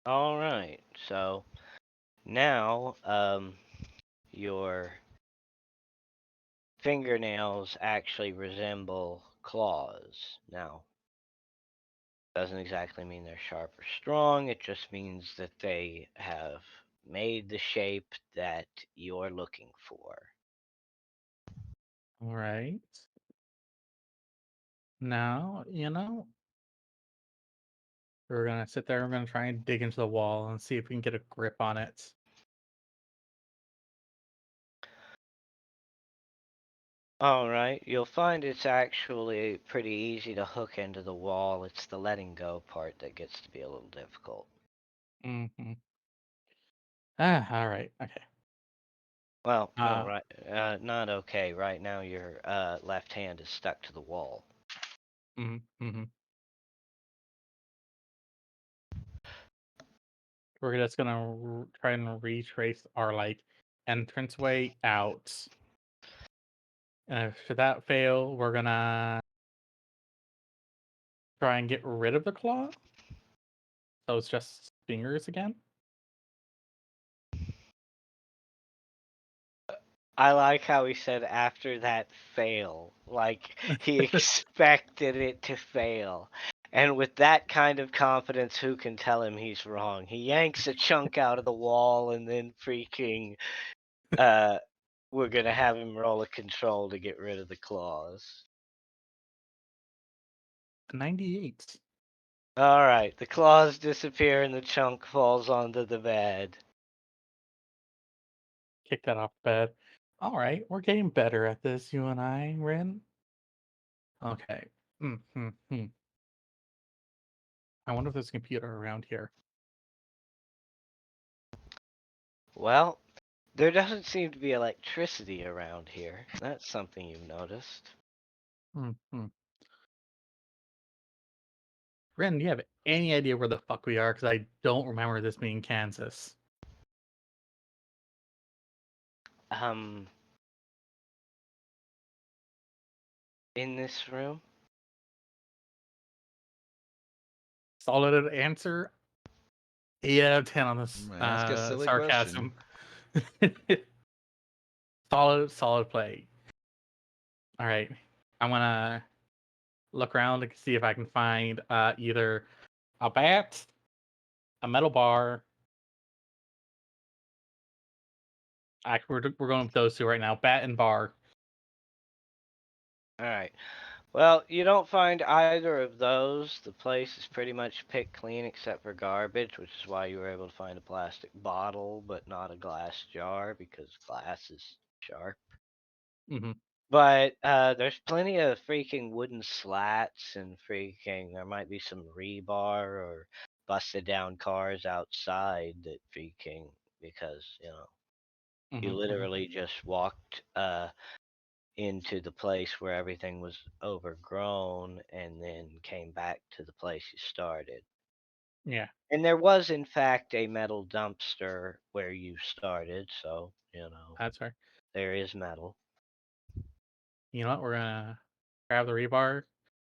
S1: All right. So now your fingernails actually resemble claws. Now, doesn't exactly mean they're sharp or strong. It just means that they have made the shape that you're looking for.
S5: All right. Now, we're gonna sit there. We're gonna try and dig into the wall and see if we can get a grip on it.
S1: All right, you'll find it's actually pretty easy to hook into the wall. It's the letting go part that gets to be a little difficult.
S5: Mm-hmm. All right. Okay.
S1: Well, no,
S5: Uh,
S1: right, not okay. Right now, your left hand is stuck to the wall.
S5: mm-hmm. We're just gonna try and retrace our entranceway out. And if that fail, we're gonna try and get rid of the claw. So it's just fingers again.
S1: I like how he said after that fail, like he expected it to fail. And with that kind of confidence, who can tell him he's wrong? He yanks a chunk out of the wall and then freaking we're gonna have him roll a control to get rid of the claws.
S5: 98.
S1: Alright, the claws disappear and the chunk falls onto the bed.
S5: Kick that off the bed. All right, we're getting better at this, you and I, Rin. Okay. Mm-hmm. I wonder if there's a computer around here.
S1: Well, there doesn't seem to be electricity around here. That's something you've noticed.
S5: Mm-hmm. Rin, do you have any idea where the fuck we are? Because I don't remember this being Kansas.
S1: In this room?
S5: Solid answer. 8 out of 10 on this
S2: Ask a silly
S5: sarcasm. solid play. All right, I'm gonna look around to see if I can find either a bat, a metal bar. Actually, we're going with those two right now: bat and bar.
S1: Alright. Well, you don't find either of those. The place is pretty much picked clean except for garbage, which is why you were able to find a plastic bottle but not a glass jar because glass is sharp.
S5: Mm-hmm.
S1: But there's plenty of freaking wooden slats and there might be some rebar or busted down cars outside that because, you
S5: Mm-hmm.
S1: literally just walked into the place where everything was overgrown and then came back to the place you started.
S5: Yeah,
S1: And there was, in fact, a metal dumpster where you started, so,
S5: that's right.
S1: there is metal.
S5: You know what? We're gonna grab the rebar.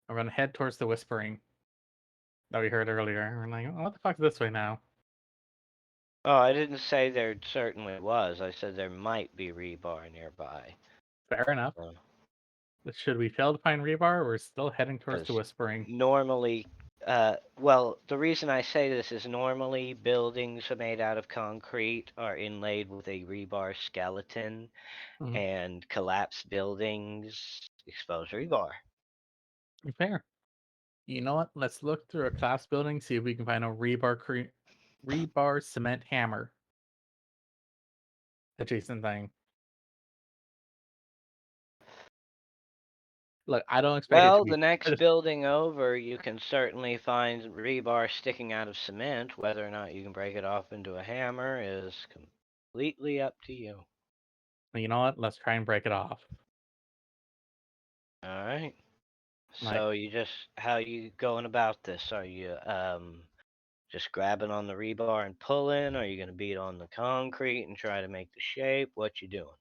S5: We're gonna head towards the whispering that we heard earlier. We're like, oh, what the fuck is this way now?
S1: Oh, I didn't say there certainly was. I said there might be rebar nearby.
S5: Fair enough.
S1: Uh,
S5: Should we fail to find rebar? We're still heading towards the
S1: 'Cause
S5: whispering.
S1: normally, well, the reason I say this is normally buildings made out of concrete are inlaid with a rebar skeleton,
S5: Mhm.
S1: and collapsed buildings expose rebar.
S5: Fair. You know what? Let's look through a class building, see if we can find a rebar cement hammer. Adjacent thing. Look, I don't expect it to
S1: Well,
S5: be.
S1: the next building over, you can certainly find rebar sticking out of cement. Whether or not you can break it off into a hammer is completely up to you.
S5: You know what? Let's try and break it off.
S1: All right.
S5: Like,
S1: So how you going about this? Are you just grabbing on the rebar and pulling? Or are you gonna beat on the concrete and try to make the shape? What you doing?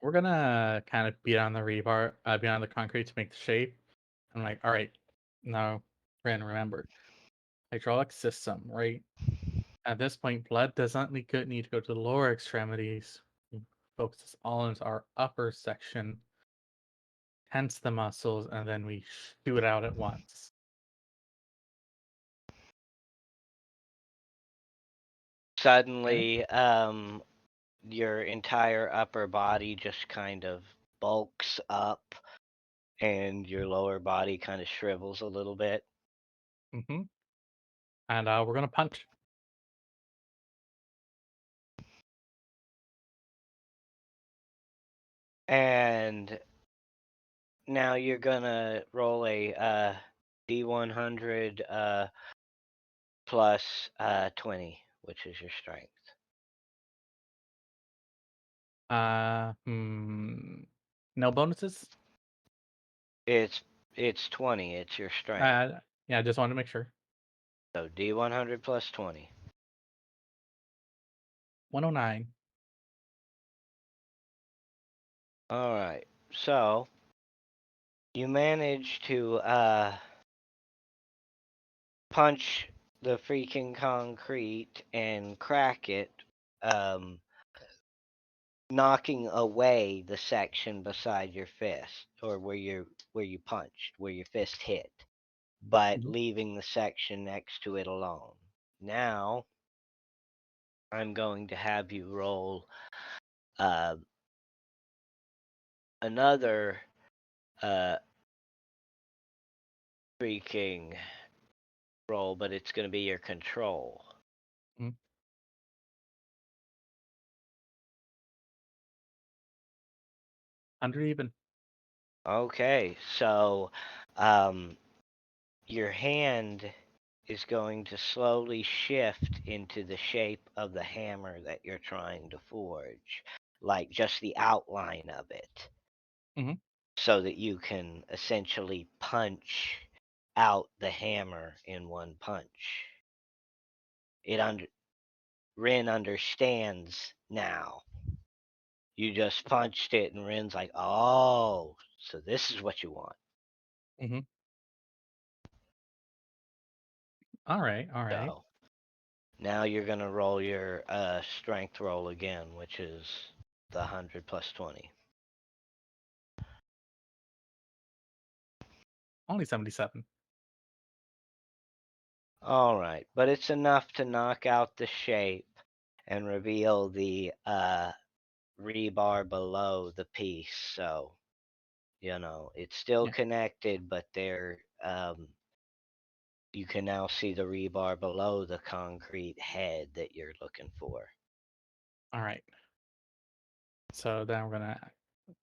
S5: we're gonna kind of beat on the rebar, beat on the concrete to make the shape. I'm like, all right, now, Ren, remember, hydraulic system, right? At this point, blood does not need to go to the lower extremities. We focus all into our upper section, tense the muscles, and then we shoot it out at once.
S1: Suddenly, your entire upper body just kind of bulks up and your lower body kind of shrivels a little bit.
S5: Mm-hmm. And we're gonna punch.
S1: And now you're gonna roll a D100 plus 20, which is your strength.
S5: No bonuses.
S1: It's 20. It's your strength.
S5: Yeah, I just wanted to make sure.
S1: So D100 plus 20.
S5: 109.
S1: All right. So you manage to punch the freaking concrete and crack it, um, knocking away the section beside your fist, or where you punched, where your fist hit, but
S5: Mhm.
S1: leaving the section next to it alone. Now I'm going to have you roll uh, another freaking roll, but it's going to be your control.
S5: 100 even.
S1: Okay, so your hand is going to slowly shift into the shape of the hammer that you're trying to forge, like just the outline of it,
S5: Mhm.
S1: so that you can essentially punch out the hammer in one punch. Rin understands now. You just punched it, and Rin's like, "Oh, so this is what you want."
S5: Mhm. All right. All right.
S1: So now you're gonna roll your strength roll again, which is the 100 plus 20.
S5: Only 77.
S1: All right, but it's enough to knock out the shape and reveal the rebar below the piece. So it's still
S5: Yeah.
S1: connected, but you can now see the rebar below the concrete head that you're looking for.
S5: All right. So then we're gonna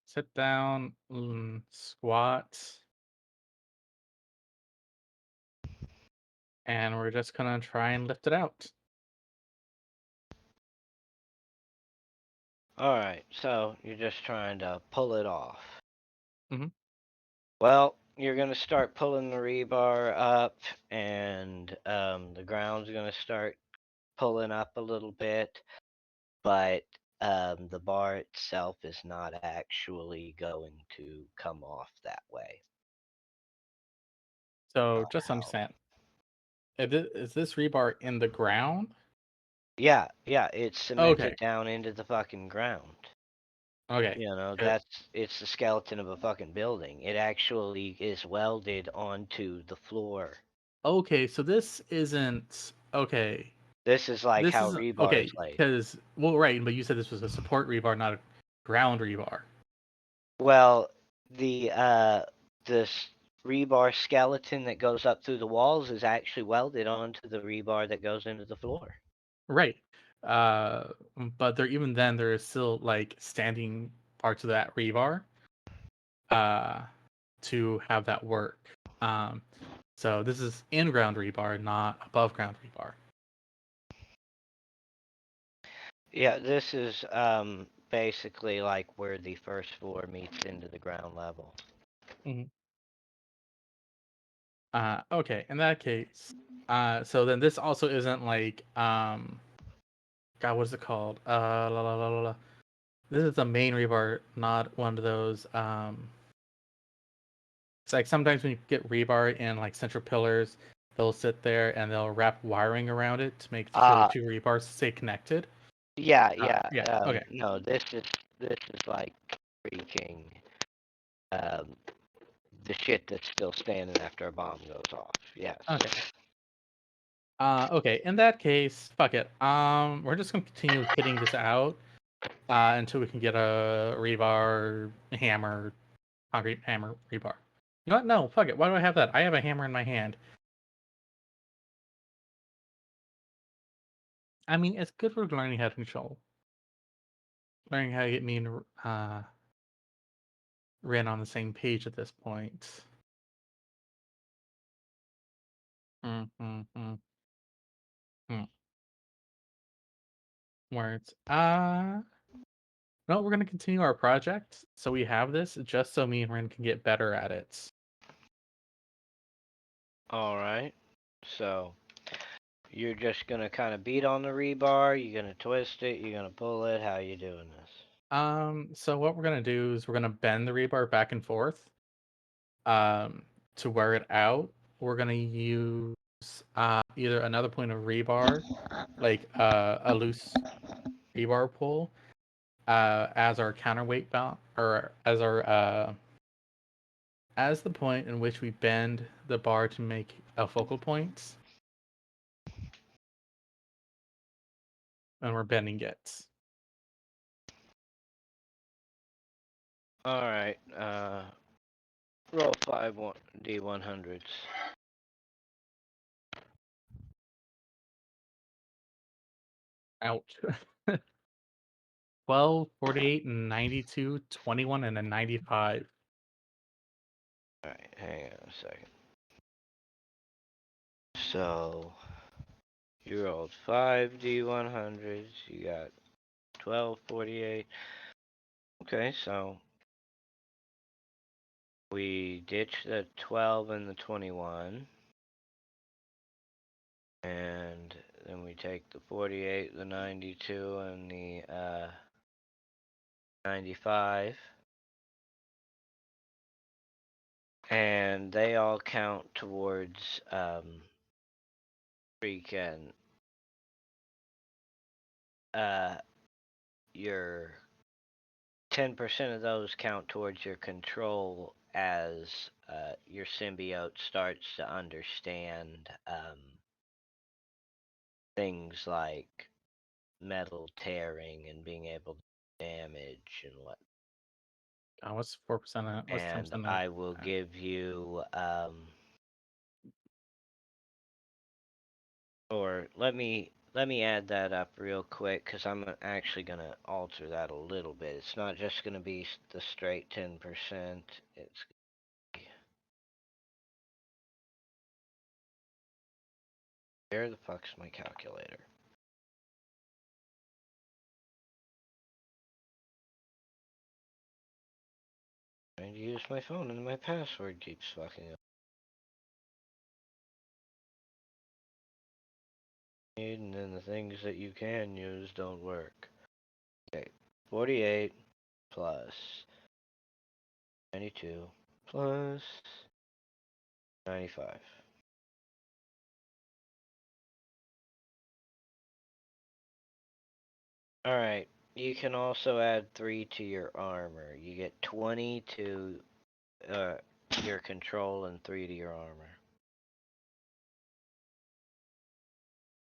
S5: sit down, squat, and we're just gonna try and lift it out.
S1: All right, so you're just trying to pull it off.
S5: Mhm.
S1: Well, you're gonna start pulling the rebar up, and the ground's gonna start pulling up a little bit, but the bar itself is not actually going to come off that way.
S5: So
S1: Not
S5: just
S1: how.
S5: understand. Is this rebar in the ground?
S1: Yeah, it's
S5: Okay.
S1: cemented down into the fucking ground.
S5: Okay.
S1: It's the skeleton of a fucking building. It actually is welded onto the floor.
S5: Okay. So this isn't okay.
S1: This is like
S5: This
S1: how
S5: is
S1: rebar is
S5: okay
S1: laid.
S5: because right, but you said this was a support rebar, not a ground rebar.
S1: Well, this rebar skeleton that goes up through the walls is actually welded onto the rebar that goes into the floor.
S5: Right. Uh, but even then there is still like standing parts of that rebar. Uh, to have that work. So this is in-ground rebar, not above-ground rebar.
S1: Yeah, this is basically like where the first floor meets into the ground level.
S5: Okay, in that case, so then this also isn't like God, what is it called? This is a main rebar, not one of those. It's like sometimes when you get rebar in like central pillars, they'll sit there and they'll wrap wiring around it to make sure the two rebars stay connected.
S1: Yeah,
S5: yeah, okay.
S1: No, this is like freaking the shit that's still standing after a bomb goes off. Yes.
S5: Okay. Okay, in that case, fuck it. We're just gonna continue hitting this out until we can get a rebar hammer, concrete hammer rebar. You know what? No, fuck it. Why do I have that? I have a hammer in my hand. I mean, it's good for learning how to control. Learning how to get me and Ren on the same page at this point. Words. No, we're gonna continue our project. So we have this just so me and Ren can get better at it.
S1: All right. So you're just gonna kind of beat on the rebar. You're gonna twist it. You're gonna pull it. How you doing this?
S5: So what we're gonna do is we're gonna bend the rebar back and forth. To wear it out, we're gonna use either another point of rebar, like a loose rebar pull, as our counterweight bound, or as our as the point in which we bend the bar to make a focal point, and we're bending it.
S1: All right. Roll 5 D100s.
S5: Ouch. 12, 48, 92, 21, and a 95.
S1: All right. Hang on a second. So you rolled 5 D100s. You got 12, 48. Okay, so we ditch the 12 and the 21. And then we take the 48, the 92, and the 95. And they all count towards freaking your 10% of those count towards your control as your symbiote starts to understand things like metal tearing and being able to damage and what.
S5: What's 4%? What's 10%?
S1: And I will give you or let me add that up real quick because I'm actually gonna alter that a little bit. It's not just gonna be the straight 10%. It's where the fuck's my calculator? Trying to use my phone and my password keeps fucking up. And then the things that you can use don't work. Okay, 48 plus 92 plus 95. Alright, you can also add 3 to your armor. You get 20 to your control and 3 to your armor.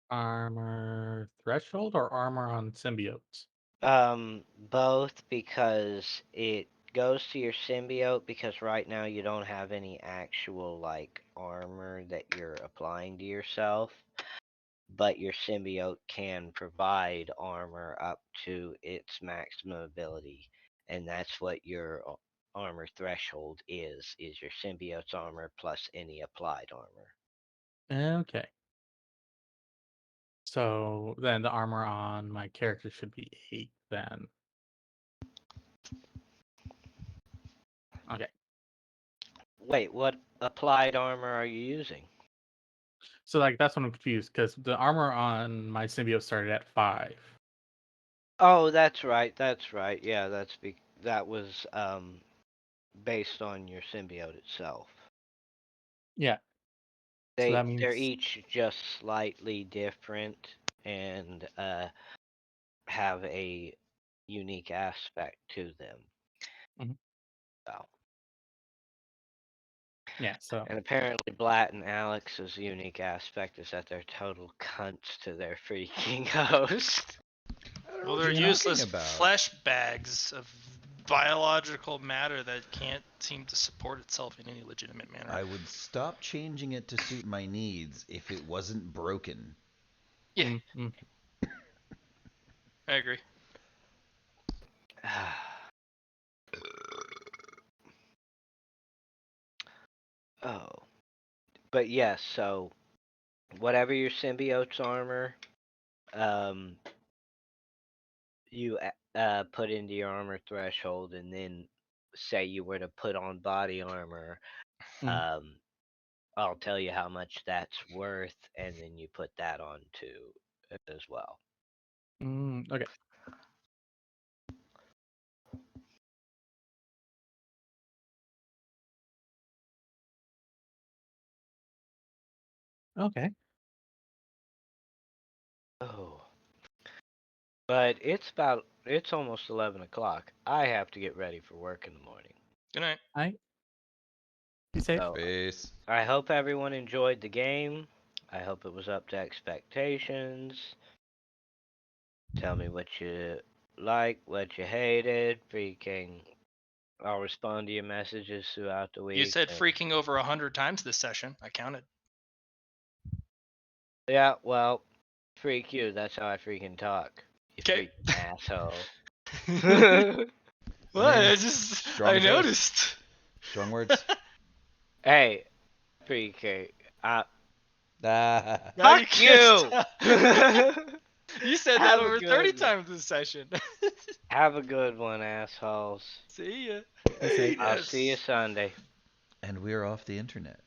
S5: Armor threshold or armor on symbiotes?
S1: Both, because it goes to your symbiote because right now you don't have any actual like armor that you're applying to yourself, but your symbiote can provide armor up to its maximum ability, and that's what your armor threshold is your symbiote's armor plus any applied armor.
S5: Okay. So then the armor on my character should be 8 then. Okay.
S1: Wait, what applied armor are you using?
S5: So like that's when I'm confused because the armor on my symbiote started at 5.
S1: Oh, that's right. That's right. Yeah, that was based on your symbiote itself.
S5: Yeah. So that
S1: They're
S5: means
S1: each just slightly different and have a unique aspect to them.
S5: Mhm.
S1: So,
S5: yeah. So
S1: and apparently Blatt and Alex's unique aspect is that they're total cunts to their freaking host.
S2: I don't know
S6: Well,
S2: what
S6: they're
S2: you're talking
S6: useless
S2: about.
S6: flesh bags of biological matter that can't seem to support itself in any legitimate manner.
S2: I would stop changing it to suit my needs if it wasn't broken.
S6: Yeah,
S5: mm.
S6: I agree.
S1: Oh. But yes, so whatever your symbiote's armor, you put into your armor threshold, and then say you were to put on body armor, I'll tell you how much that's worth, and then you put that on too as well.
S5: Okay. Okay.
S1: Oh. But it's almost 11 o'clock. I have to get ready for work in the morning.
S6: Good night.
S5: Be safe.
S1: So
S2: Face.
S1: I hope everyone enjoyed the game. I hope it was up to expectations. Tell me what you like, what you hated. Freaking, I'll respond to your messages throughout the week.
S6: You said
S1: and-
S6: freaking over 100 times this session. I counted.
S1: Yeah, well, freak you. That's how I freaking talk. You
S6: 'Kay.
S1: freaking asshole.
S6: What?
S2: I mean,
S6: I just
S2: strong
S6: I
S2: face.
S6: noticed.
S2: Strong words.
S1: Hey, freaking.
S2: Ah.
S6: Now
S1: Fuck
S6: can't
S1: you!
S6: stop. You said that
S1: Have a
S6: over
S1: good
S6: 30
S1: one.
S6: times this session.
S1: Have a good one, assholes.
S6: See ya.
S5: Be safe.
S1: I'll see you Sunday.
S2: And we're off the internet.